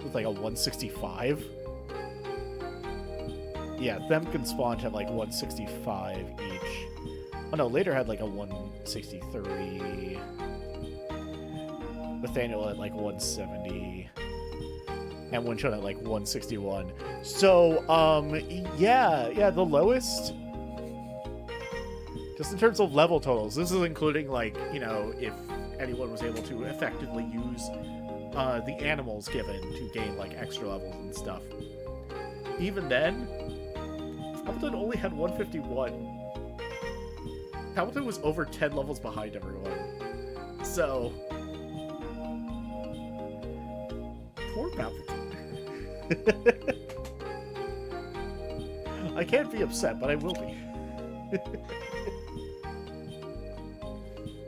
with like a 165. Yeah, Themk and Sponge had like 165 each. Oh no, Later had like a 163. Nathaniel had like 170. And Win Chun at like 161. So, yeah, the lowest. Just in terms of level totals, this is including, like, you know, if anyone was able to effectively use the animals given to gain, like, extra levels and stuff. Even then, Palpatine only had 151. Palpatine was over 10 levels behind everyone. So, poor Palpatine. I can't be upset, but I will be.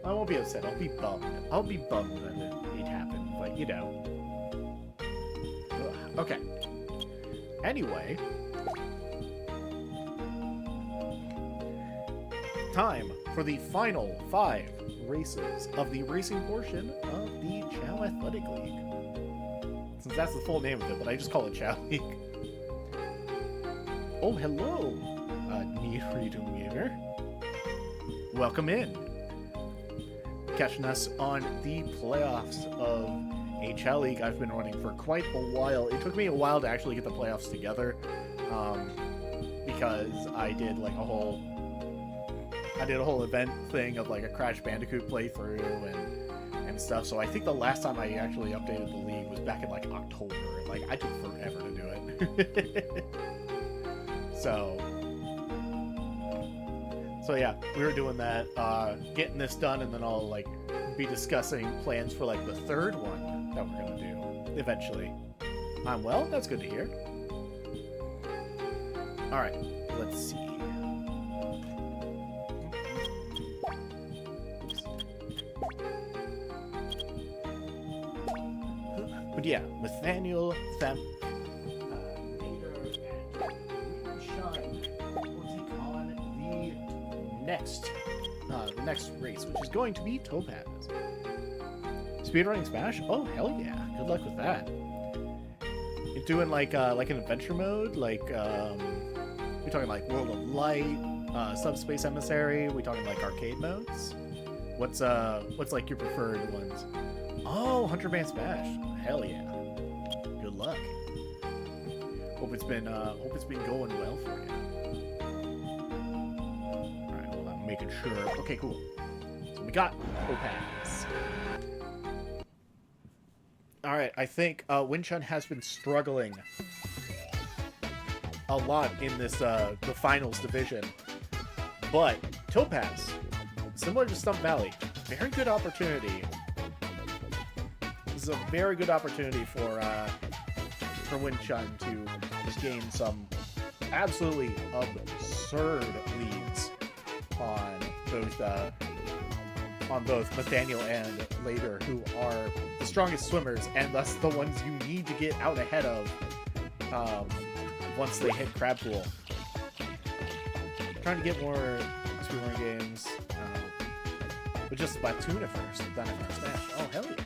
I won't be upset. I'll be bummed. I'll be bummed that it happened, but you know. Ugh. Okay. Anyway. Time for the final 5 races of the racing portion of the Chao Athletic League. Since that's the full name of it, but I just call it Chao League. Oh, hello, Nihridunger. Welcome in. Catching us on the playoffs of a Chao League I've been running for quite a while. It took me a while to actually get the playoffs together, because I did like a whole event thing of like a Crash Bandicoot playthrough and stuff. So I think the last time I actually updated the league was back in like October. Like, I took forever to do it. So So yeah, we were doing that, getting this done, and then I'll like be discussing plans for like the third one that we're gonna do eventually. Well, that's good to hear. All right, let's see. But yeah, Nathaniel, Them, Vader, and Shine will take on the next race, which is going to be Topaz. Speedrunning Smash? Oh hell yeah! Good luck with that. You're doing like an adventure mode, like we're talking like World of Light, Subspace Emissary. We talking like arcade modes. What's like your preferred ones? Oh, 100 Man Smash. Hell yeah. Good luck. Hope it's been going well for you. Alright, hold on, making sure. Okay, cool. So we got Topaz. Alright, I think Winchun has been struggling a lot in this the finals division. But Topaz, similar to Stump Valley, very good opportunity. This is a very good opportunity for Winchun to just gain some absolutely absurd leads on both Nathaniel and Later, who are the strongest swimmers and thus the ones you need to get out ahead of once they hit Crab Pool. Trying to get more speedrun games, but just Splatoon at first, then I found Smash. Oh hell yeah!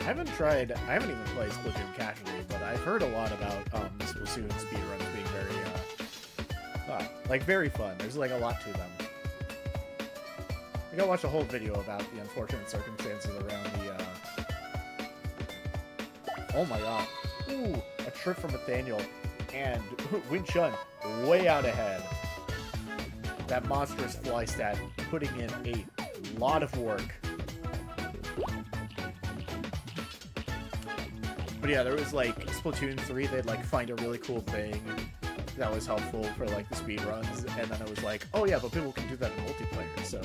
I haven't even played Splatoon casually, but I've heard a lot about Splatoon speedruns being very fun. There's like a lot to them. I gotta watch a whole video about the unfortunate circumstances around the. Oh my god! Ooh, a trip from Nathaniel and Winchun way out ahead. That monstrous fly stat putting in a lot of work. But yeah, there was like Splatoon 3, they'd like find a really cool thing that was helpful for like the speed runs, and then it was like, oh yeah, but people can do that in multiplayer, so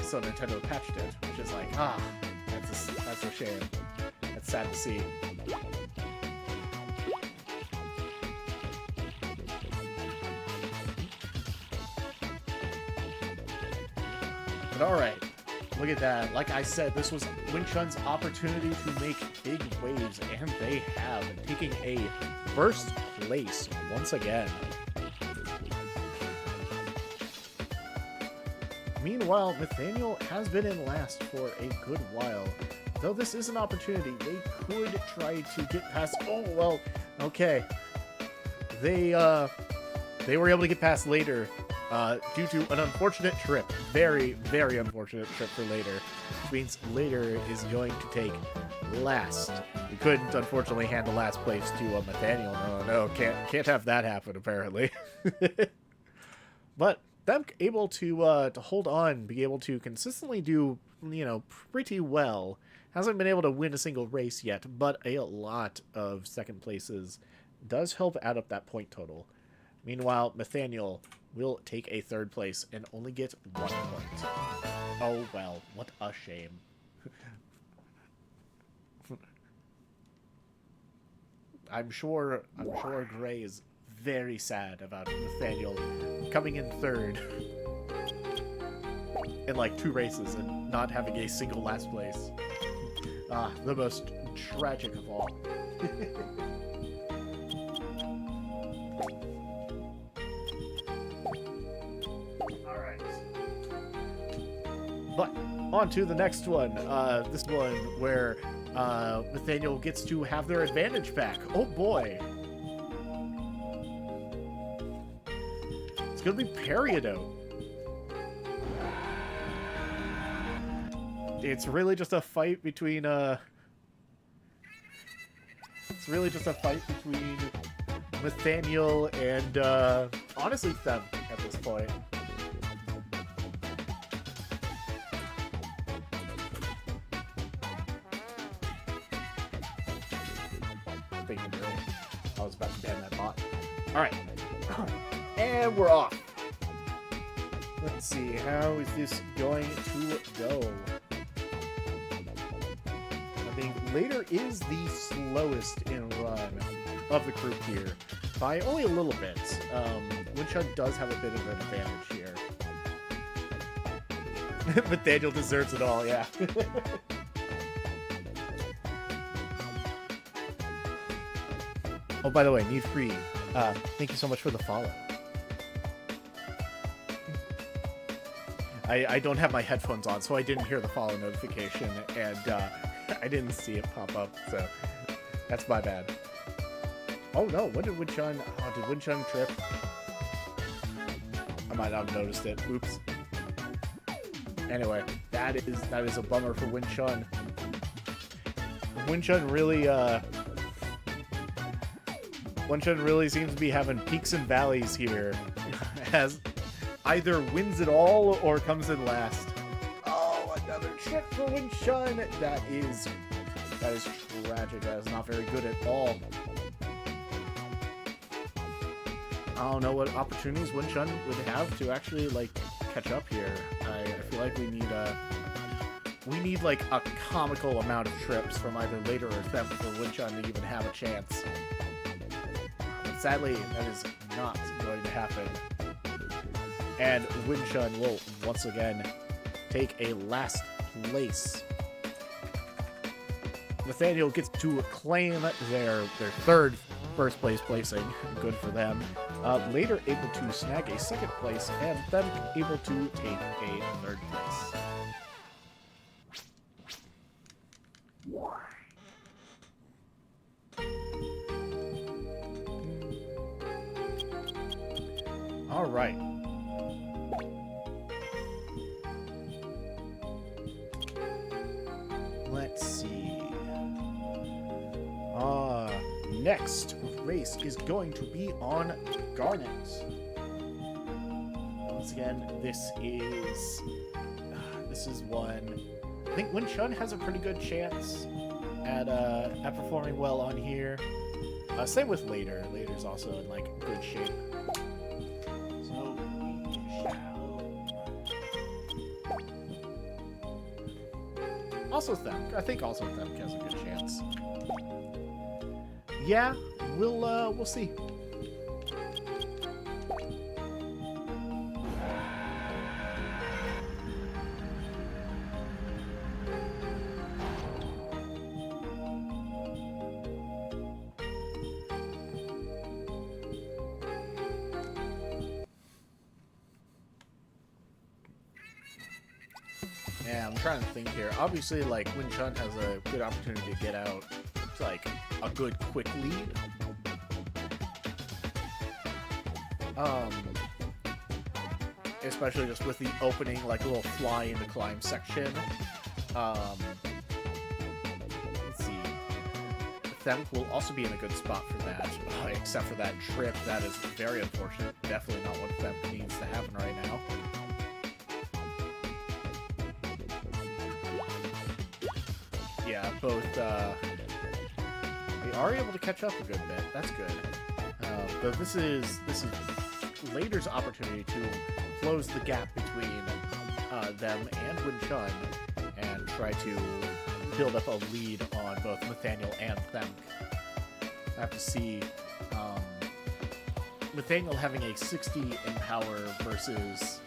so Nintendo patched it, which is like, that's a shame. That's sad to see. But alright, look at that. Like I said, this was Winchun's opportunity to make big waves, and they have, taking a first place once again. Meanwhile, Nathaniel has been in last for a good while. Though this is an opportunity, they could try to get past... Oh, well, okay. They were able to get past Later due to an unfortunate trip. Very, very unfortunate trip for Later. Which means Later is going to take last. We couldn't, unfortunately, hand the last place to Nathaniel. No, can't have that happen, apparently. But them able to hold on, be able to consistently do, pretty well. Hasn't been able to win a single race yet, but a lot of second places does help add up that point total. Meanwhile, Nathaniel will take a third place and only get 1 point. Oh well, what a shame. I'm sure Gray is very sad about Nathaniel coming in third in like 2 races and not having a single last place. The most tragic of all. Alright. But, on to the next one. This one where Nathaniel gets to have their advantage back. Oh boy. It's gonna be Periodot. It's really just a fight between Nathaniel and honestly them at this point. I was about to ban that bot. Alright. And we're off. Let's see, how is this going to go? I think Later is the slowest in run of the group here, by only a little bit. Winchun does have a bit of an advantage here. But Daniel deserves it all, yeah. Oh, by the way, Need Free, thank you so much for the follow. I don't have my headphones on, so I didn't hear the follow notification, and I didn't see it pop up, so that's my bad. Oh no, when did Winchun... Oh, did Winchun trip? I might not have noticed it. Oops. Anyway, that is a bummer for Winchun. Winchun really seems to be having peaks and valleys here. As either wins it all or comes in last. Oh, another trip for Winchun. That is tragic. That is not very good at all. I don't know what opportunities Winchun would have to actually like catch up here. I feel like we need like a comical amount of trips from either Later or Them for Winchun to even have a chance. But sadly, that is not going to happen. And Winchun will once again take a last place. Nathaniel gets to claim their third first place placing. Good for them. Later able to snag a second place, and Them able to take a third place. All right. Let's see. Next race is going to be on Garnet. Once again, this is one. I think Winchun has a pretty good chance at performing well on here. Same with Later. Later's also in like good shape. So we shall. Also Them. I think also Them has a good chance. Yeah, we'll see. Yeah, I'm trying to think here. Obviously, like, Winchun has a good opportunity to get out. It's like a good quick lead. Especially just with the opening, like, little fly in the climb section. Let's see. Them will also be in a good spot for that, except for that trip. That is very unfortunate. Definitely not what Them needs to happen right now. Yeah, both, they are able to catch up a good bit. That's good. But this is Later's opportunity to close the gap between Them and Winchun and try to build up a lead on both Nathaniel and Them. I have to see Nathaniel having a 60 in power versus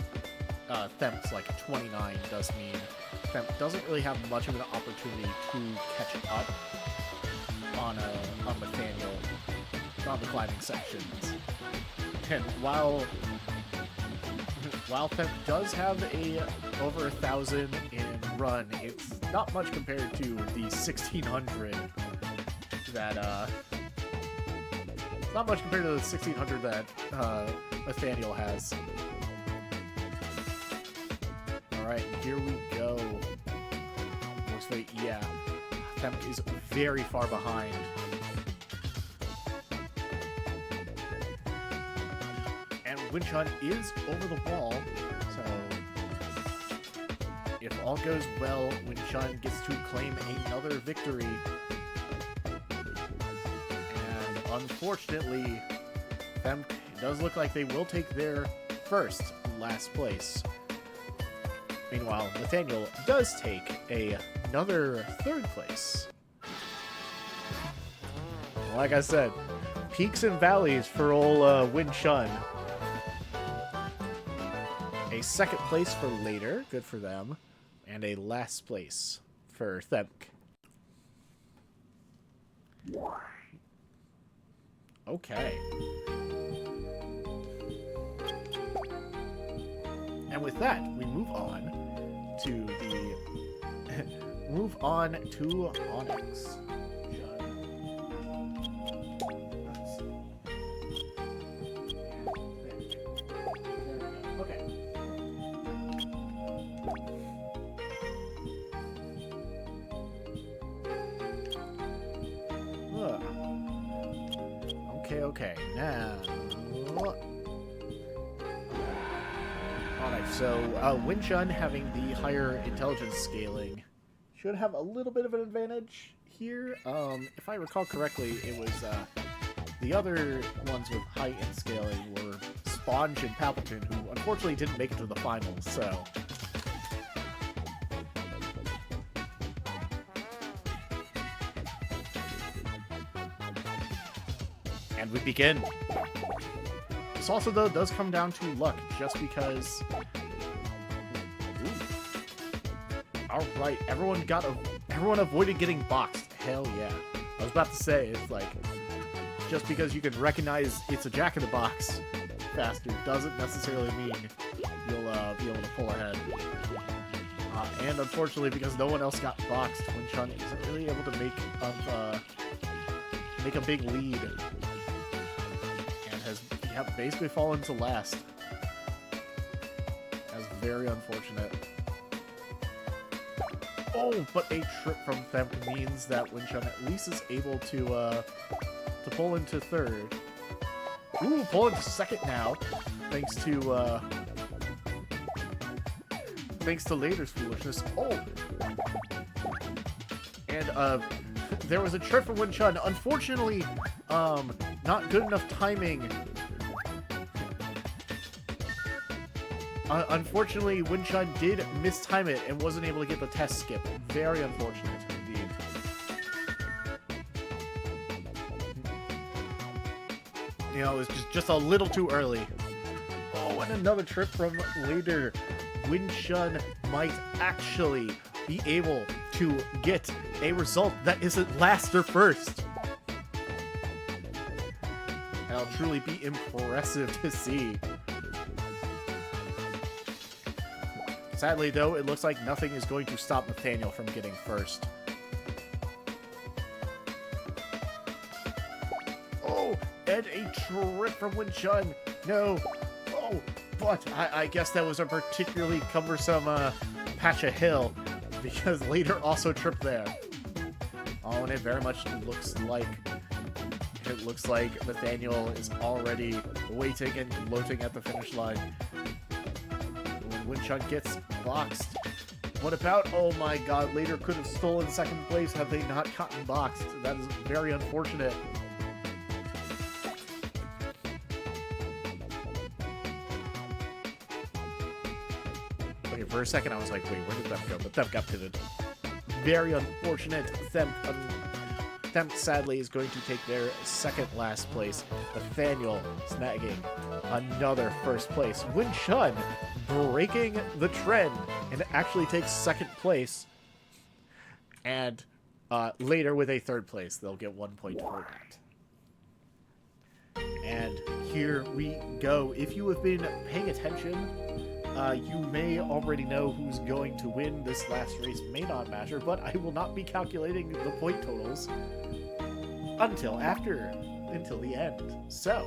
Themp's like 29 does mean Themp doesn't really have much of an opportunity to catch up on Nathaniel on the climbing sections. And while Themp does have over 1,000 in run, it's not much compared to the 1,600 that it's not much compared to the 1,600 that Nathaniel has. Alright, here we go. Looks like, yeah, Themp is very far behind. And Winchun is over the wall, so if all goes well, Winchun gets to claim another victory. And unfortunately, Themp it does look like they will take their first last place. Meanwhile, Nathaniel does take another third place. Like I said, peaks and valleys for old Win Chun. A second place for later, good for them, and a last place for Themk. Okay. And with that, we move on to Onyx. Okay, now... Alright, so Win Chun having the higher intelligence scaling should have a little bit of an advantage here. If I recall correctly, it was the other ones with high int scaling were Sponge and Palpatine, who unfortunately didn't make it to the finals, so... And we begin. This also, though, does come down to luck, just because... Alright, everyone avoided getting boxed. Hell yeah. I was about to say, it's like, just because you can recognize it's a Jack-in-the-Box faster doesn't necessarily mean you'll be able to pull ahead. And unfortunately, because no one else got boxed, Win Chun isn't really able to make a big lead. Has basically fallen to last. That's very unfortunate. Oh, but a trip from Themk means that Win Chun at least is able to pull into third. Ooh, pull into second now, thanks to Later's foolishness. Oh, and there was a trip from Win Chun. Unfortunately, not good enough timing. Unfortunately, Win Chun did mistime it and wasn't able to get the test skip. Very unfortunate indeed. You know, it was just a little too early. Oh, and another trip from later. Win Chun might actually be able to get a result that isn't last or first. That'll truly be impressive to see. Sadly, though, it looks like nothing is going to stop Nathaniel from getting first. Oh, and a trip from Win Chun. No. Oh, but I guess that was a particularly cumbersome patch of hill, because later also tripped there. Oh, and it very much looks like... It looks like Nathaniel is already waiting and gloating at the finish line. When Win Chun gets boxed. What about... Oh my god, later could have stolen second place had they not gotten boxed. That is very unfortunate. Okay, for a second I was like, wait, where did Themk go? But Themk got pitted. Very unfortunate. Themk sadly is going to take their second last place. Nathaniel snagging another first place. Win Chun breaking the trend and actually takes second place. And later with a third place, they'll get 1 point for that. And here we go. If you have been paying attention, you may already know who's going to win this last race. May not matter, but I will not be calculating the point totals until the end. So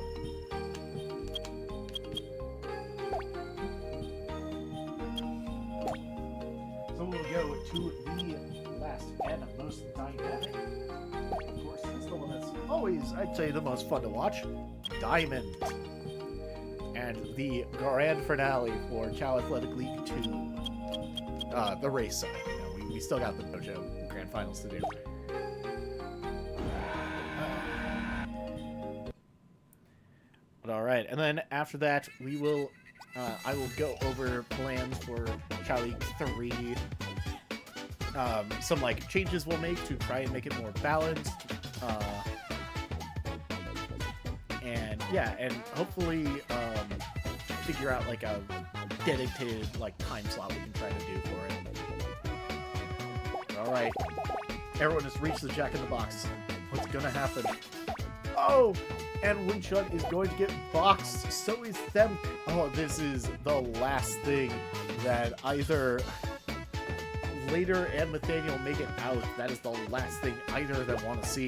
we'll go to the last and most dynamic. Of course, this is the one that's always, I'd say, the most fun to watch. Diamond. And the grand finale for Chao Athletic League 2. The race side. You know, we still got the dojo grand finals to do. But all right, and then after that, I will go over plans for Chao League 3. Some like changes we'll make to try and make it more balanced. And yeah, and hopefully figure out like a dedicated like time slot we can try to do for it. All right, everyone has reached the Jack in the Box. What's gonna happen? Oh, and Winchun is going to get boxed. So is Them. Oh, this is the last thing that either Later and Nathaniel make it out. That is the last thing either of them want to see.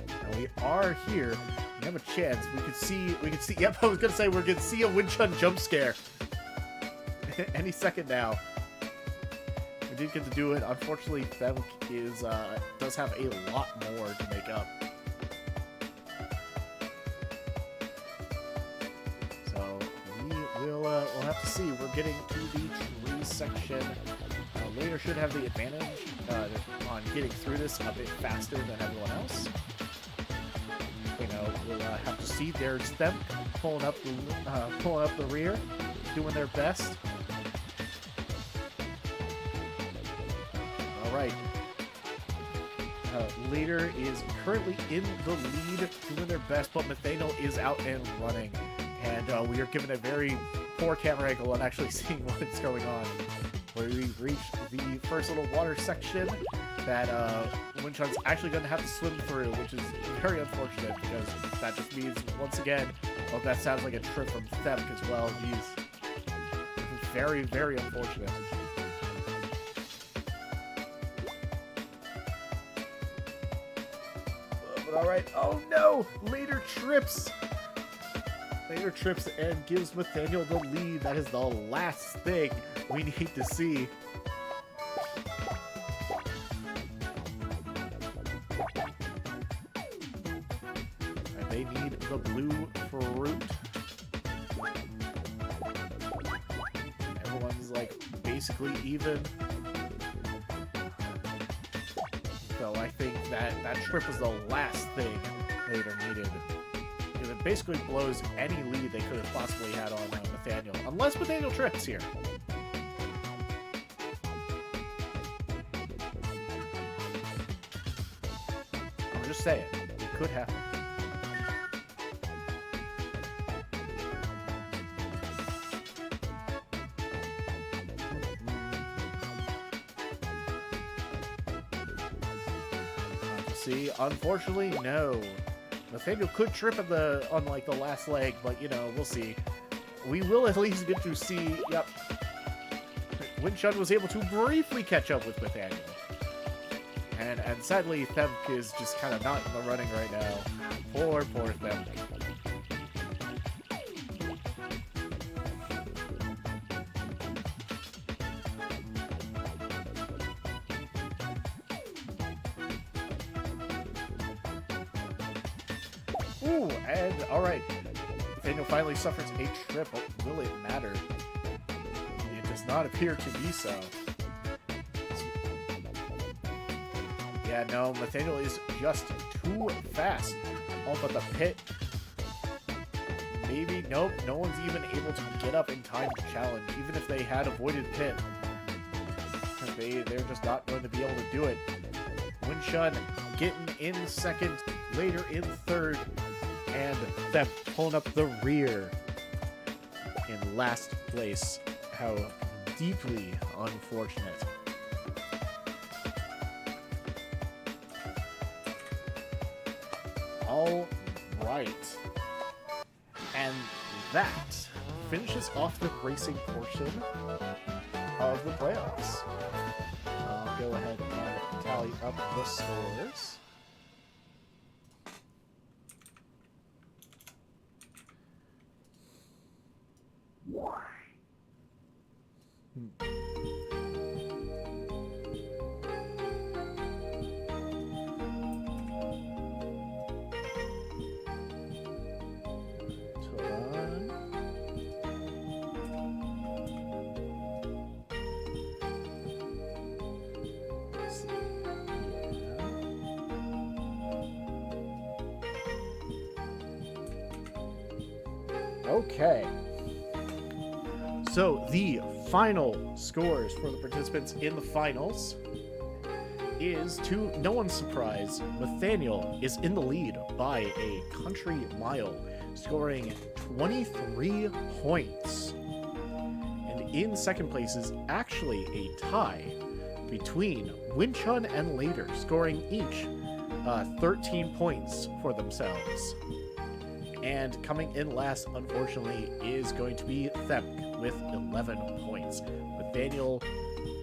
Now we are here. We have a chance. We could see. Yep, I was gonna say we're gonna see a Winchun jump scare any second now. We did get to do it. Unfortunately, Them does have a lot more to make up. We'll have to see. We're getting to the tree section. Later should have the advantage on getting through this a bit faster than everyone else. You know, we'll have to see. There's them pulling up the rear, doing their best. All right. Later is currently in the lead, doing their best, but Nathaniel is out and running. And we are given a very poor camera angle on actually seeing what's going on. Where we reach the first little water section that Winchun's actually going to have to swim through, which is very unfortunate because that just means, once again, oh, that sounds like a trip from Themk as well. Jeez. Very, very unfortunate. But alright. Oh no! Later trips! Later trips and gives Nathaniel the lead. That is the last thing we need to see. And they need the blue fruit. Everyone's like basically even. So I think that trip was the last thing Later needed. It basically blows any lead they could have possibly had on Nathaniel. Unless Nathaniel trips here. I'm just saying. It could happen. See, unfortunately, no. Nathaniel could trip on like the last leg, but you know, we'll see. We will at least get to see. Yep, Winchun was able to briefly catch up with Nathaniel, and sadly, Themk is just kind of not in the running right now. Poor Themk. Ooh, and alright. Nathaniel finally suffers a trip, but will it matter? It does not appear to be so. Yeah, no, Nathaniel is just too fast. Oh, but the pit... Maybe, nope, no one's even able to get up in time to challenge, even if they had avoided pit. They're just not going to be able to do it. Winchun getting in second, Later in third, and them pulling up the rear in last place. How deeply unfortunate. All right. And that finishes off the racing portion of the playoffs. I'll go ahead and tally up the scores. Okay. So the final scores for the participants in the finals is, to no one's surprise, Nathaniel is in the lead by a country mile, scoring 23 points. And in second place is actually a tie between Winchun and Later, scoring each 13 points for themselves. And coming in last, unfortunately, is going to be Themk with 11 points. Nathaniel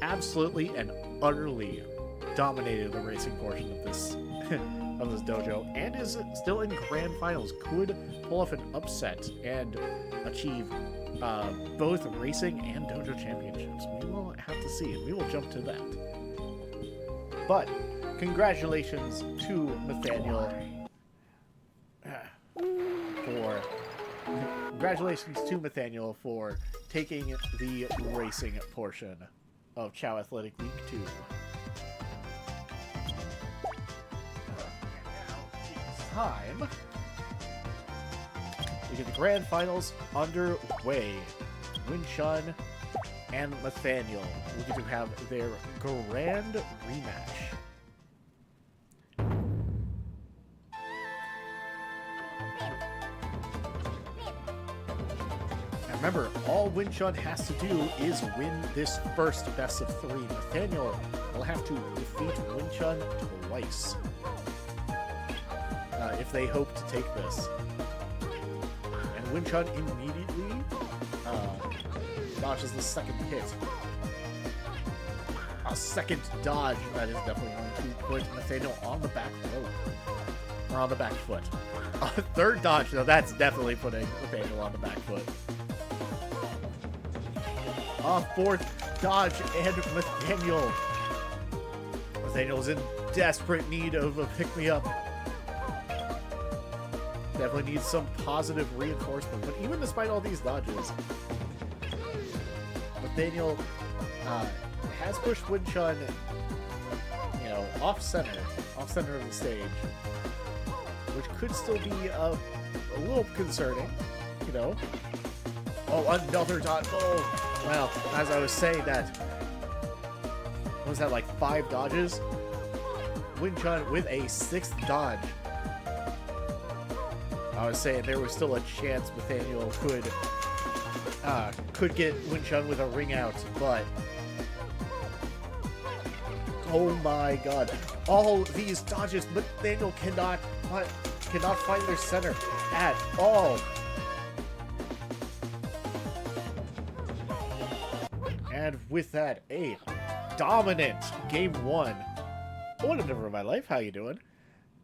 absolutely and utterly dominated the racing portion of this of this dojo, and is still in grand finals. Could pull off an upset and achieve both racing and dojo championships. We will have to see, and we will jump to that. But congratulations to Nathaniel for taking the racing portion of Chao Athletic League 2. Time to get the grand finals underway. Winchun and Nathaniel will get to have their grand rematch. And remember, all Winchun has to do is win this first best of 3. Nathaniel will have to defeat Winchun twice if they hope to take this. And Winchun immediately dodges the second hit. A second dodge that is definitely going to put Nathaniel on the back rope. Or on the back foot. A third dodge, though, that's definitely putting Nathaniel on the back foot. A fourth dodge, and Nathaniel's in desperate need of a pick-me-up. Definitely needs some positive reinforcement. But even despite all these dodges, Nathaniel has pushed Winchun, off center of the stage, which could still be a little concerning, Oh, another dodge. Oh, well, as I was saying that, what was that, like 5 dodges? Winchun with a 6th dodge. I was saying there was still a chance Nathaniel could get Winchun with a ring out, but oh my god, all these dodges, Nathaniel cannot find their center at all. And with that, a dominant game 1. What a number of my life. How you doing?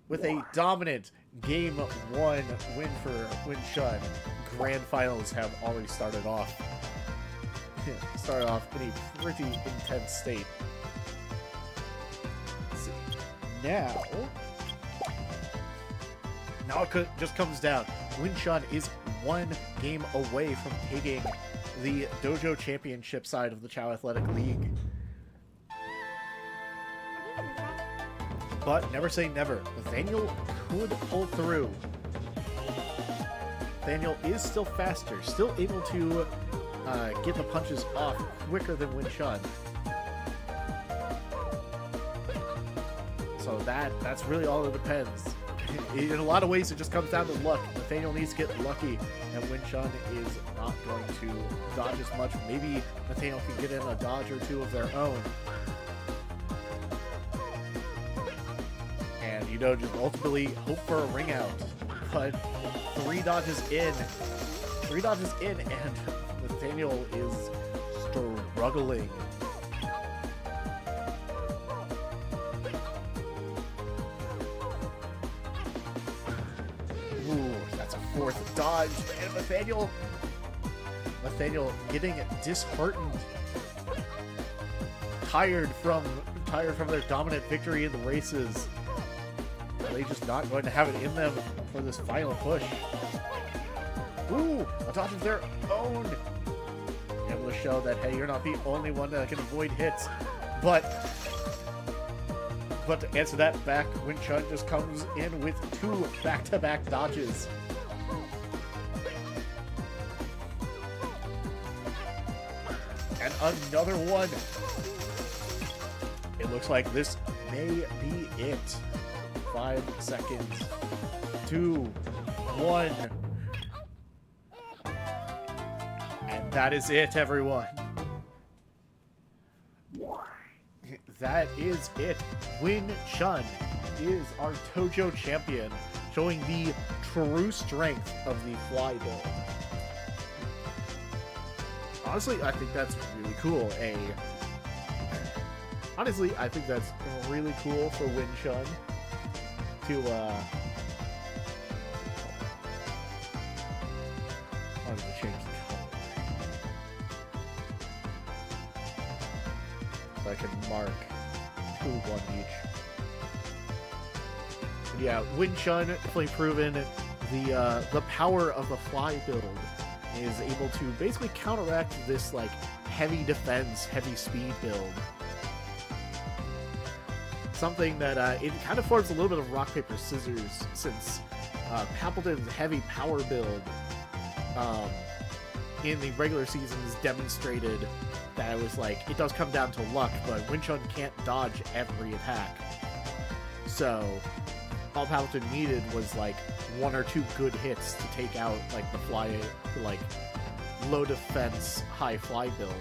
With a dominant Game 1 win for Winchun. Grand finals have already started off. Started off in a pretty intense state. Let's see. Now it just comes down. Winchun is 1 game away from taking the Dojo Championship side of the Chao Athletic League. But never say never. Nathaniel could pull through. Nathaniel is still faster, still able to get the punches off quicker than Winchun. So that's really all that depends. In a lot of ways, it just comes down to luck. Nathaniel needs to get lucky, and Winchun is not going to dodge as much. Maybe Nathaniel can get in a dodge or 2 of their own. Just ultimately hope for a ring out. But 3 dodges in, and Nathaniel is struggling. Ooh, that's a 4th dodge, and Nathaniel getting disheartened, tired from their dominant victory in the races. Are they just not going to have it in them for this final push? Ooh, a dodge of their own. Able to show that, hey, you're not the only one that can avoid hits. But to answer that back, Winchun just comes in with 2 back-to-back dodges. another one. It looks like this may be it. 5 seconds. 2, 1. And that is it, everyone. That is it. Win Chun is our Tojo champion, showing the true strength of the fly build. Honestly, I think that's really cool. Honestly, I think that's really cool for Win Chun to I'm gonna change the color so I can mark 2, 1 each. But yeah, Win Chun definitely proven the power of the fly build is able to basically counteract this like heavy defense, heavy speed build. Something that it kind of forms a little bit of rock, paper, scissors, since Pappleton's heavy power build in the regular seasons demonstrated that it was like, it does come down to luck, but Win Chun can't dodge every attack. So all Pappleton needed was like 1 or 2 good hits to take out like the fly, like low defense, high fly build.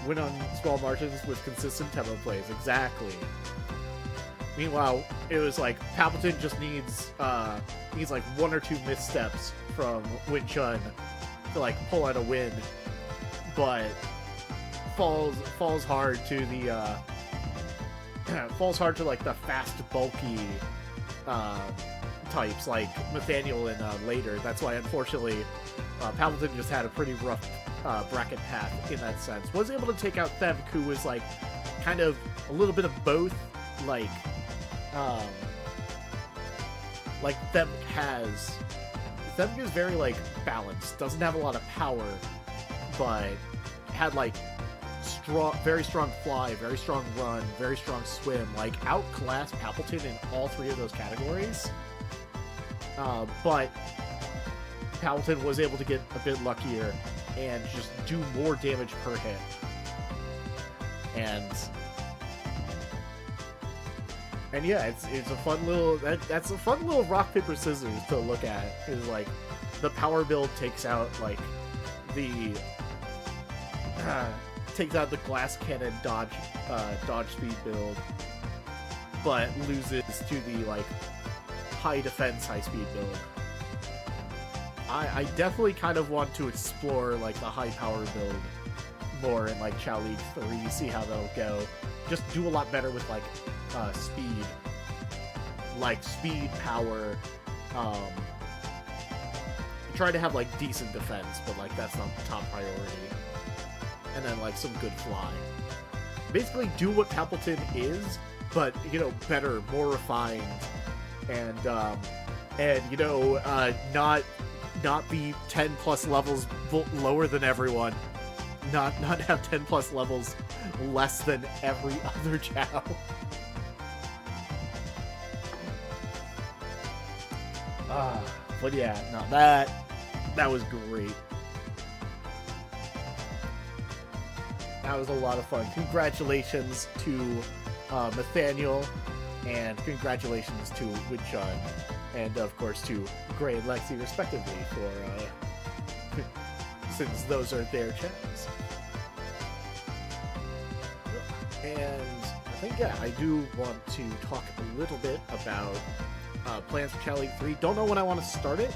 Win on small margins with consistent tempo plays. Exactly. Meanwhile, it was like Pappleton just needs like 1 or 2 missteps from Win Chun to like pull out a win, but falls hard to the falls hard to like the fast, bulky types like Nathaniel and later. That's why, unfortunately, Pappleton just had a pretty rough bracket path in that sense. Was able to take out Themk, who was like kind of a little bit of both. Like Themk is very like balanced, doesn't have a lot of power, but had like very strong fly, very strong run, very strong swim, like outclassed Pappleton in all 3 of those categories. But Pappleton was able to get a bit luckier and just do more damage per hit. And yeah, it's a fun little that's a fun little rock paper scissors to look at. Is like the power build takes out like the glass cannon dodge speed build, but loses to the like high defense, high speed build. I definitely kind of want to explore like the high power build more in like Chao League 3, see how that'll go. Just do a lot better with like speed, power. Try to have like decent defense, but like that's not the top priority. And then like some good fly. Basically do what Pappleton is, but you know, better, more refined, and you know, not be 10 plus levels lower than everyone. Not have 10 plus levels less than every other Chao. But yeah, no, that was great. That was a lot of fun. Congratulations to Nathaniel, and congratulations to Win Chun, and of course to Gray and Lexi respectively for since those are their Chaos. And I think, yeah, I do want to talk a little bit about plans for Chao League 3. Don't know when I want to start it.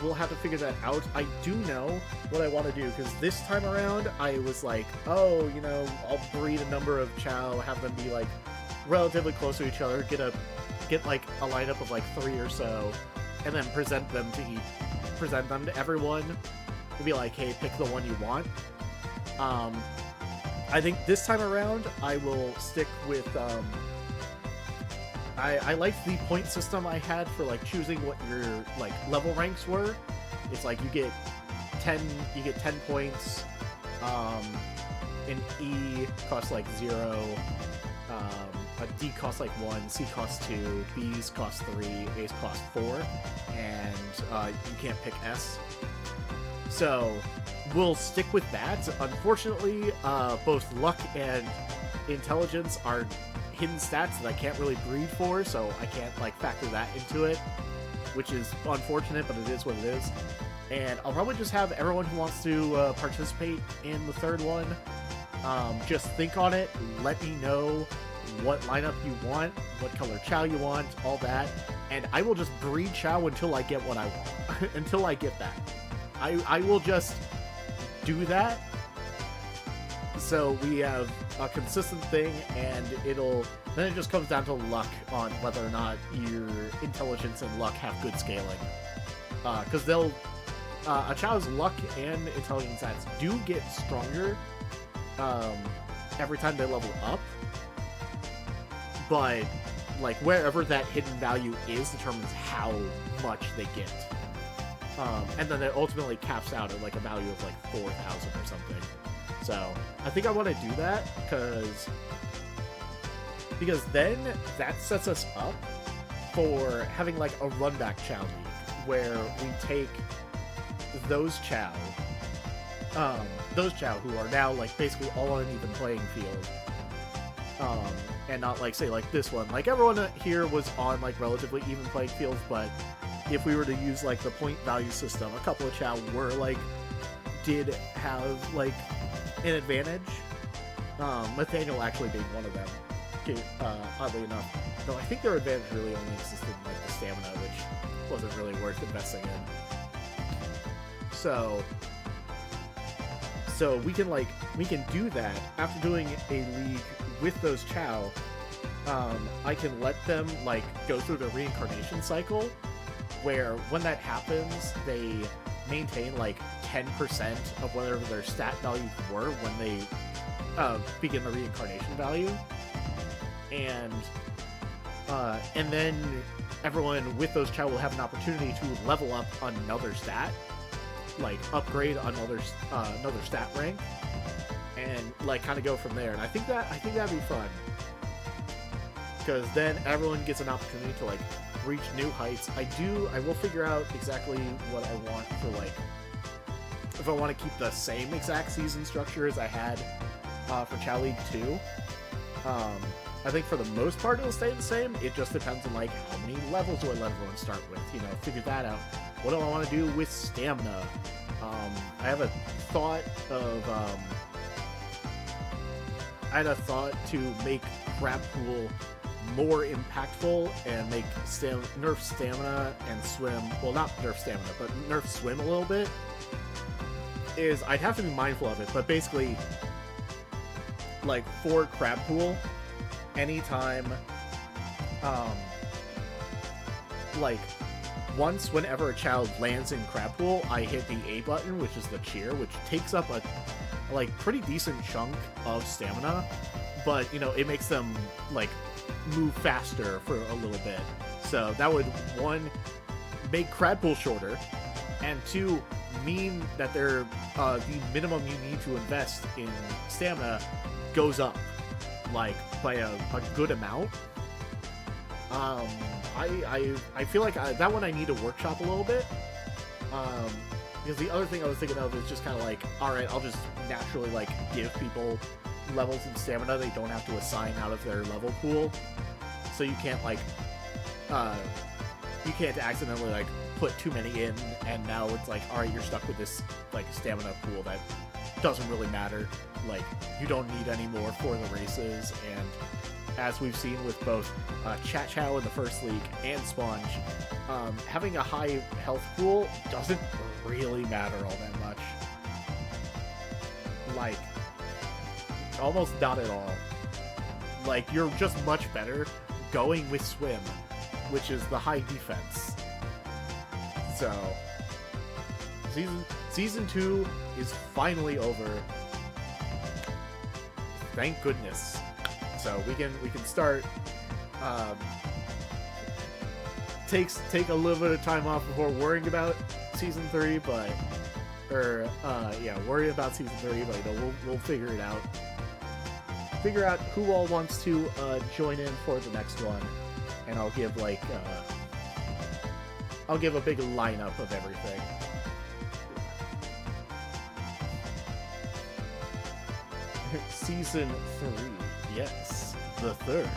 We'll have to figure that out. I do know what I want to do, because this time around I was like, oh, you know, I'll breed a number of Chao, have them be like relatively close to each other, get like a lineup of like 3 or so, and then present them to everyone, and be like, hey, pick the one you want. I think this time around I will stick with I liked the point system I had for like choosing what your like level ranks were. It's like you get 10 points. An E costs like 0. A D costs like 1, C costs 2, B's cost 3, A's cost 4, and you can't pick S. So we'll stick with that. Unfortunately, both luck and intelligence are hidden stats that I can't really breed for, so I can't like factor that into it, which is unfortunate, but it is what it is. And I'll probably just have everyone who wants to participate in the third one just think on it. Let me know what lineup you want, what color Chao you want, all that, and I will just breed Chao until I get what I want. Until I get that. I will just do that, so we have a consistent thing, and then it just comes down to luck on whether or not your intelligence and luck have good scaling. Because a Chao's luck and intelligence stats do get stronger every time they level up, but like wherever that hidden value is determines how much they get. And then it ultimately caps out at like a value of like 4,000 or something. So I think I want to do that because then that sets us up for having like a runback Chao league where we take those Chao who are now like basically all on an even playing field, and not like say like this one, like everyone here was on like relatively even playing fields, but if we were to use like the point value system, a couple of Chao were like did have like an advantage. Nathaniel actually being one of them, oddly enough. Though I think their advantage really only existed in like the stamina, which wasn't really worth investing in. So we can do that after doing a league with those Chao. I can let them like go through the reincarnation cycle, where when that happens, they maintain like 10% of whatever their stat values were when they begin the reincarnation value, and then everyone with those Chao will have an opportunity to level up another stat, like upgrade another stat rank, and like kind of go from there. And I think that'd be fun, because then everyone gets an opportunity to like reach new heights. I will figure out exactly what I want for like, if I want to keep the same exact season structure as I had for Chao League 2. I think for the most part it'll stay the same. It just depends on like how many levels do I let everyone start with, figure that out. What do I want to do with stamina? I have a thought to make Crab Pool more impactful and make nerf stamina and swim, well, not nerf stamina, but nerf swim a little bit. I'd have to be mindful of it, but basically, like for Crab Pool, anytime, like whenever a child lands in Crab Pool, I hit the A button, which is the cheer, which takes up a like pretty decent chunk of stamina, but it makes them like move faster for a little bit. So that would, one, make Crab Pool shorter, and two, mean that the minimum you need to invest in stamina goes up like by a good amount. I feel like that one I need to workshop a little bit, because the other thing I was thinking of is just kind of like, alright, I'll just naturally like give people levels in stamina they don't have to assign out of their level pool, so you can't like you can't accidentally like put too many in, and now it's like, alright, you're stuck with this like stamina pool that doesn't really matter, like you don't need any more for the races. And as we've seen with both Chao in the first league and Sponge, having a high health pool doesn't really matter all that much. Like, almost not at all. Like, you're just much better going with Swim, which is the high defense. So, season 2 is finally over. Thank goodness. So we can start. Take a little bit of time off before worrying about season 3, worry about season 3, but we'll figure it out. Figure out who all wants to join in for the next one, and I'll give a big lineup of everything. Season 3. Yes, the third.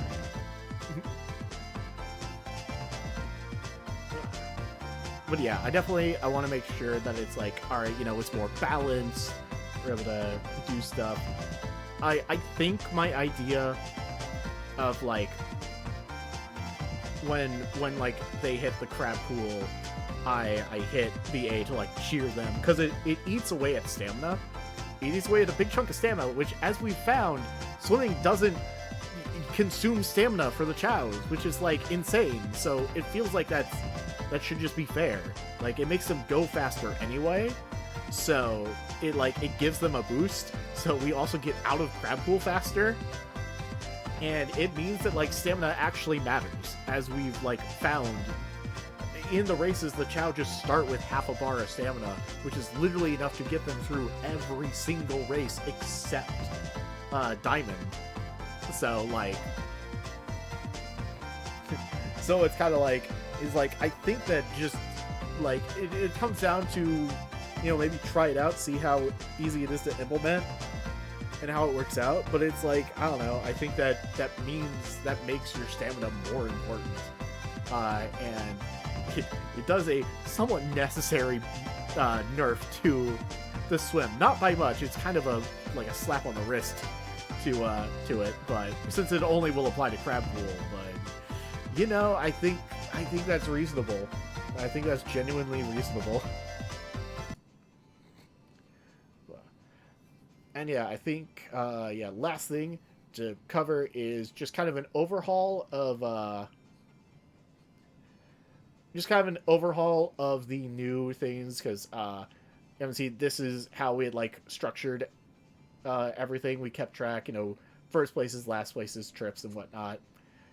But yeah, I want to make sure that it's like, all right, it's more balanced. We're able to do stuff. I think my idea of like when like they hit the crab pool, I hit the A to like cheer them because it eats away at stamina. It eats away at a big chunk of stamina, which, as we've found, swimming doesn't consume stamina for the Chaos, which is like insane. So it feels like that should just be fair. Like, it makes them go faster anyway, so it gives them a boost. So we also get out of crab pool faster, and it means that like stamina actually matters, as we've like found in the races. The Chao just start with half a bar of stamina, which is literally enough to get them through every single race except Diamond. So like, so it's kind of like, I think that just like it comes down to, maybe try it out, see how easy it is to implement and how it works out. But it's like, I don't know, I think that makes your stamina more important, and it does a somewhat necessary nerf to the swim. Not by much. It's kind of a slap on the wrist to it, but since it only will apply to crab pool. But I think that's reasonable. I think that's genuinely reasonable. And yeah, I think last thing to cover is just kind of an overhaul of the new things, because see, this is how we had like structured everything. We kept track, first places, last places, trips, and whatnot.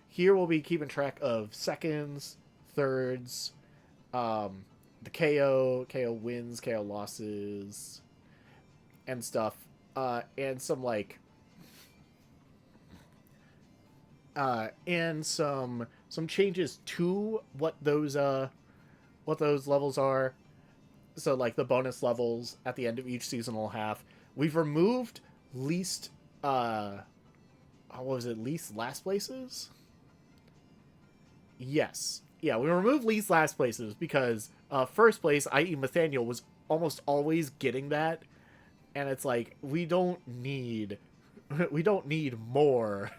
Here we'll be keeping track of seconds, thirds, the KO wins, KO losses, and stuff, and some and some changes to what those levels are. So like the bonus levels at the end of each seasonal half, we've removed least least last places. Yes. Yeah, we removed least last places because first place, i.e. Nathaniel, was almost always getting that. And it's like, we don't need more.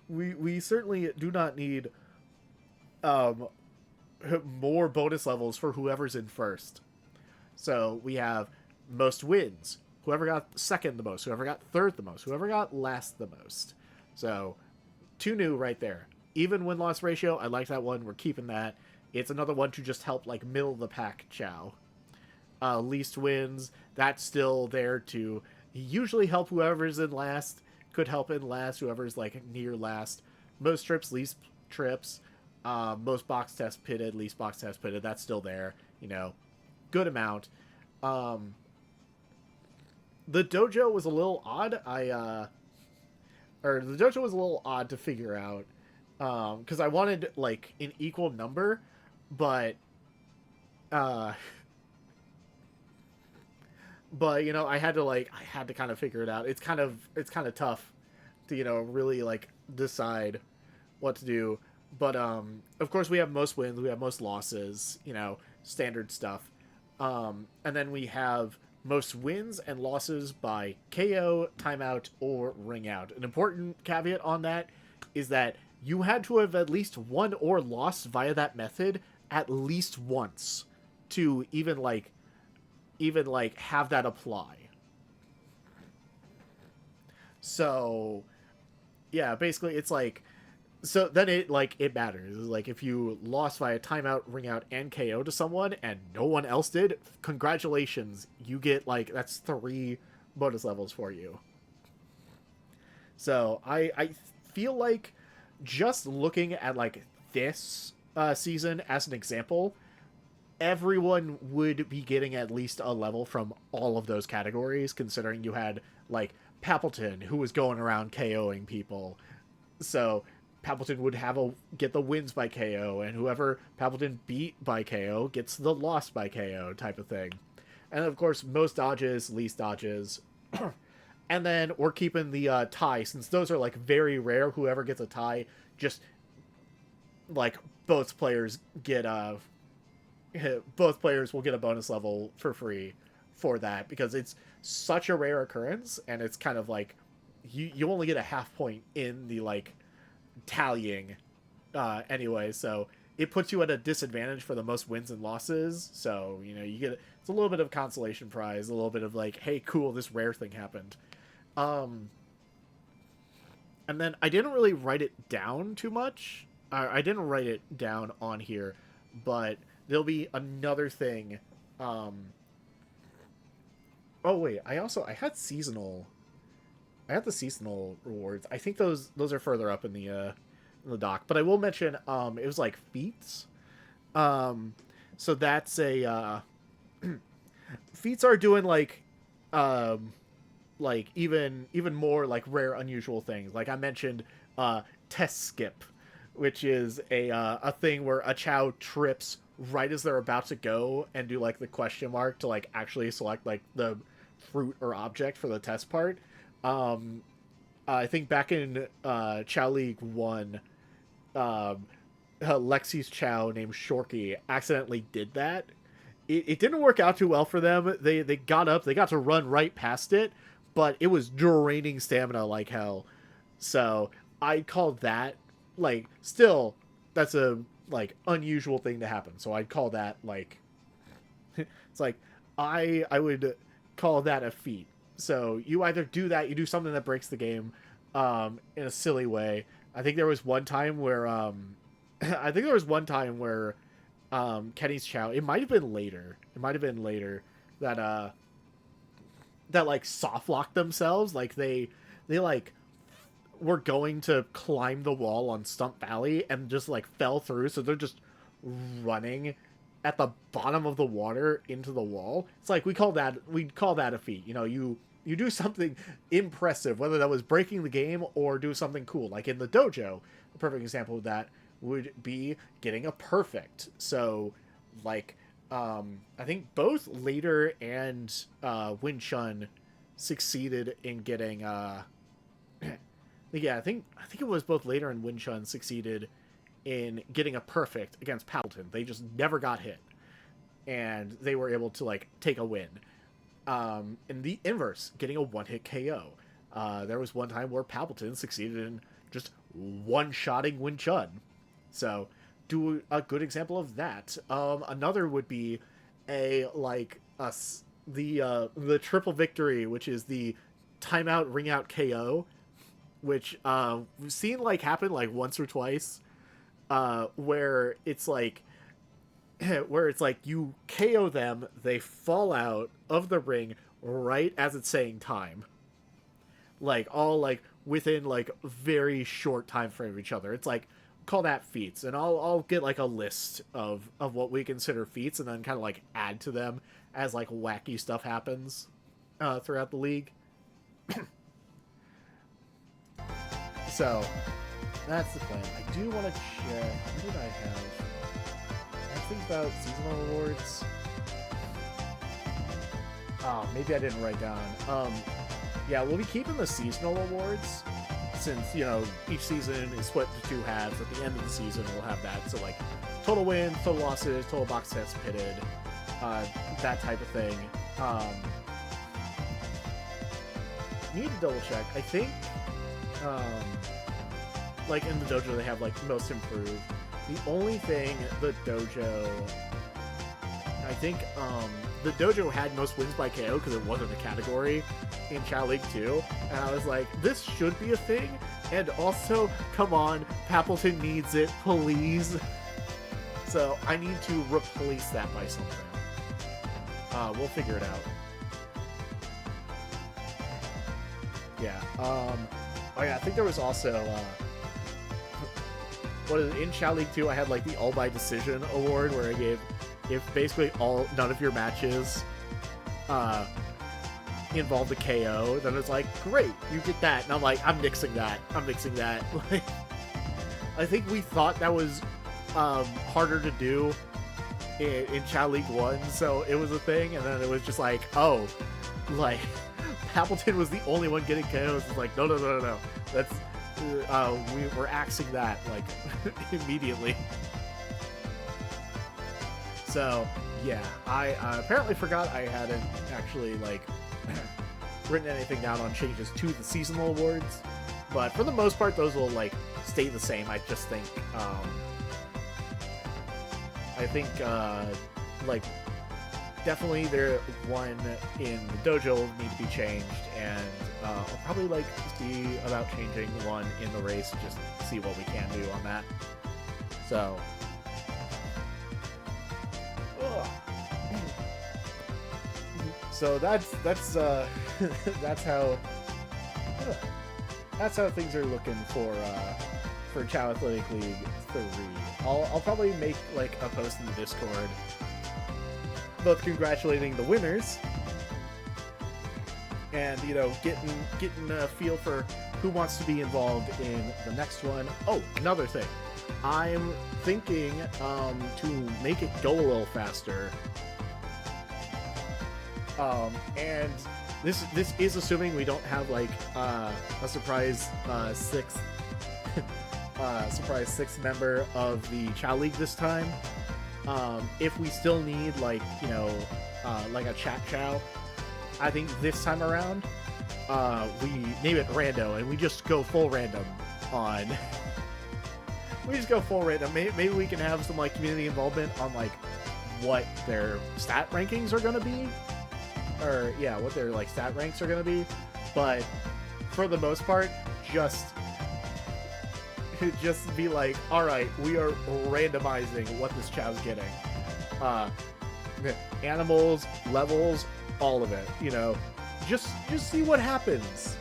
We certainly do not need more bonus levels for whoever's in first. So we have most wins. Whoever got second the most, whoever got third the most, whoever got last the most. So 2 new right there. Even win-loss ratio, I like that one. We're keeping that. It's another one to just help like middle of the pack Chao. Least wins, that's still there to usually help whoever's in last. Could help in last, whoever's like near last. Most trips, least trips. Most box test pitted, least box test pitted. That's still there. Good amount. The dojo was a little odd. The dojo was a little odd to figure out, because I wanted like an equal number, but I had to kind of figure it out. It's kind of tough to really like decide what to do. But of course we have most wins, we have most losses, standard stuff. And then we have most wins and losses by KO, timeout, or ring out. An important caveat on that is that you had to have at least won or lost via that method at least once to even have that apply. So yeah, basically it's like, so then it matters. Like, if you lost via timeout, ring out, and KO to someone and no one else did, congratulations, you get that's 3 bonus levels for you. So I feel like just looking at this season as an example, everyone would be getting at least a level from all of those categories, considering you had Papleton, who was going around KOing people. So Papleton would get the wins by KO, and whoever Papleton beat by KO gets the loss by KO type of thing. And of course, most dodges, least dodges, And then we're keeping the tie, since those are like very rare. Whoever gets a tie, just like both players get both players will get a bonus level for free for that, because it's such a rare occurrence, and it's kind of like you only get a half point in the like tallying anyway, so it puts you at a disadvantage for the most wins and losses. So you get, it's a little bit of consolation prize, a little bit of like, hey, cool, this rare thing happened. um and then I didn't really write it down too much. I didn't write it down on here, but there'll be another thing. Oh wait, I had seasonal. I had the seasonal rewards. I think those are further up in the dock. But I will mention it was like feats. So that's a feats are doing like even more like rare unusual things. Like I mentioned test skip, which is a thing where a Chao trips right as they're about to go and do like the question mark to like actually select like the fruit or object for the test part. I think back in Chao League 1, Lexi's Chao named Shorky accidentally did that. It didn't work out too well for them. They got up, they got to run right past it, but it was draining stamina like hell. So I called that, like, still, that's a like unusual thing to happen. So I'd call that like it's like I would call that a feat. So you either do that, you do something that breaks the game in a silly way. I think there was one time where Kenny's Chao, it might have been later. It might have been later that that like soft locked themselves, like they like were going to climb the wall on Stump Valley and just like fell through, so they're just running at the bottom of the water into the wall. It's like we'd call that a feat. You do something impressive, whether that was breaking the game or do something cool. Like in the dojo, a perfect example of that would be getting a perfect. So like I think both Later and Win Chun succeeded in getting yeah, I think it was both Later and Win Chun succeeded in getting a perfect against Palpatine. They just never got hit, and they were able to like take a win. In the inverse, getting a one-hit KO. There was one time where Palpatine succeeded in just one-shotting Win Chun. So, do a good example of that. Another would be the triple victory, which is the timeout ring out KO, which we've seen like happen like once or twice, where it's like you KO them, they fall out of the ring right as it's saying time, like all like within like very short time frame of each other. It's like, call that feats, and I'll get like a list of what we consider feats, and then kind of like add to them as like wacky stuff happens throughout the league. So that's the plan. I do want to check. What did I have? I think about seasonal rewards. Oh, maybe I didn't write down. Yeah, we'll be keeping the seasonal awards, since each season is split into two halves. At the end of the season, we'll have that. So like total wins, total losses, total box sets pitted, that type of thing. Need to double check. I think like in the dojo they have like most improved. The only thing the dojo, I think the dojo had most wins by KO because it wasn't a category in Chao League 2, and I was like, this should be a thing. And also, come on, Palpatine needs it, please. So I need to replace that by something. We'll figure it out. Yeah. Oh yeah, I think there was also in Chao League 2 I had like the all by decision award, where I gave, if basically none of your matches involved a KO, then it's like, great, you get that. And I'm like, I'm mixing that. Like, I think we thought that was harder to do in Chao League 1, so it was a thing, and then it was just like, oh, like Appleton was the only one getting KOs. It's like, no, no, no, no, no. That's we're axing that like immediately. So yeah, I apparently forgot I hadn't actually like written anything down on changes to the seasonal awards, but for the most part, those will like stay the same. I just think like definitely there one in the dojo will need to be changed, and I'll probably like see about changing one in the race, just see what we can do on that. So so that's that's how things are looking for Chao Athletic League 3. I'll probably make like a post in the Discord both congratulating the winners and, you know, getting a feel for who wants to be involved in the next one. Oh, another thing. I'm thinking to make it go a little faster. And this is assuming we don't have like a surprise sixth member of the Chao League this time. If we still need like, you know, like a chat Chao, I think this time around we name it rando and we just go full random on we just go full random. Maybe we can have some like community involvement on like what their stat rankings are gonna be, or yeah, what their like stat ranks are gonna be. But for the most part, just be like, all right, we are randomizing what this Chao's getting. Animals, levels, all of it. You know, just see what happens.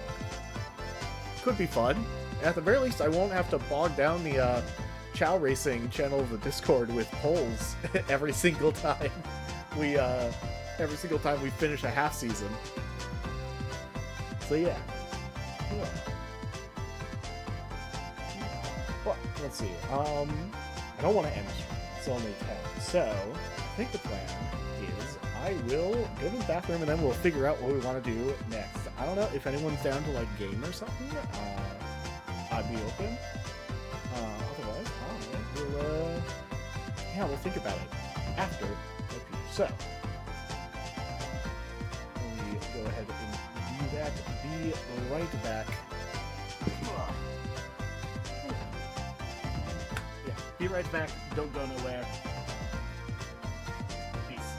Could be fun. At the very least, I won't have to bog down the Chao Racing channel of the Discord with polls every single time we finish a half season. So yeah. But let's see. I don't want to end this. It's only 10. So I think the plan is I will go to the bathroom and then we'll figure out what we want to do next. I don't know if anyone's down to like game or something. I'd be open. Otherwise, I don't know. We'll think about it after the pee. So let me go ahead and do that. Be right back. Yeah, be right back. Don't go nowhere. Peace.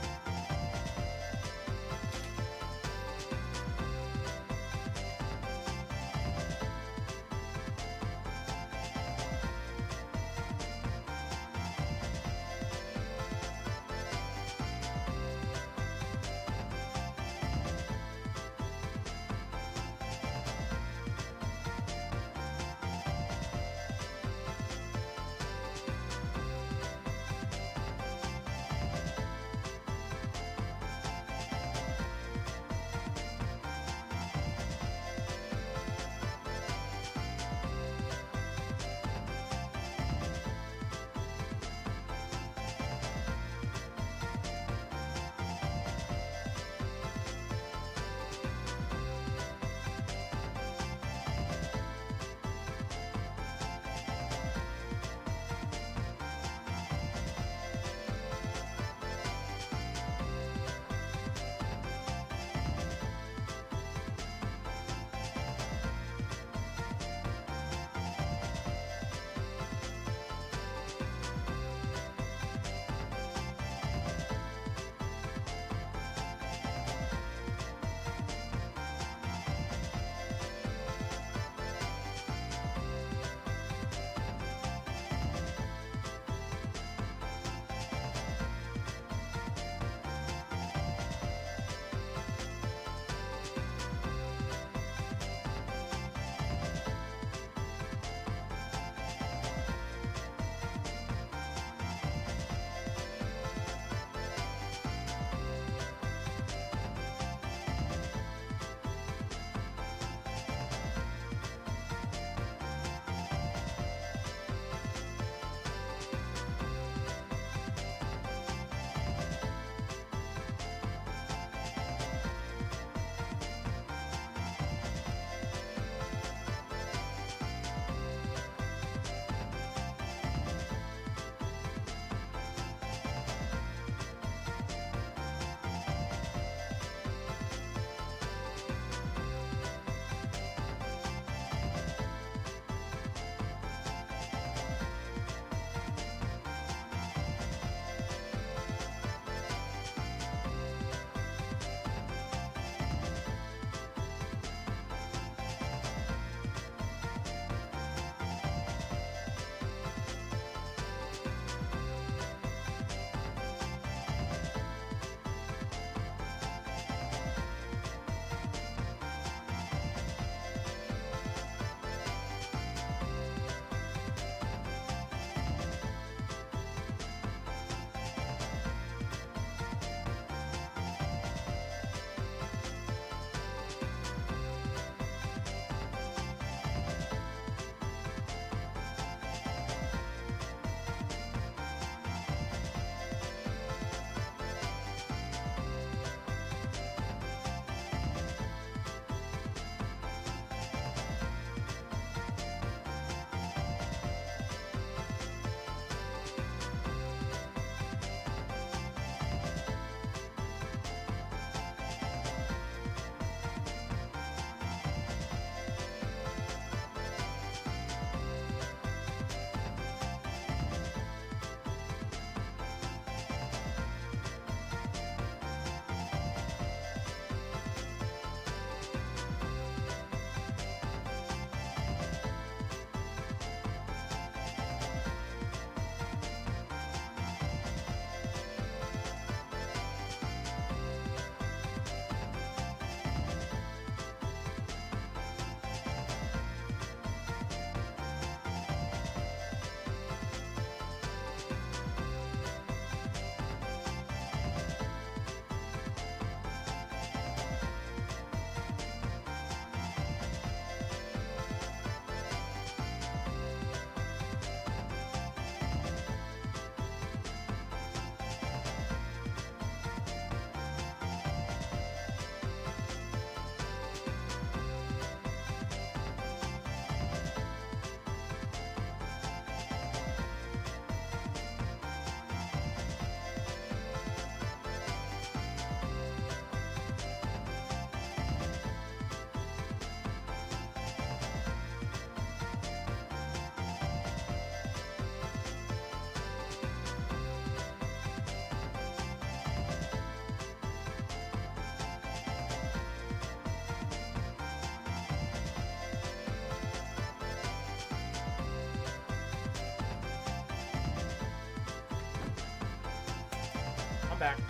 fact,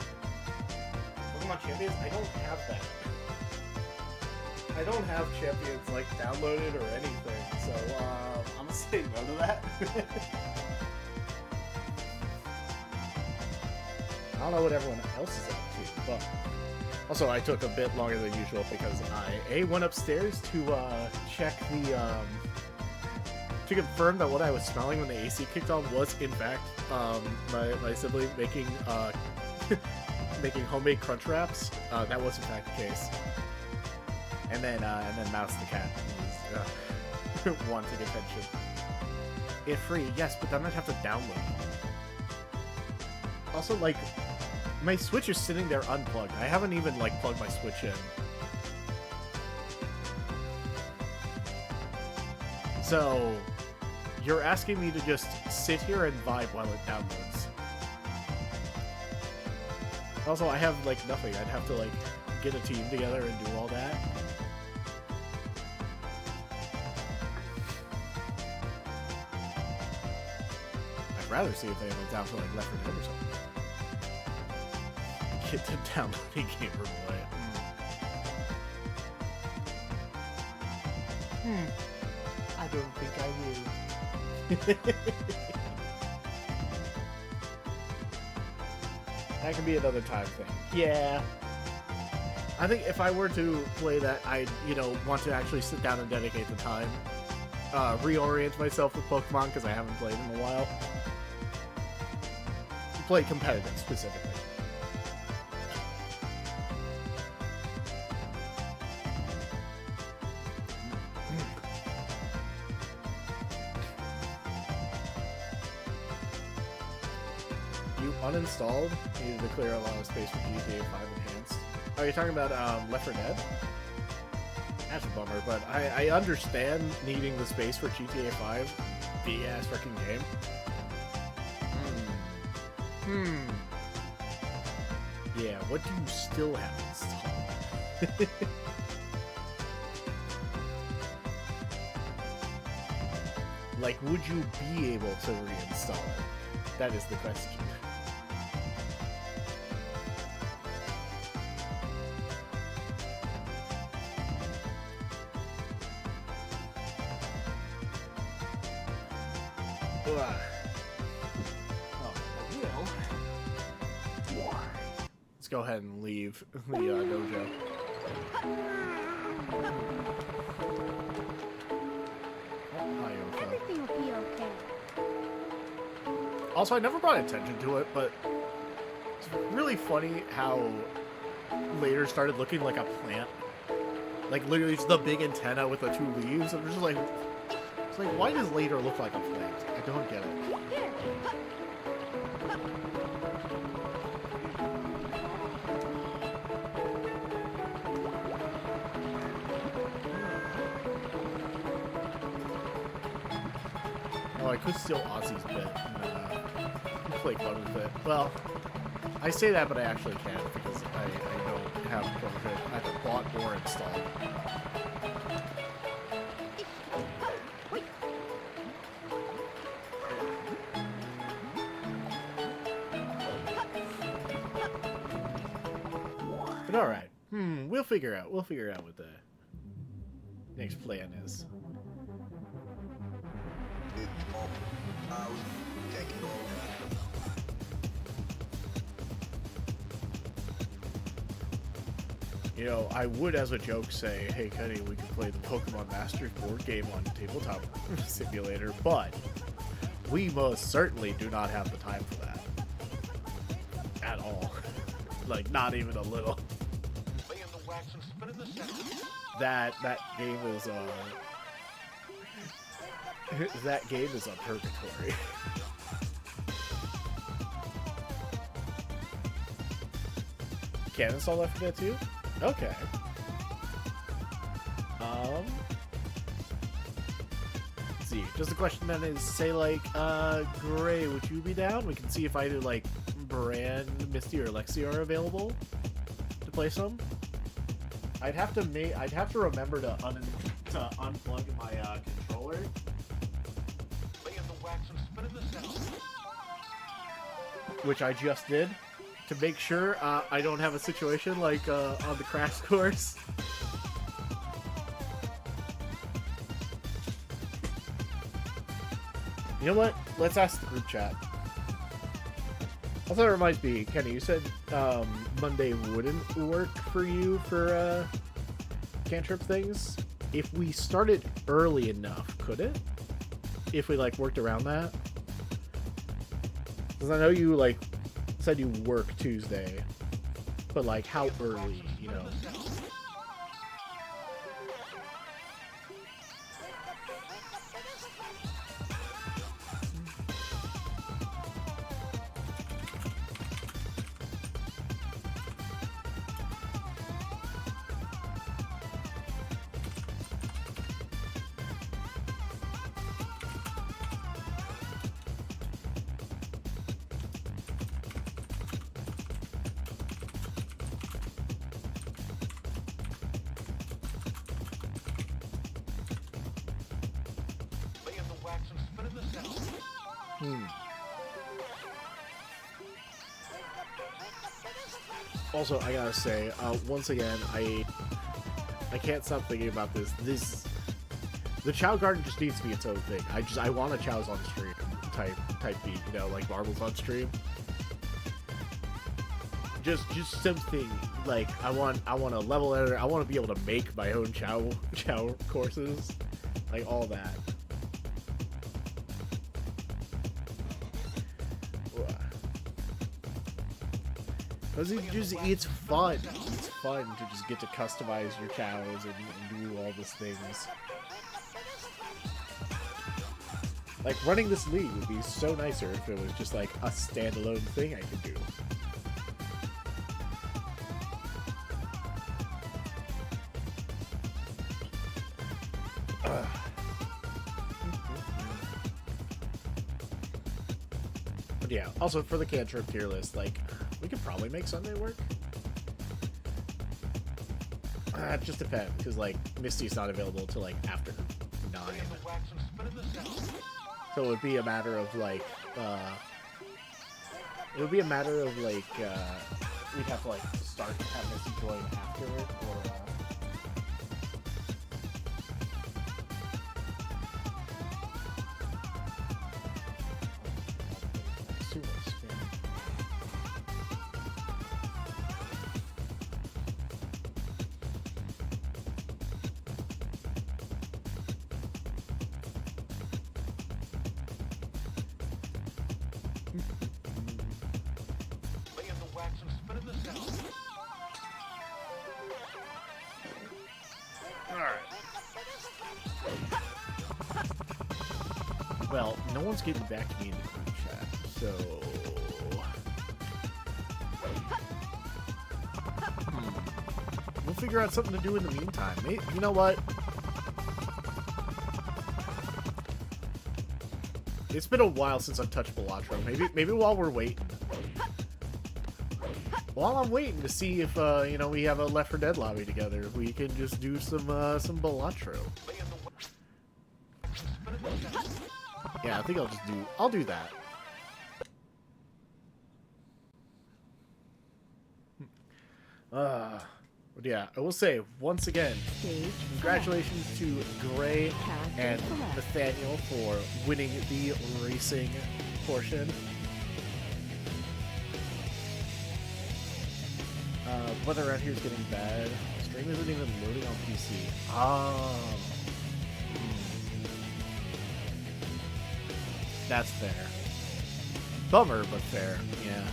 Pokemon Champions, I don't have that. I don't have Champions, like, downloaded or anything, so, I'm gonna say no to that. I don't know what everyone else is up to, but... Also, I took a bit longer than usual because I, went upstairs to, check the, to confirm that what I was smelling when the AC kicked on was, in fact, my sibling making, making homemade crunch wraps. That was, in fact, the case. And then Mouse the cat was wanting attention. If free, yes, but then I'd have to download it. Also, like, my Switch is sitting there unplugged. I haven't even, like, plugged my Switch in. So, you're asking me to just sit here and vibe while it downloads. Also, I have, like, nothing. I'd have to, like, get a team together and do all that. I'd rather see if they have it down for, like, Left 4 Dead or something. Get to downloading Gamer Boy. I don't think I will. That could be another time thing. Yeah. I think if I were to play that, I'd, want to actually sit down and dedicate the time. Reorient myself with Pokemon, because I haven't played in a while. Play competitive, specifically. Uninstalled, needed to clear a lot of space for GTA 5 Enhanced. Oh, you're talking about Left 4 Dead? That's a bummer, but I understand needing the space for GTA 5. Big-ass freaking game. Yeah, what do you still have installed? Like, would you be able to reinstall it? That is the question. Let's go ahead and leave the dojo. Everything will be okay. Also, I never brought attention to it, but it's really funny how later started looking like a plant. Like, literally, it's the big antenna with the two leaves. I'm just like, it's like, why does later look like a plant? I don't get it. Here. Oh, I could steal Ozzy's bit and play fun with it. Well, I say that, but I actually can't because I don't have fun with it either bought or installed. But alright. We'll figure out what the next plan is. I would, as a joke, say, hey, Kenny, we could play the Pokemon Masters board game on Tabletop Simulator, but we most certainly do not have the time for that. At all. Like, not even a little. That game is, that game is a purgatory. Can't install Left 4 Dead 2? Okay. Let's see. Just the question then is, say, like, Gray, would you be down? We can see if either, like, Brand, Misty, or Lexi are available to play some. I'd have to remember to unplug my controller. Which I just did. to make sure I don't have a situation like on the crash course. You know what? Let's ask the group chat. Also, it reminds me, Kenny, you said Monday wouldn't work for you for cantrip things. If we started early enough, could it? If we like worked around that? Because I know you like said you work Tuesday, but like how early, you know? Also, I gotta say, once again, I can't stop thinking about this. The Chao Garden just needs to be its own thing. I want a Chow's on stream type beat, you know, like Marbles on stream. Just something like I want a level editor. I want to be able to make my own Chao courses, like all that. Because it's fun. It's fun to just get to customize your cows and do all these things. Like, running this league would be so nicer if it was just like a standalone thing I could do. But yeah, also for the cantrip tier list, like, we could probably make Sunday work. It just depends, because like Misty's not available till like after 9. So it would be a matter of like we'd have to like start to have Misty join after it, or well, no one's getting back to me in the group chat, so we'll figure out something to do in the meantime. Maybe, you know what? It's been a while since I've touched Balatro. Maybe while we're waiting. While I'm waiting to see if you know, we have a Left 4 Dead lobby together, we can just do some Balatro. Yeah, I think I'll do that. But yeah, I will say once again, congratulations to Gray and Nathaniel for winning the racing portion. Weather around here is getting bad. Stream isn't even loading on PC. Oh. That's fair. Bummer, but fair. Yeah.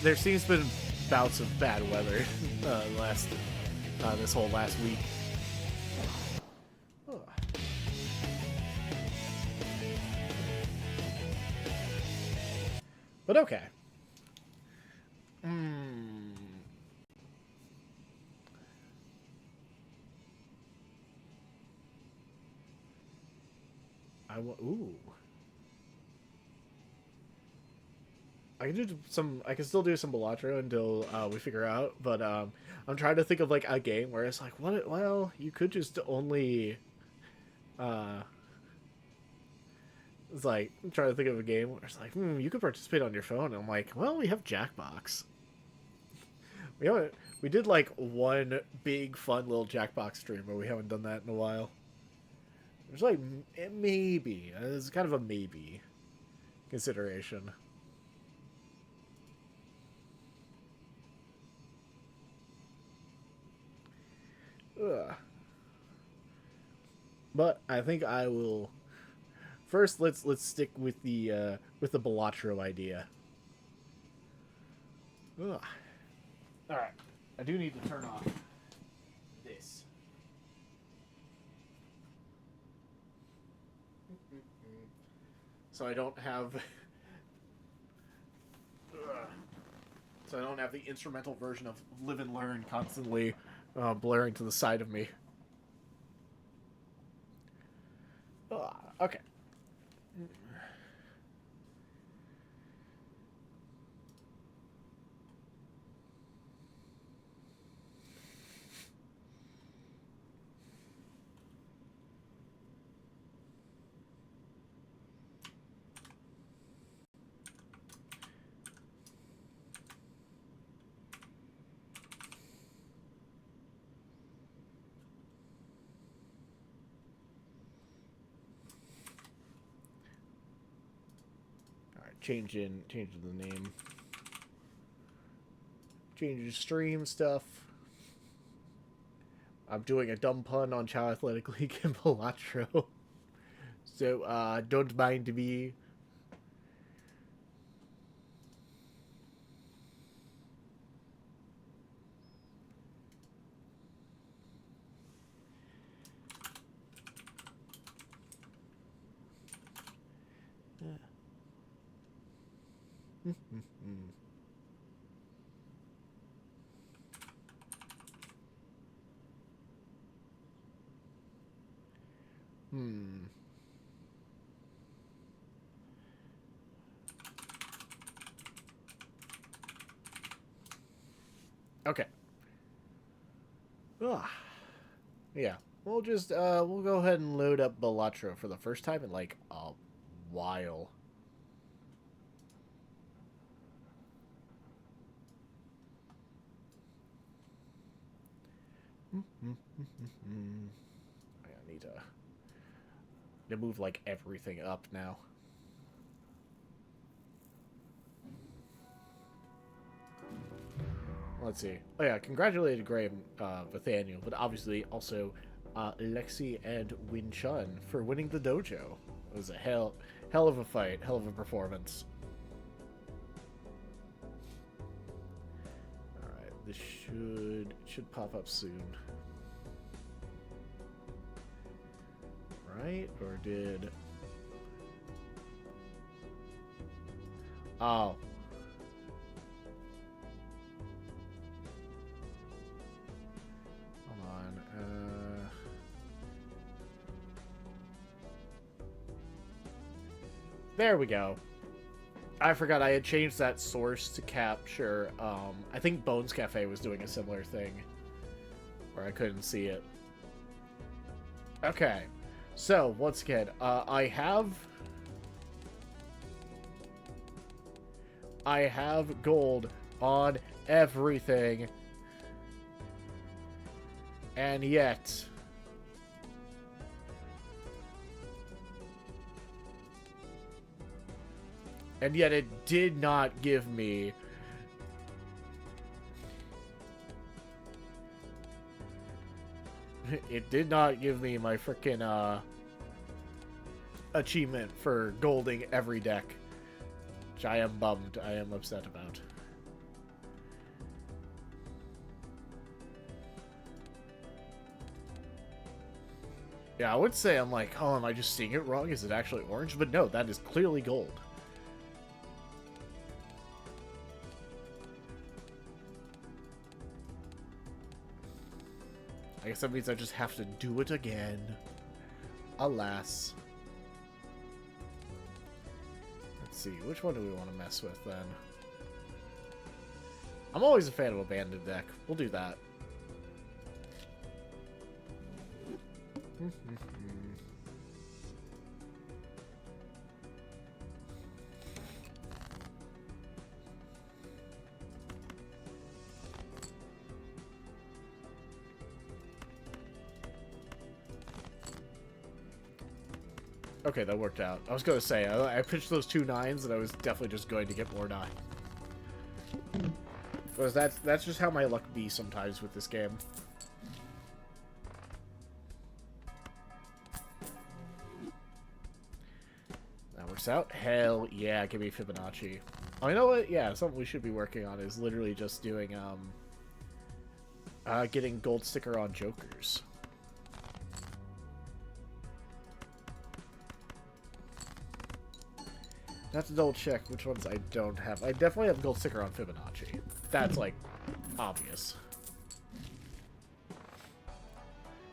There seems to be bouts of bad weather this whole last week. Oh. But okay. Ooh. I can still do some Balatro until we figure out, but I'm trying to think of like a game where it's like, well, you could just only It's like, I'm trying to think of a game where it's like, you could participate on your phone. And I'm like, well, we have Jackbox. We haven't. We did like one big fun little Jackbox stream, but we haven't done that in a while. It's like maybe. It's kind of a maybe consideration. Ugh. But I think I will. First, let's stick with the Balatro idea. Ugh. All right. I do need to turn off this. So I don't have so I don't have the instrumental version of Live and Learn constantly blaring to the side of me. Okay. All right, changing the name. Changing stream stuff. I'm doing a dumb pun on Chao Athletic League and Balatro. So don't mind me. Hmm. Okay. Ah. Yeah. We'll go ahead and load up Balatro for the first time in like a while. I need to move like everything up now. Let's see. Oh yeah, congratulated Graham Nathaniel, but obviously also Lexi and Win Chun for winning the dojo. It was a hell of a fight, hell of a performance. All right, this should pop up soon, right? Or did? Oh. Hold on. There we go. I forgot I had changed that source to capture. I think Bones Cafe was doing a similar thing where I couldn't see it. Okay. So, once again, I have gold on everything. And yet it did not give me my frickin' achievement for golding every deck, which I am bummed. I am upset about. Yeah, I would say I'm like, oh, am I just seeing it wrong? Is it actually orange? But no, that is clearly gold. I guess that means I just have to do it again. Alas. Let's see, which one do we want to mess with then? I'm always a fan of a banded deck. We'll do that. Okay, that worked out. I was going to say, I pitched those 2 9s, and I was definitely just going to get more 9. Because that's just how my luck be sometimes with this game. That works out. Hell yeah, give me Fibonacci. Oh, you know what? Yeah, something we should be working on is literally just doing, getting gold sticker on Jokers. I have to double check which ones I don't have. I definitely have gold sticker on Fibonacci. That's, like, obvious.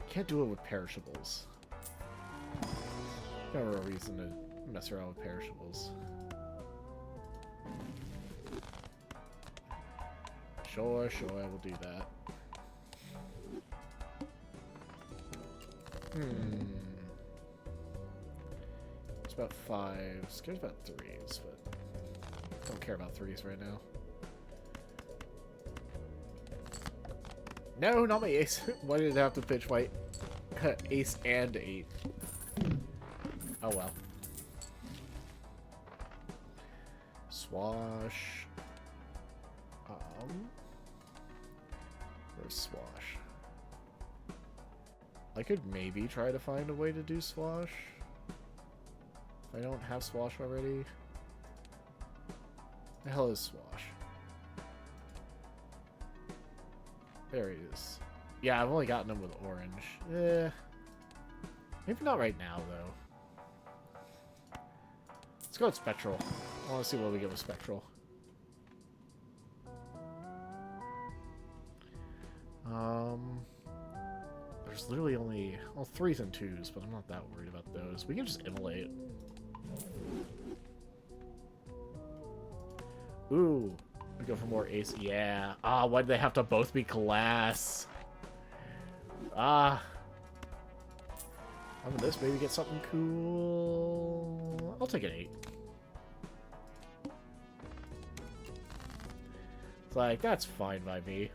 Can't do it with perishables. Never a reason to mess around with perishables. Sure, I will do that. It's about 5s. Cares about 3s, but don't care about 3s right now. No, not my ace. Why did it have to pitch my ace and 8? Oh well. Swash. Where's Swash? I could maybe try to find a way to do Swash. If I don't have Swash already. The hell is Swash? There he is. Yeah, I've only gotten him with orange. Maybe not right now, though. Let's go with Spectral. I want to see what we get with Spectral. There's literally only, well, 3s and 2s, but I'm not that worried about those. We can just immolate. Ooh, we go for more ace. Yeah. Ah, why do they have to both be class? Ah. I'm gonna this maybe get something cool. I'll take an 8. It's like, that's fine by me.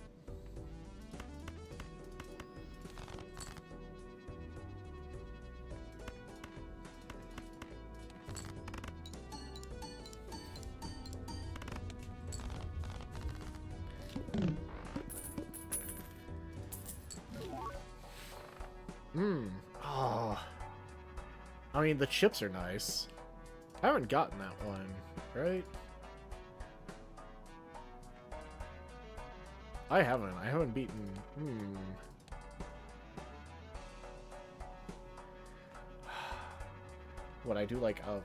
Oh. I mean, the chips are nice. I haven't gotten that one, right? I haven't beaten... Would I do, like, a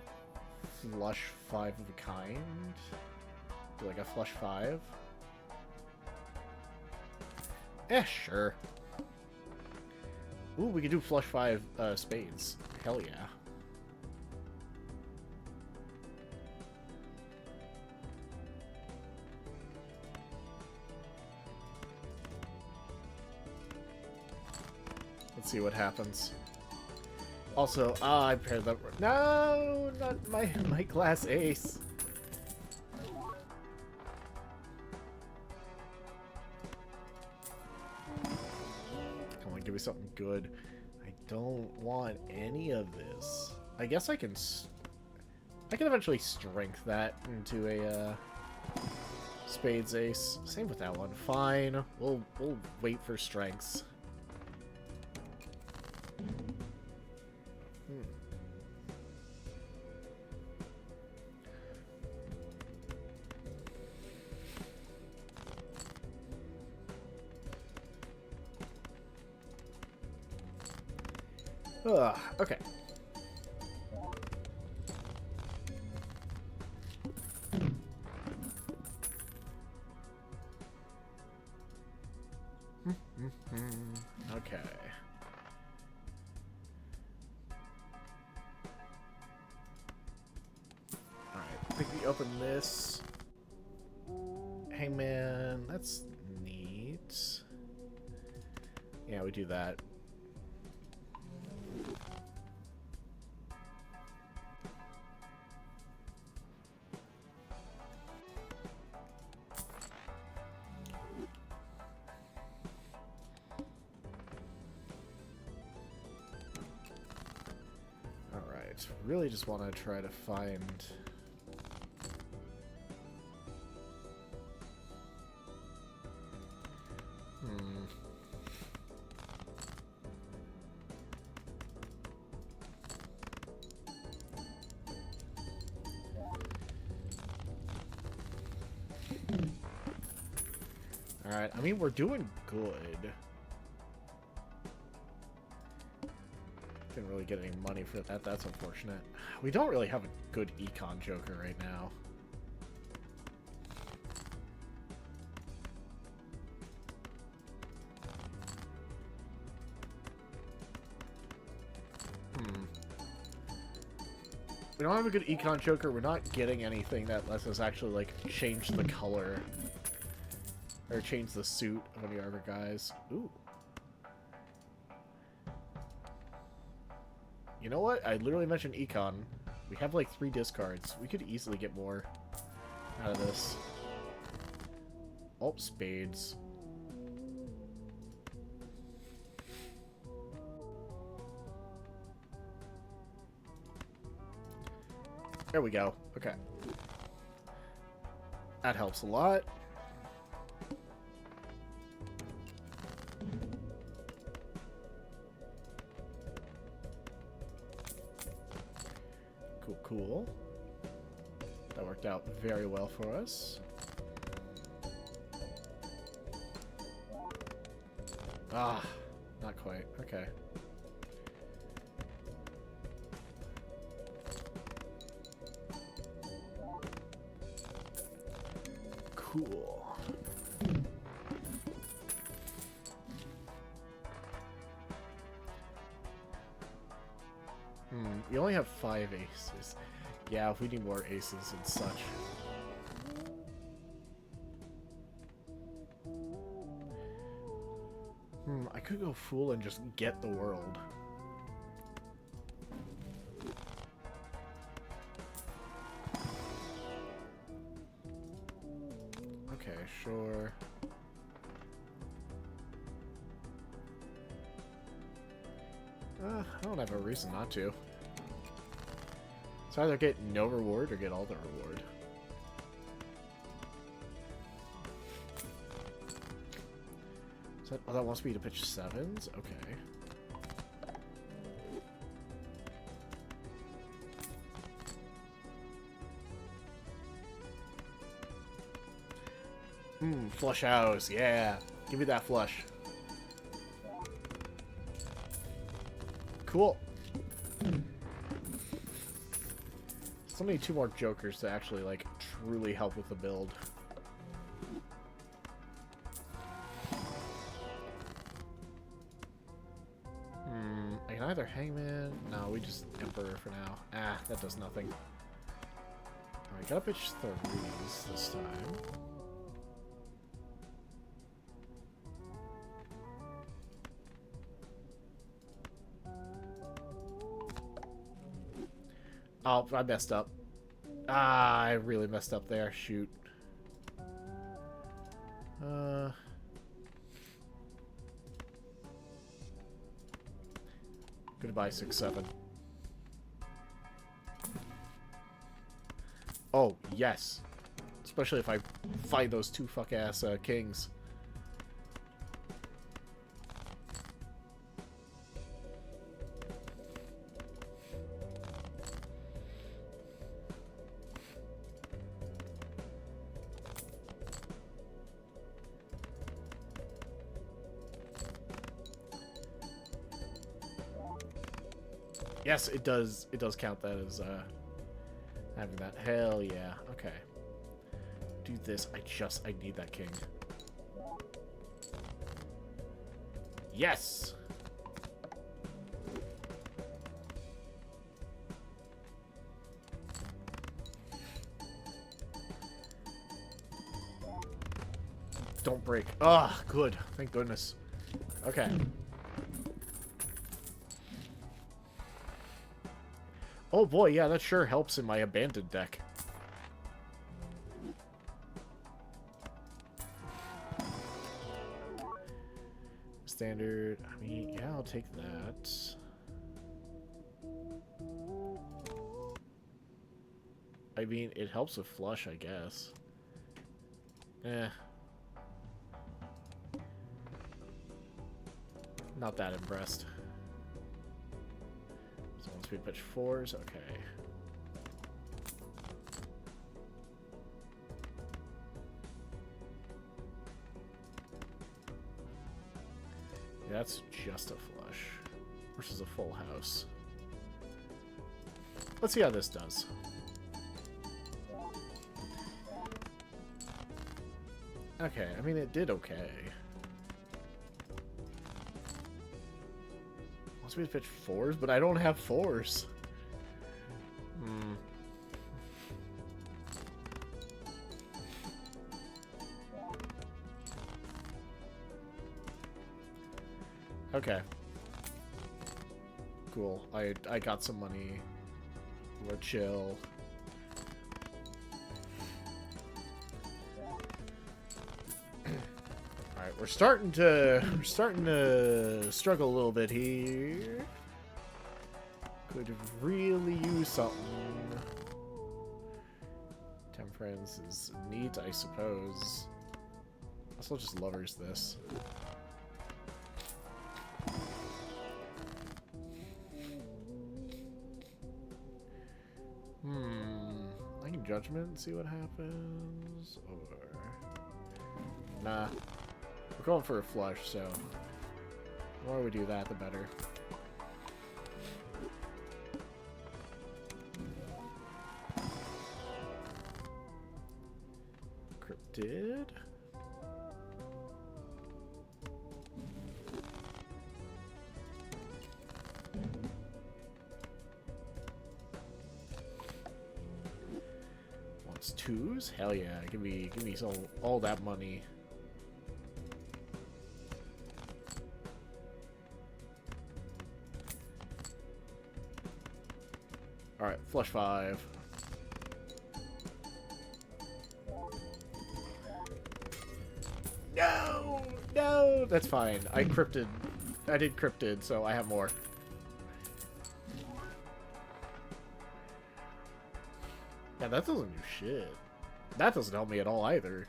flush 5 of a kind? Do, like, a flush 5? Sure. Ooh, we could do flush 5 spades. Hell yeah. Let's see what happens. Also, I paired that. No, not my glass ace. Come on, give me something good. I don't want any of this. I guess I can eventually strength that into a spades ace. Same with that one. Fine. We'll wait for strengths. Okay. Okay. Alright, I think we open this. Hangman, that's neat. Yeah, we do that. Alright. Alright, so really just want to try to find... Alright, I mean, we're doing good. Didn't really get any money for that. That's unfortunate. We don't really have a good econ joker right now. We don't have a good econ joker. We're not getting anything that lets us actually, like, change the color. Or change the suit of any of our guys. Ooh. You know what? I literally mentioned econ. We have like 3 discards. We could easily get more out of this. Oh, spades. There we go. Okay. That helps a lot. Cool, cool. That worked out very well for us. Ah, not quite. Okay. Cool. We only have 5 aces. Yeah, if we need more aces and such. I could go fool and just get the world. Okay, sure. I don't have a reason not to. It's either get no reward or get all the reward. Is that, oh, that wants me to pitch 7s? Okay. Flush house, yeah. Give me that flush. Cool. Still need 2 more jokers to actually, like, truly help with the build. I can either Hangman... No, we just Emperor for now. Ah, that does nothing. Alright, gotta pitch 3s this time. Oh, I messed up. Ah, I really messed up there. Shoot. Goodbye, 6-7. Oh, yes. Especially if I fight those 2 fuck-ass kings. Yes, it does. It does count that as having that. Hell yeah. Okay. Do this. I need that king. Yes. Don't break. Ah, good. Thank goodness. Okay. Oh boy, yeah, that sure helps in my abandoned deck. Standard, I mean, yeah, I'll take that. I mean, it helps with flush, I guess. Eh. Not that impressed. So once we pitch 4s, okay. Yeah, that's just a flush versus a full house. Let's see how this does. Okay, I mean, it did okay. Wants me to pitch 4s, but I don't have 4s. Okay. Cool. I got some money. We're chill. Alright, we're starting to struggle a little bit here. Could really use something. Temperance is neat, I suppose. Also just lovers this. I can judgment and see what happens, or nah. We're going for a flush, so the more we do that, the better. Cryptid. Wants 2s? Hell yeah! Give me all that money. All right, flush 5. No, no, that's fine. I did cryptid, so I have more. Yeah, that doesn't do shit. That doesn't help me at all either.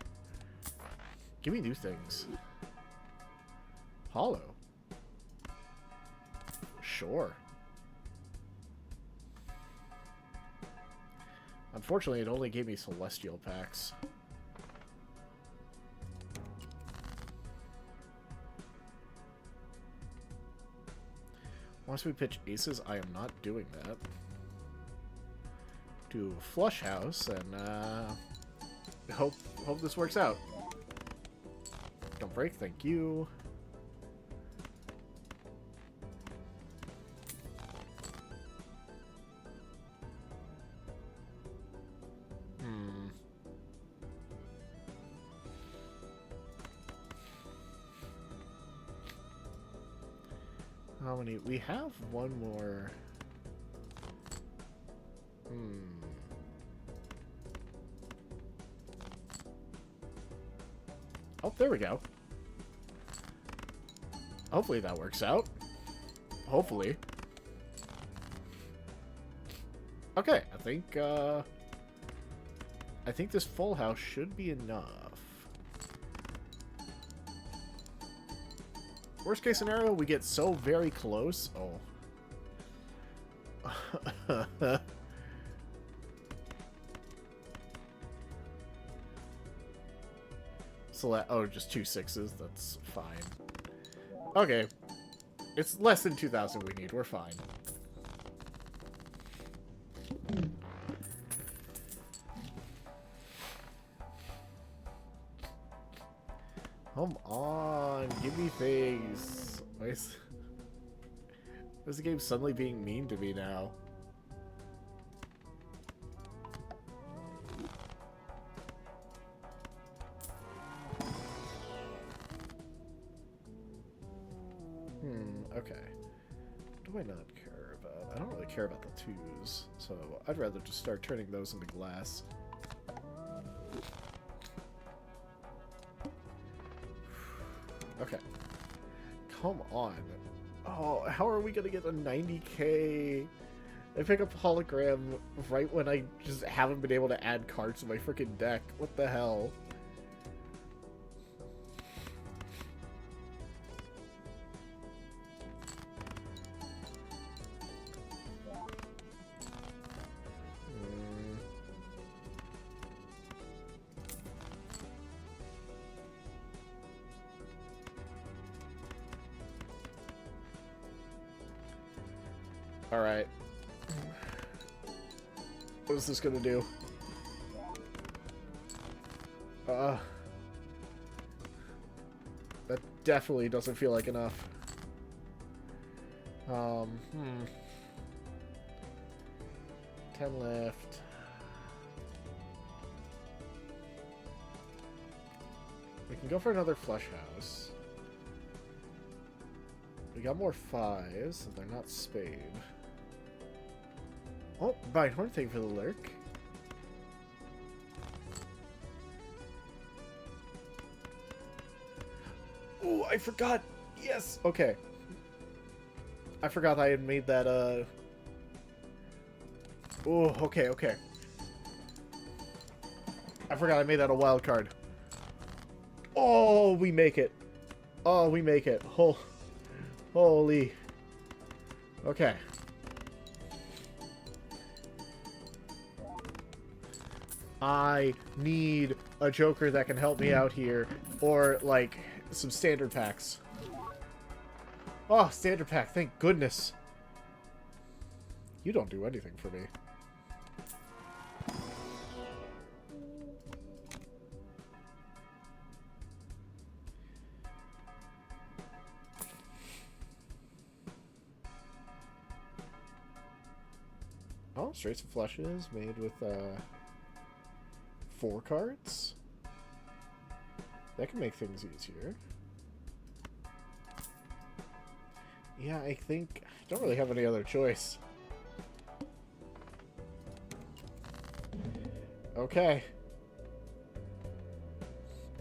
Give me new things. Hollow. Sure. Unfortunately, it only gave me celestial packs. Once we pitch aces, I am not doing that. Do flush house and hope this works out. Don't break, thank you. How many? We have one more. Oh, there we go. Hopefully that works out. Hopefully. Okay, I think this full house should be enough. Worst case scenario, we get so very close. Oh. Oh, just 2 6s. That's fine. Okay. It's less than 2,000 we need. We're fine. Come on. Give me things. Why is the game suddenly being mean to me now? Okay. What do I not care about? I don't really care about the 2s, so I'd rather just start turning those into glass. Okay. Come on. Oh, how are we gonna get a 90k I pick up hologram right when I just haven't been able to add cards to my freaking deck. What the hell? Alright. What is this gonna do? That definitely doesn't feel like enough. 10 left. We can go for another flush house. We got more 5s, and they're not spade. Oh, Bindhorn, thank you for the lurk. Oh, I forgot. Yes. Okay. I forgot I had made that. Oh, okay, okay. I forgot I made that a wild card. Oh, we make it. Oh, we make it. Holy. Okay. I need a Joker that can help me out here. Or, like, some standard packs. Oh, standard pack. Thank goodness. You don't do anything for me. Oh, straights and flushes made with 4 cards. That can make things easier. Yeah, I think I don't really have any other choice. Okay.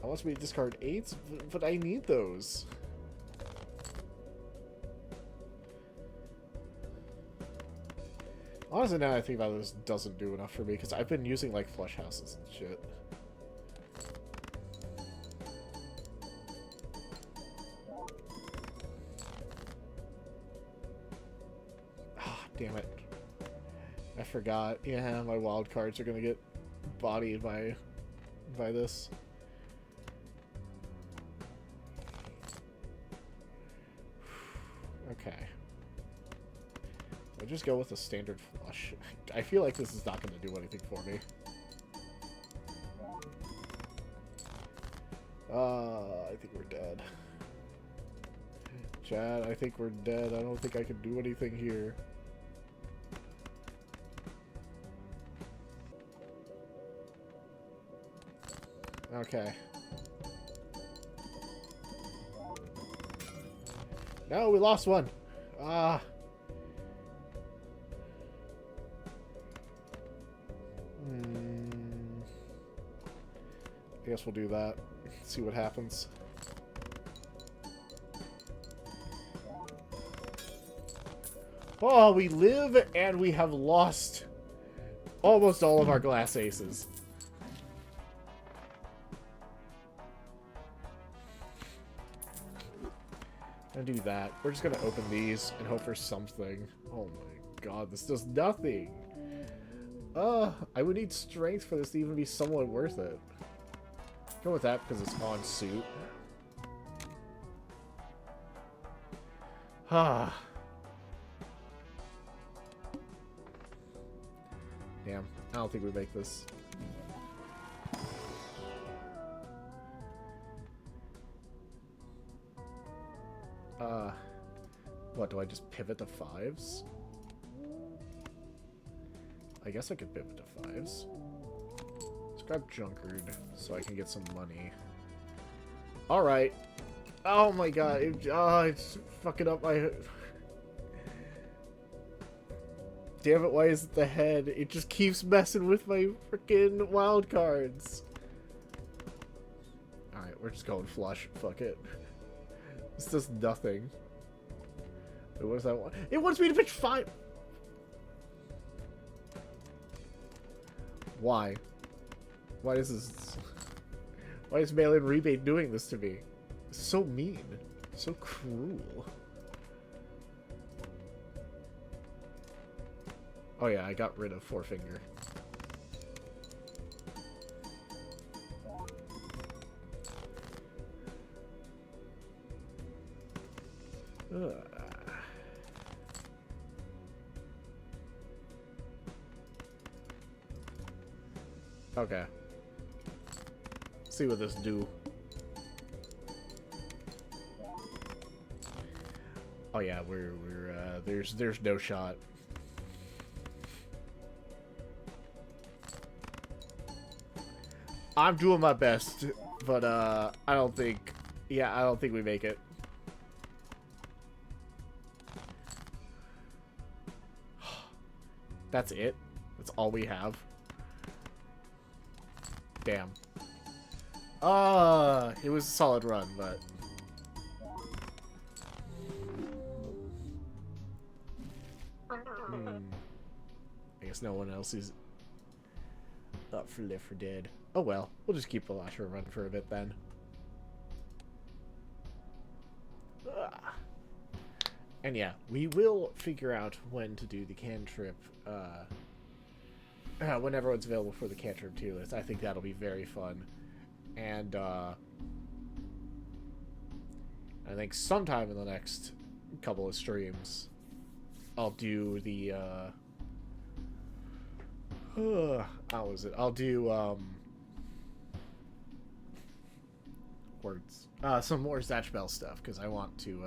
I want me to discard 8s, but I need those. Honestly, now I think about this, doesn't do enough for me, because I've been using, like, flush houses and shit. Ah, damn it. I forgot. Yeah, my wild cards are gonna get bodied by this. Okay. I'll just go with a standard flush. I feel like this is not going to do anything for me. I think we're dead. Chad, I think we're dead. I don't think I can do anything here. Okay. No, we lost one. Ah. I guess we'll do that. See what happens. Oh, we live and we have lost almost all of our glass aces. Gonna do that. We're just gonna open these and hope for something. Oh my god, this does nothing. I would need strength for this to even be somewhat worth it. Go with that because it's on suit. Ah. Damn, I don't think we make this. What, do I just pivot to 5s? I guess I could pivot to 5s. Let's grab Junkard so I can get some money. Alright. Oh my god. It's fucking up my... Damn it, why is it the head? It just keeps messing with my freaking wild cards. Alright, we're just going flush. Fuck it. This does nothing. Wait, what does that want? It wants me to pitch 5... Why? Why is this... Why is Mail-In Rebate doing this to me? It's so mean. So cruel. Oh yeah, I got rid of Forefinger. Okay. See what this do. Oh yeah, there's no shot. I'm doing my best, but I don't think we make it. That's it? That's all we have? Damn. It was a solid run, but... I guess no one else is up for Left 4 Dead. Oh well, we'll just keep the Lasher run for a bit then. And yeah, we will figure out when to do the cantrip, when everyone's available for the cantrip tier list. I think that'll be very fun. And, I think sometime in the next couple of streams, I'll do the, how was it? I'll do, words. Some more C.A.L stuff, because I want to,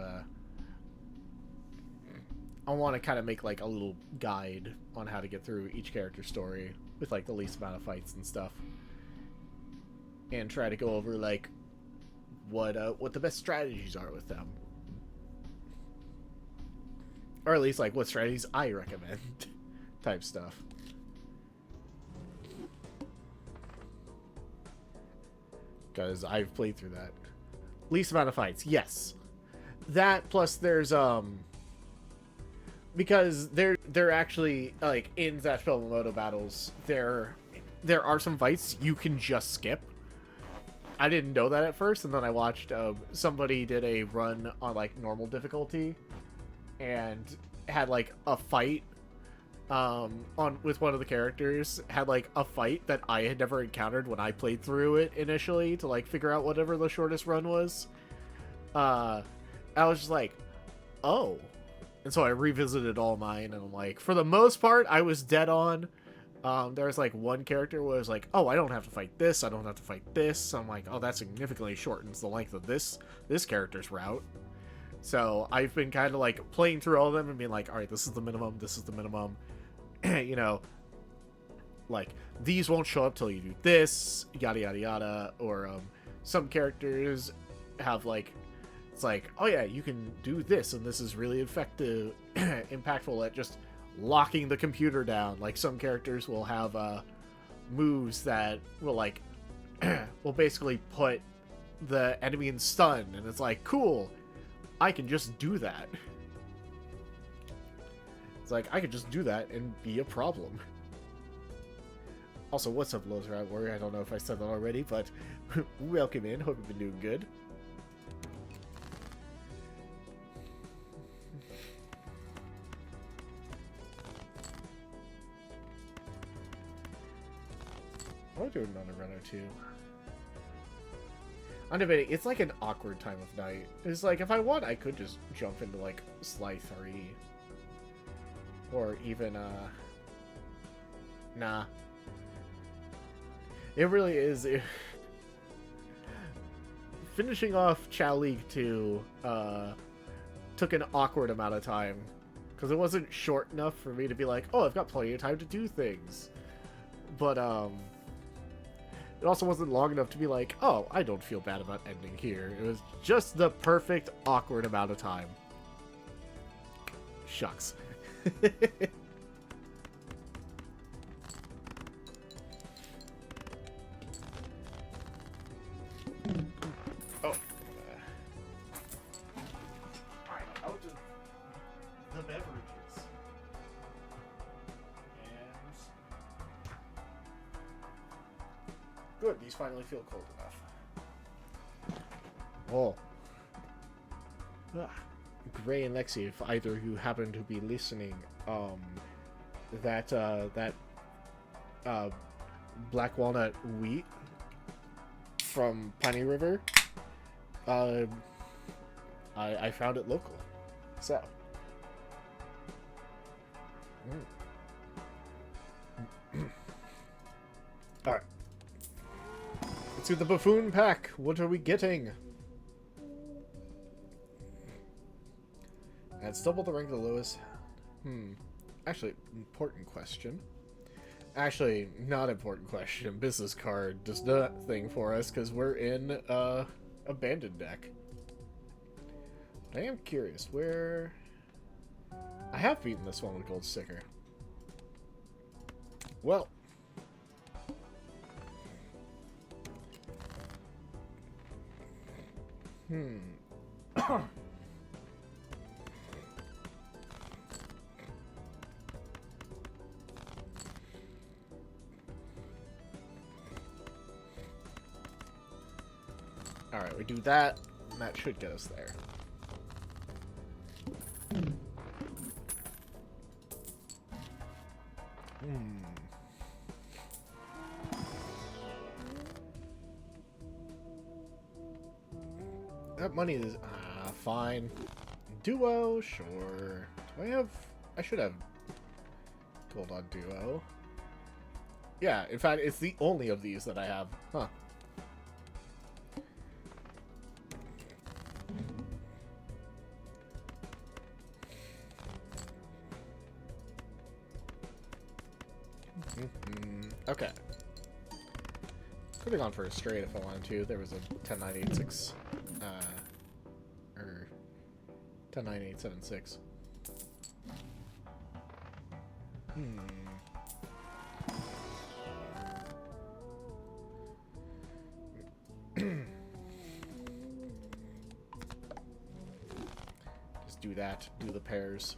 kind of make, like, a little guide on how to get through each character's story with, like, the least amount of fights and stuff. And try to go over, like, what the best strategies are with them. Or at least, like, what strategies I recommend type stuff. Because I've played through that. Least amount of fights, yes. That, plus there's, because they're actually, like, in C.A.L Momoto battles, there are some fights you can just skip. I didn't know that at first, and then I watched, somebody did a run on, like, normal difficulty, and had, like, a fight, with one of the characters, had, like, a fight that I had never encountered when I played through it initially, to, like, figure out whatever the shortest run was. I was just like, oh. And so I revisited all mine, and I'm like, for the most part, I was dead on. There was, like, one character where I was like, oh, I don't have to fight this, I don't have to fight this. So I'm like, oh, that significantly shortens the length of this character's route. So I've been kind of, like, playing through all of them and being like, alright, this is the minimum, this is the minimum. You know, like, these won't show up till you do this, yada yada yada. Or, some characters have, like, it's like, oh yeah, you can do this, and this is really effective, impactful at just locking the computer down. Like, some characters will have moves that will, like, will basically put the enemy in stun, and it's like, cool, I can just do that. It's like, I could just do that and be a problem. Also, what's up, Loser at Warrior? I don't know if I said that already, but welcome in. Hope you've been doing good. I'll do another run or two. I'm debating. It's like an awkward time of night. It's like, if I want, I could just jump into, like, Sly 3. Or even, nah. It really is. Finishing off C.A.L League 2, took an awkward amount of time. Because it wasn't short enough for me to be like, oh, I've got plenty of time to do things. But, it also wasn't long enough to be like, oh, I don't feel bad about ending here. It was just the perfect awkward amount of time. Shucks. Oh. Alright, out of the beverages. And Good, these finally feel cold enough. Oh. Ah. Gray and Lexi, if either of you happen to be listening, that black walnut wheat from Piney River, I found it local. So. Alright. Let's do the buffoon pack. What are we getting? That's double the rank of the lowest. Actually, important question. Actually, not important question. Business card does that thing for us because we're in abandoned deck. I am curious where. I have beaten this one with gold sticker. Well. Alright, we do that, and that should get us there. That money is... fine. Duo? Sure. Do I have... I should have gold on Duo. Yeah, in fact, it's the only of these that I have. Huh. Okay. Could have gone for a straight if I wanted to. There was a 10986, or 10986. Just do that. Do the pairs.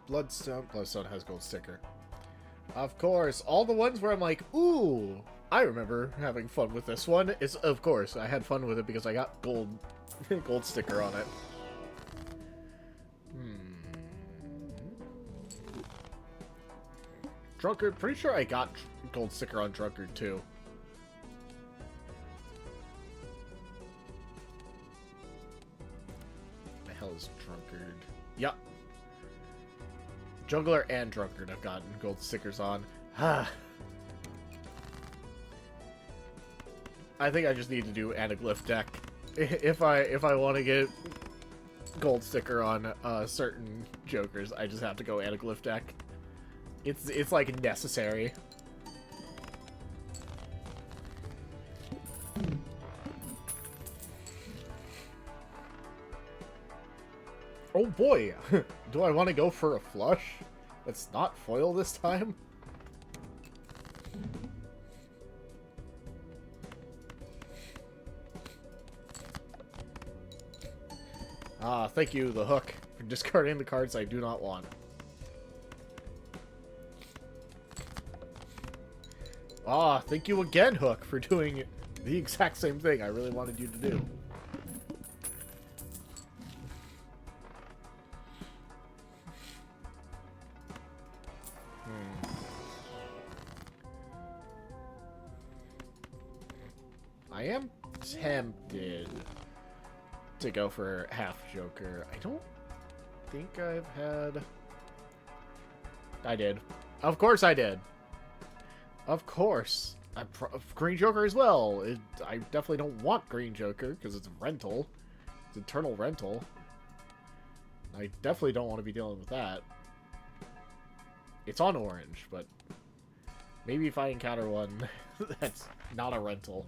Bloodstone. Bloodstone has gold sticker. Of course. All the ones where I'm like, ooh, I remember having fun with this one. It's, of course, I had fun with it because I got gold gold sticker on it. Drunkard. Pretty sure I got gold sticker on Drunkard too. The hell is Drunkard? Yup. Jungler and Drunkard I've gotten gold stickers on. I think I just need to do Anaglyph deck. If I want to get gold sticker on certain Jokers, I just have to go Anaglyph deck. It's like necessary. Oh boy, do I want to go for a flush? That's not foil this time? Ah, thank you, the Hook, for discarding the cards I do not want. Ah, thank you again, Hook, for doing the exact same thing I really wanted you to do. I am tempted to go for half Joker. I don't think I've had... I did. Of course I did. Of course. Green Joker as well. I definitely don't want Green Joker because it's a rental. It's eternal rental. I definitely don't want to be dealing with that. It's on orange, but maybe if I encounter one that's not a rental.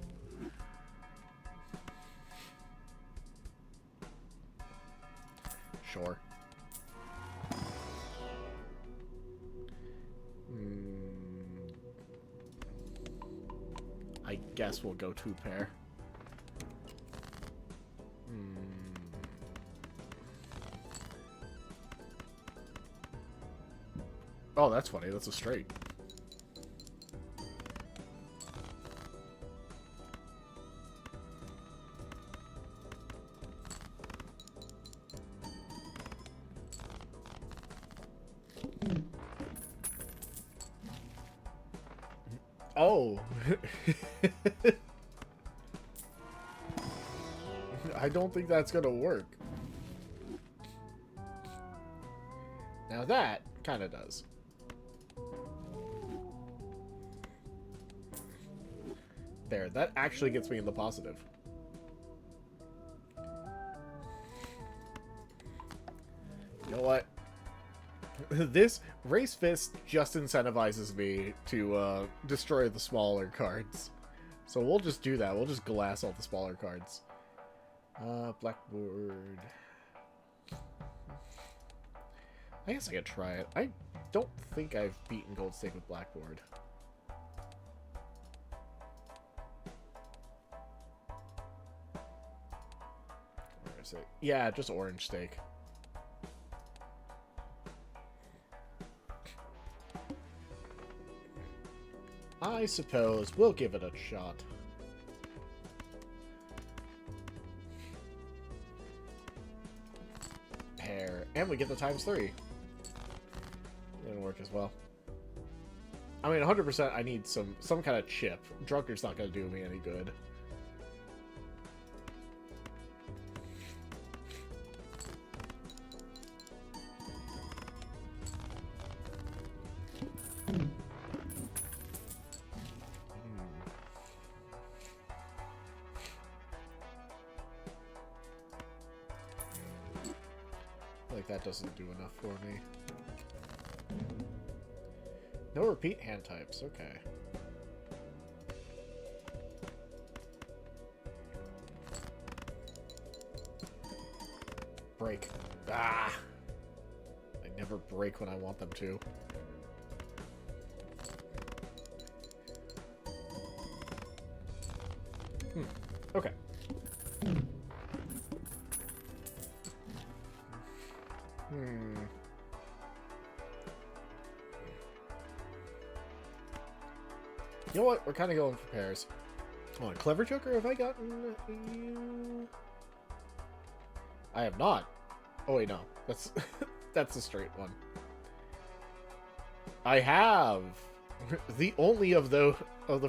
Sure. I guess we'll go 2 pair. Oh, that's funny. That's a straight. Oh. I don't think that's gonna work. Now that kind of does. There, that actually gets me in the positive. You know what? This Race Fist just incentivizes me to destroy the smaller cards. So we'll just do that. We'll just glass all the smaller cards. Blackboard. I guess I could try it. I don't think I've beaten Gold Stake with Blackboard. Where is it? Yeah, just Orange Stake. I suppose we'll give it a shot. Pair. And we get the ×3. Didn't work as well. I mean, 100% I need some kind of chip. Drunkard's not going to do me any good. Like that doesn't do enough for me. No repeat hand types, okay. Break. Ah! They never break when I want them to. Okay. You know what? We're kind of going for pairs. Oh, Clever Joker, have I gotten you? I have not. Oh wait, no. That's that's a straight one. I have the only of the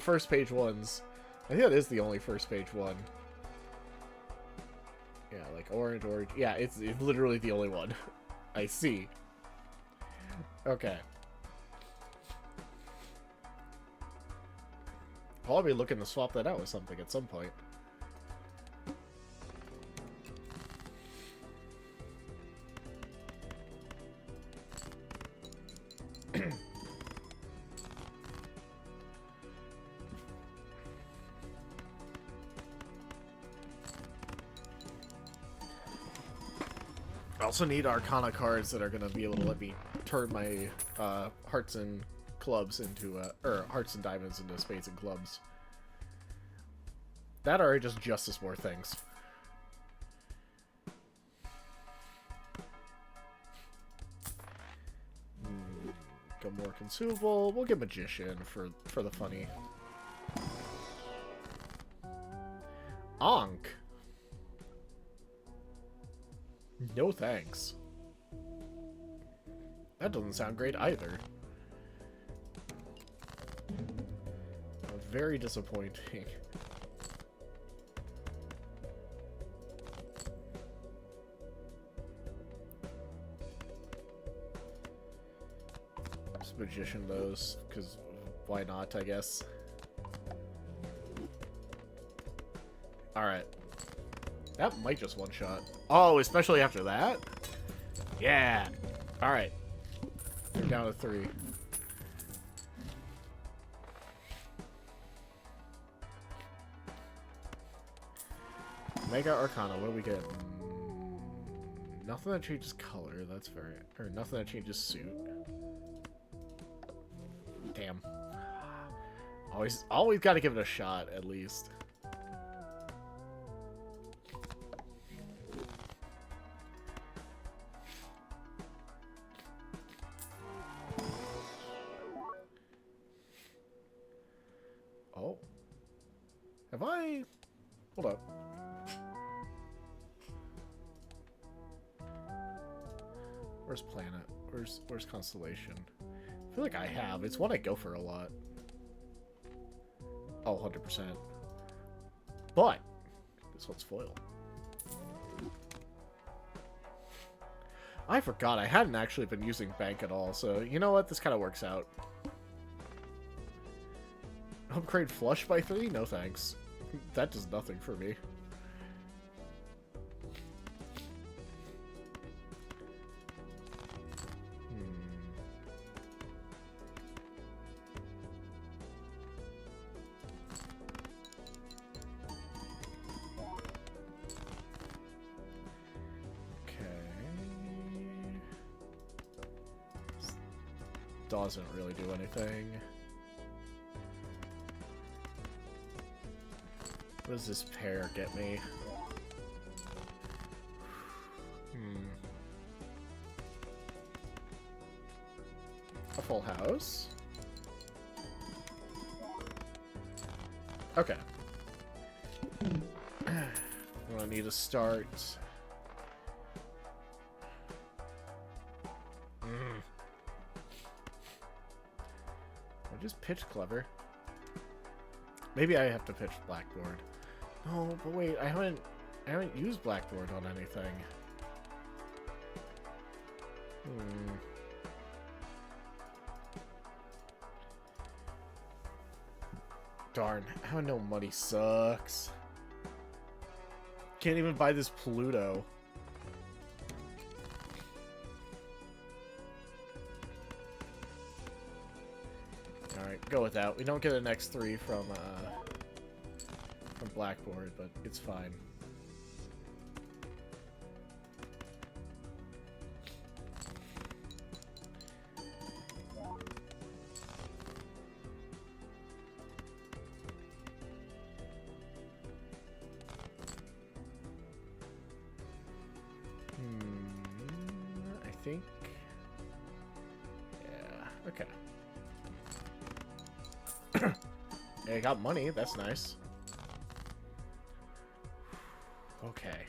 first page ones. I think that is the only first page one. Yeah, like orange. Yeah, it's literally the only one. I see. Okay. I'll be looking to swap that out with something at some point. I also need Arcana cards that are going to be able to let me turn my hearts and clubs into, or hearts and diamonds into spades and clubs. That or just Justice more things. Go more consumable. We'll get Magician for the funny. Ankh. No thanks. That doesn't sound great either. Very disappointing. Just Magician those, because why not, I guess. Alright. That might just one-shot. Oh, especially after that? Yeah! Alright. They're down to 3. Mega Arcana, what do we get? nothing that changes color. That's very... Or nothing that changes suit. Damn. Always got to give it a shot, at least. Oh. Have I... Hold up. Where's planet? Where's constellation? I feel like I have. It's one I go for a lot. Oh, 100%. But this one's foil. I forgot I hadn't actually been using bank at all, so you know what? This kind of works out. Upgrade flush by 3? No thanks. That does nothing for me. Doesn't really do anything. What does this pair get me? A full house? Okay. I'm gonna need to start. Just pitch clever. Maybe I have to pitch blackboard. No, but wait, I haven't used blackboard on anything. Darn, having no money sucks. Can't even buy this Pluto. Go with that. We don't get an X3 from Blackboard, but it's fine. I think... Yeah, okay. I got money, that's nice. Okay.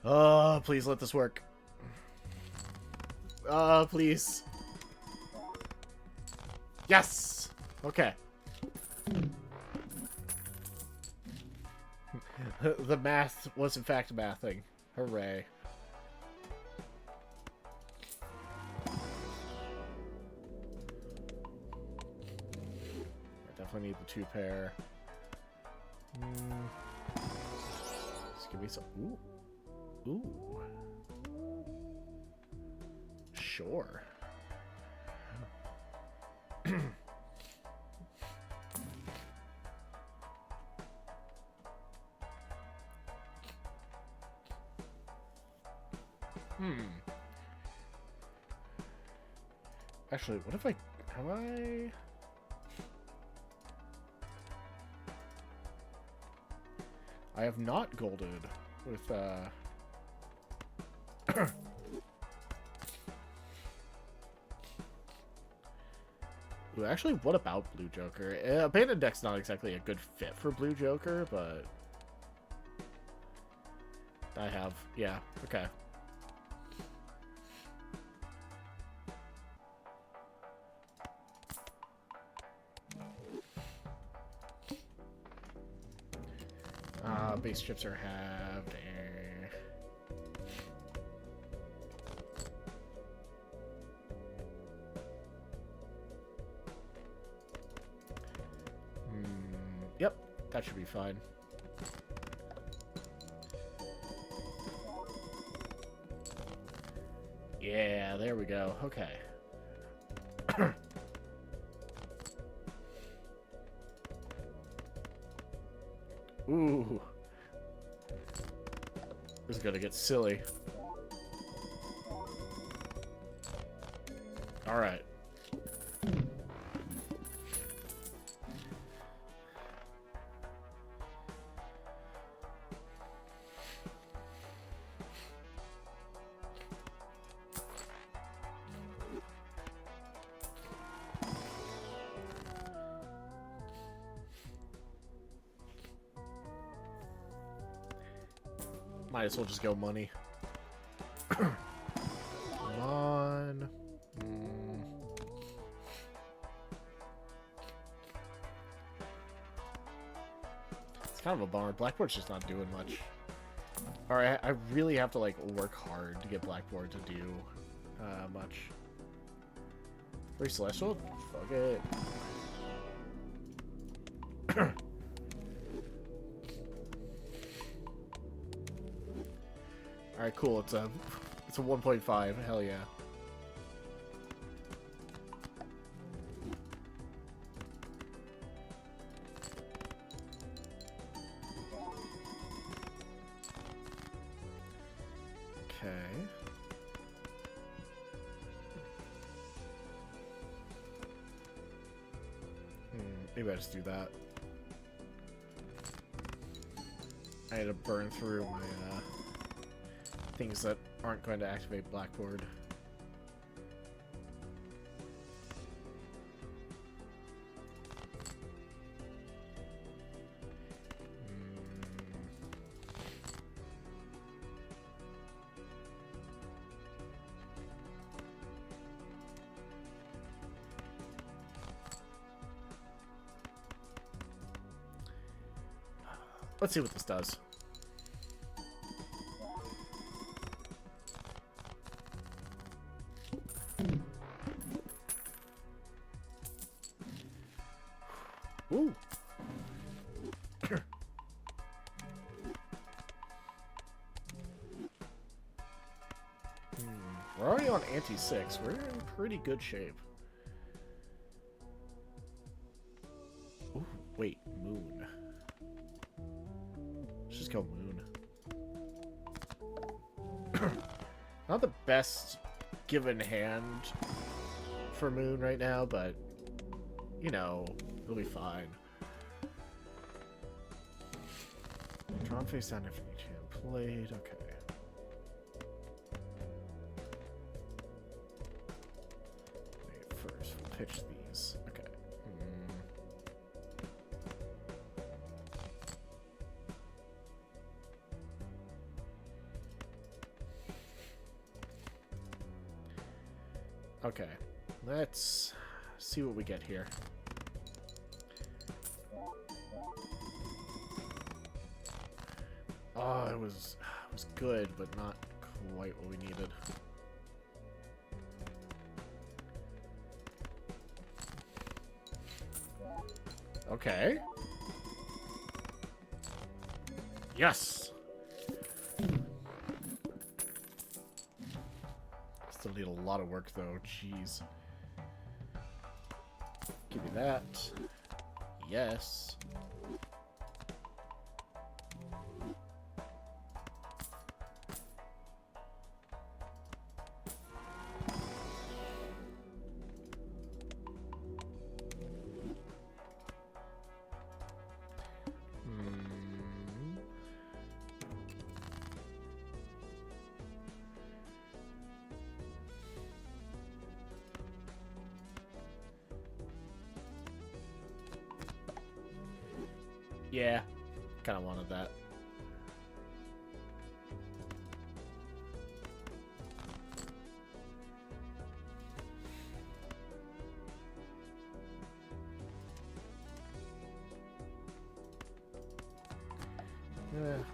Oh, please let this work. Please. Yes! Okay. The math was in fact mathing. Hooray. I definitely need the 2-pair. Just give me some... Ooh. Ooh. Sure. Actually, what if I... Have I... I have not golded with, Ooh, actually, what about Blue Joker? Abandoned Deck's not exactly a good fit for Blue Joker, but... I have. Yeah, okay. Base chips are halved. Yep, that should be fine. Yeah, there we go. Okay. Ooh. This is gonna get silly. Alright. Might as well just go money. Come on. It's kind of a bummer. Blackboard's just not doing much. Alright, I really have to, like, work hard to get Blackboard to do much. 3 Celestial? Fuck it. Alright, cool. It's a 1.5. Hell yeah. Okay. Maybe I just do that. I had to burn through my things that aren't going to activate Blackboard. Let's see what this does. Ooh. We're already on anti-6. We're in pretty good shape. Ooh, wait, moon. Let's just go moon. Not the best given hand for moon right now, but, you know, it'll be fine. Drawn face down if each hand played. Okay. Wait, first we'll pitch these. Okay. Okay. Let's see what we get here. Oh, it was good, but not quite what we needed. Okay. Yes! Still need a lot of work, though. Jeez. Give me that. Yes. Yeah, kind of wanted that.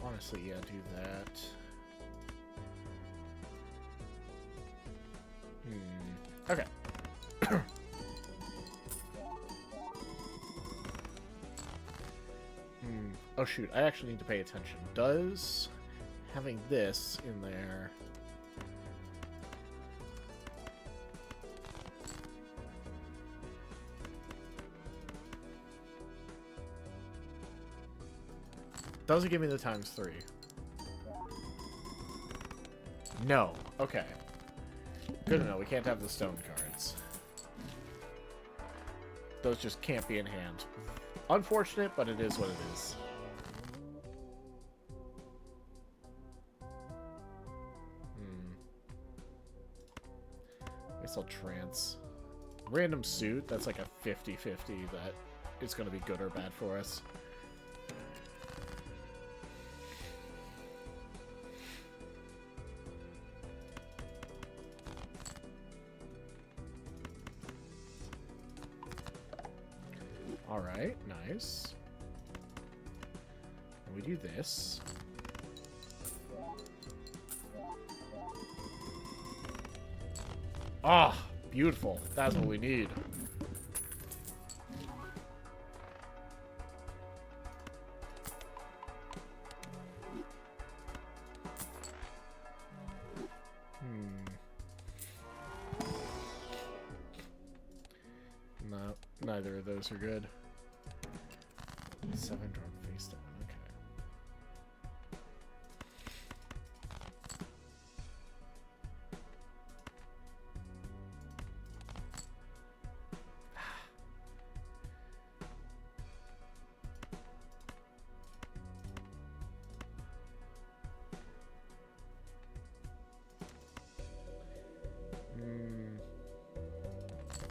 Honestly, yeah, do that. Okay. Oh shoot, I actually need to pay attention. Does having this in there... Doesn't give me the ×3. No. Okay. Good to know. We can't have the stone cards. Those just can't be in hand. Unfortunate, but it is what it is. I guess I'll trance. Random suit, that's like a 50-50 that is going to be good or bad for us. Alright, nice. And we do this. Ah, beautiful. That's what we need. No, neither of those are good. 7 drop face down. Okay.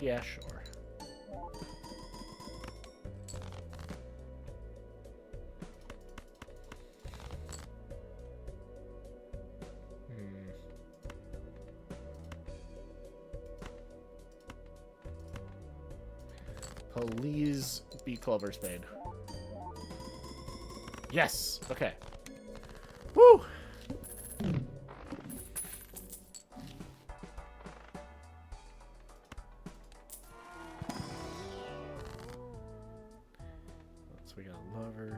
Yeah, sure. Please be Clover Spade. Yes! Okay. Woo! So we got lovers.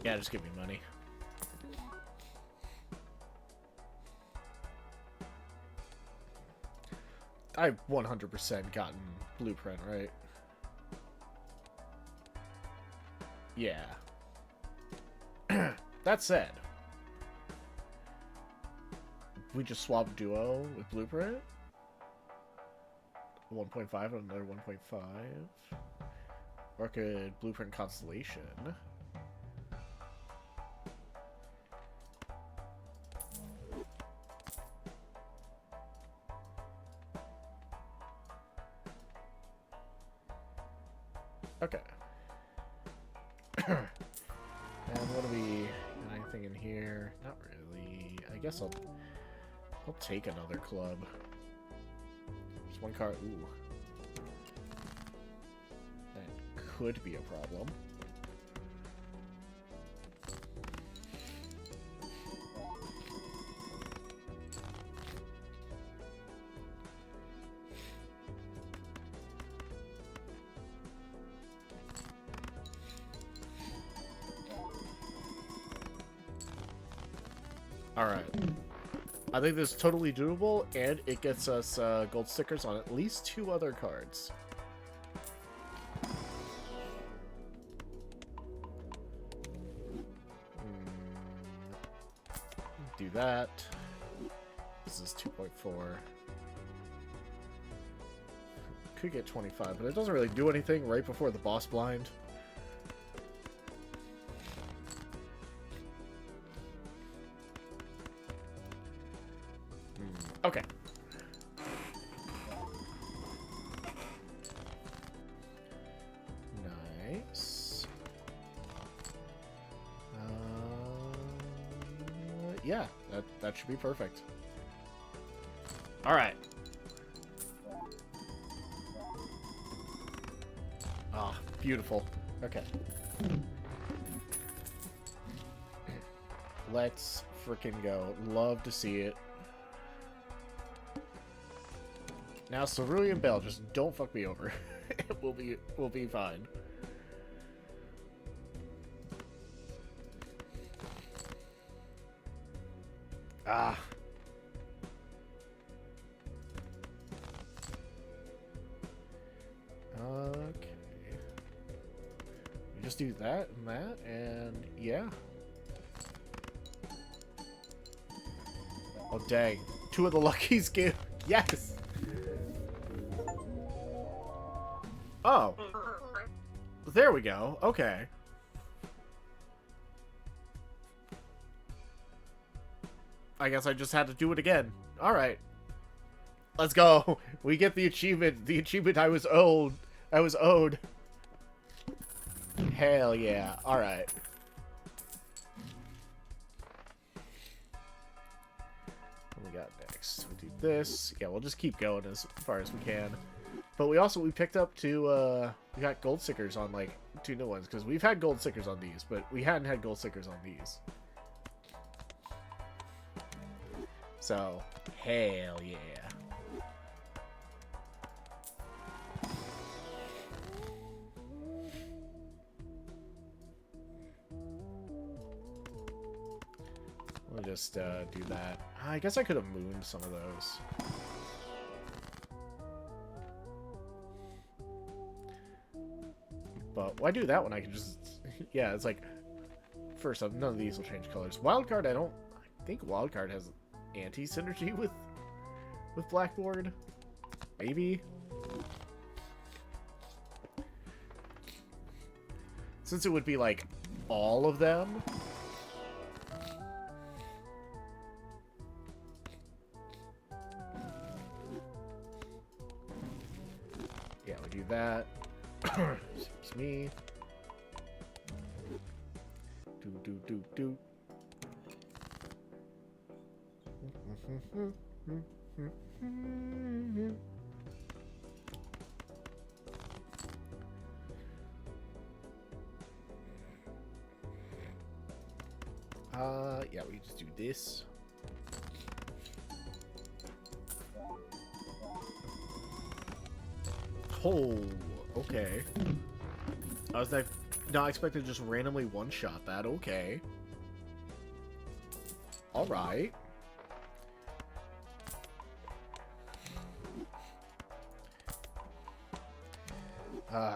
Yeah, just give me money. I've 100% gotten blueprint, right? Yeah. That said, we just swap duo with blueprint? 1.5 and another 1.5. Or I could blueprint constellation. Okay. And what do we got anything in here? Not really. I guess I'll take another club. There's one card. Ooh. That could be a problem. Alright. I think this is totally doable, and it gets us gold stickers on at least 2 other cards. Do that. This is 2.4. Could get 25, but it doesn't really do anything right before the boss blind. Okay. Nice. Yeah, that should be perfect. All right. Ah, beautiful. Okay. Let's frickin' go. Love to see it. Now, Cerulean Bell, just don't fuck me over. we'll be fine. Ah. Okay. just do that and that, and yeah. Oh, dang. 2 of the luckies give. Yes! Oh. There we go. Okay. I guess I just had to do it again. Alright. Let's go. We get the achievement. The achievement I was owed. Hell yeah. Alright. What we got next? We do this. Yeah, we'll just keep going as far as we can. But we picked up we got gold stickers on like 2 new ones, because we've had gold stickers on these, but we hadn't had gold stickers on these. So, hell yeah. We'll just do that. I guess I could have mooned some of those. But why do that when I can just... Yeah, it's like... First off, none of these will change colors. Wildcard, I think Wildcard has anti-synergy with Blackboard. Maybe. Since it would be like all of them. Yeah, we do that. Excuse me. Do. Yeah, we just do this. Oh, okay. I was not expecting to just randomly one-shot that. Okay. Alright.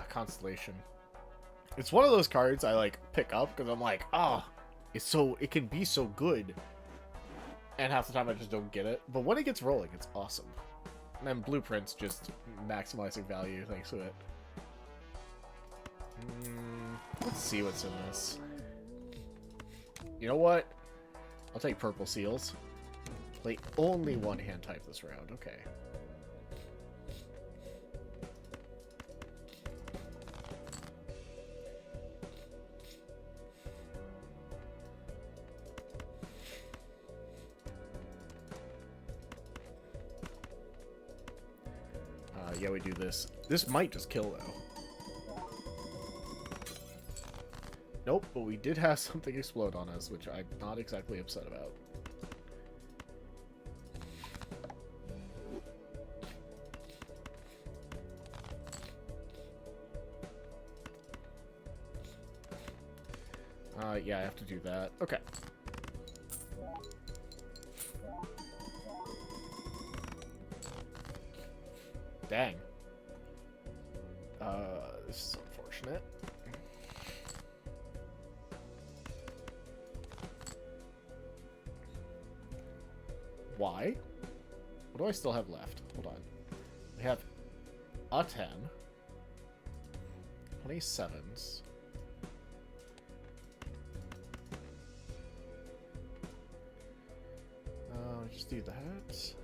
Constellation. It's one of those cards I like pick up because I'm like, it can be so good. And half the time I just don't get it. But when it gets rolling, it's awesome. And then Blueprint's just maximizing value thanks to it. Let's see what's in this. You know what? I'll take purple seals. Play only one hand type this round. Okay. Yeah, we do this. This might just kill, though. Nope, but we did have something explode on us, which I'm not exactly upset about. Yeah, I have to do that. Okay. Dang. This is unfortunate. Why? What do I still have left? Hold on. We have a 10. 27s. Just do that.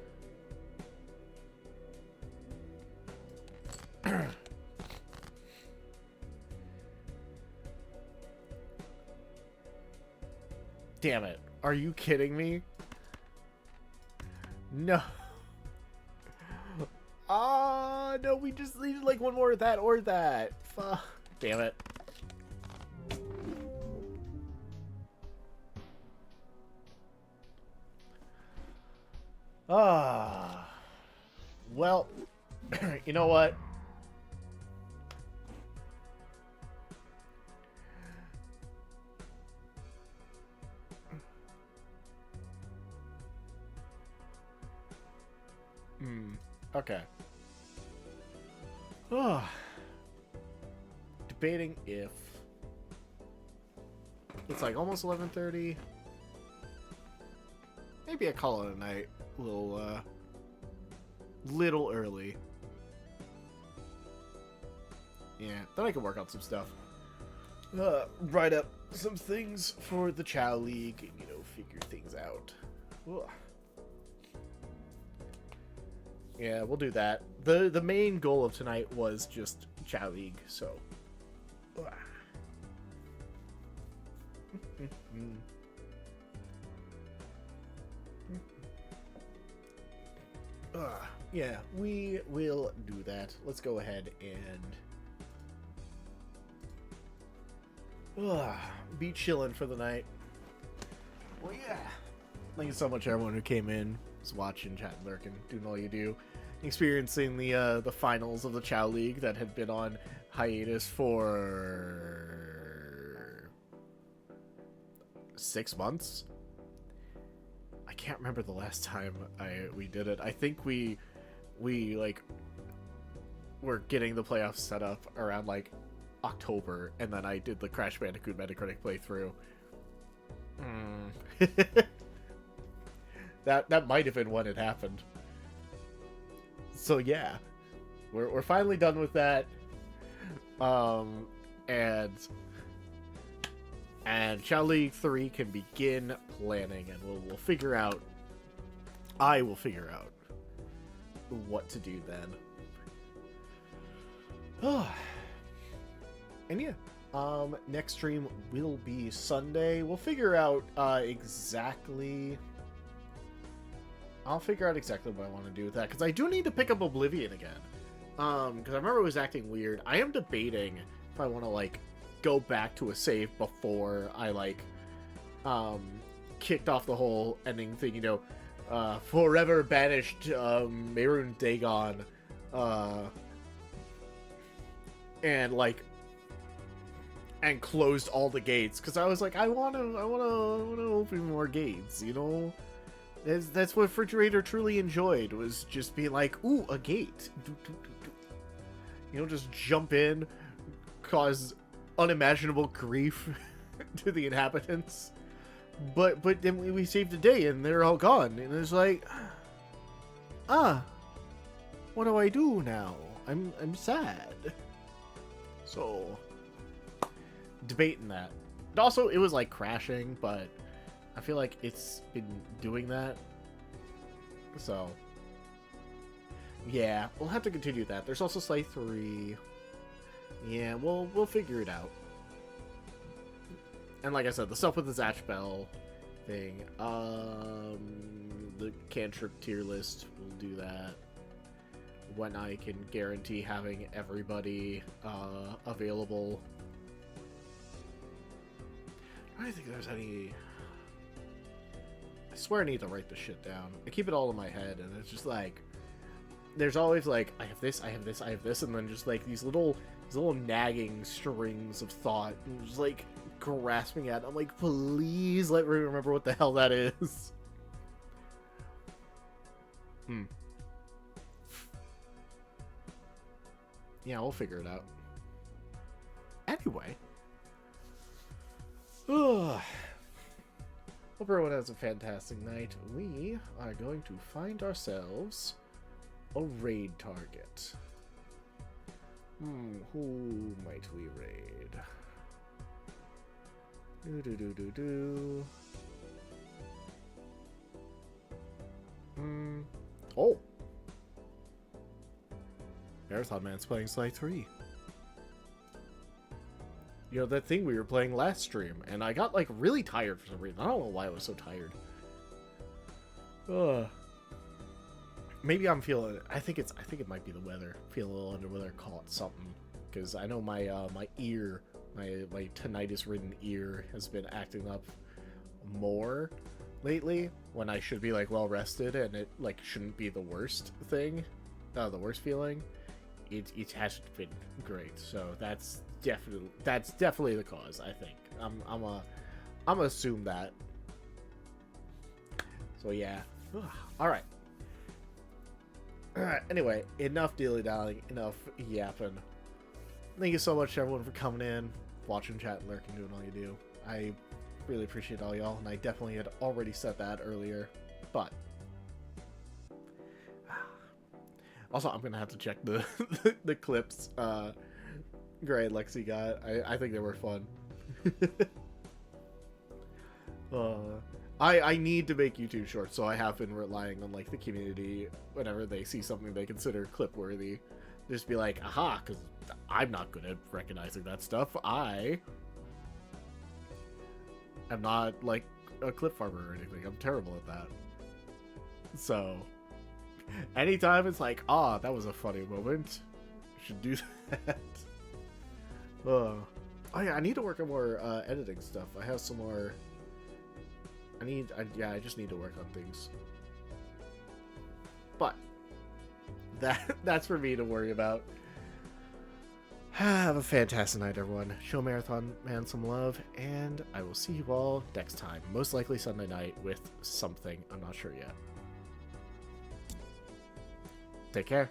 Damn it. Are you kidding me? No. No, we just needed like one more of that or that. Fuck. Damn it. Well, you know what? Okay. Debating if It's like almost 11:30. Maybe I call it a night. A little early. Yeah, then I can work on some stuff. Write up some things for the Chao League and, figure things out. Ugh. Yeah, we'll do that. The main goal of tonight was just Chao League, so. Yeah, we will do that. Let's go ahead and be chilling for the night. Well, yeah. Thank you so much, everyone who came in, was watching, chatting, lurking, doing all you do, experiencing the finals of the Chao League that had been on hiatus for 6 months. I can't remember the last time we did it. I think we like were getting the playoffs set up around like October, and then I did the Crash Bandicoot Metacritic playthrough. That might have been when it happened. So yeah, we're finally done with that. And Chao League 3 can begin planning, and we'll figure out. I will figure out what to do then. And yeah, next stream will be Sunday. We'll figure out exactly. I'll figure out exactly what I want to do with that, because I do need to pick up Oblivion again. Because I remember it was acting weird. I am debating if I want to like go back to a save before I like kicked off the whole ending thing, forever banished Mehrunes Dagon, and closed all the gates, because I was like, I want to open more gates, That's what Refrigerator truly enjoyed, was just being like, ooh, a gate. Just jump in, cause unimaginable grief to the inhabitants. But then we saved the day and they're all gone. And it's like, what do I do now? I'm sad. So, debating that. Also, it was like crashing, but I feel like it's been doing that. So, yeah, we'll have to continue that. There's also Slay 3. Yeah, we'll figure it out. And like I said, the stuff with the Zatch Bell thing, the cantrip tier list, we'll do that when I can guarantee having everybody available. I don't think there's any. I swear I need to write this shit down. I keep it all in my head, and it's just like there's always like I have this, I have this, I have this, and then just like these little nagging strings of thought, and just like grasping at. I'm like, please let me remember what the hell that is. Yeah, we'll figure it out. Anyway. Hope everyone has a fantastic night. We are going to find ourselves a raid target. Who might we raid? Oh! Marathon Man's playing Sly 3. That thing we were playing last stream, and I got, like, really tired for some reason. I don't know why I was so tired. Maybe I'm feeling... I think it might be the weather. Feeling a little under weather, call it something. Because I know my ear, my tinnitus-ridden ear has been acting up more lately, when I should be, like, well-rested, and it, like, shouldn't be the worst thing. The worst feeling. It hasn't been great, so that's definitely the cause. I think I'm gonna assume that. So yeah. All right. Anyway, enough dilly-dallying, enough yapping. Thank you so much, everyone, for coming in, watching, chatting, lurking, doing all you do. I really appreciate all y'all, and I definitely had already said that earlier, but also I'm gonna have to check the the clips Gray and Lexi got. I think they were fun. I need to make YouTube shorts, so I have been relying on like the community whenever they see something they consider clip worthy. Just be like, aha, because I'm not good at recognizing that stuff. I am not like a clip farmer or anything. I'm terrible at that. So anytime it's like, ah, that was a funny moment, you should do that. Oh yeah, I need to work on more editing stuff. I have some more. I just need to work on things. But that's for me to worry about. Have a fantastic night, everyone. Show Marathon Man some love, and I will see you all next time. Most likely Sunday night with something. I'm not sure yet. Take care.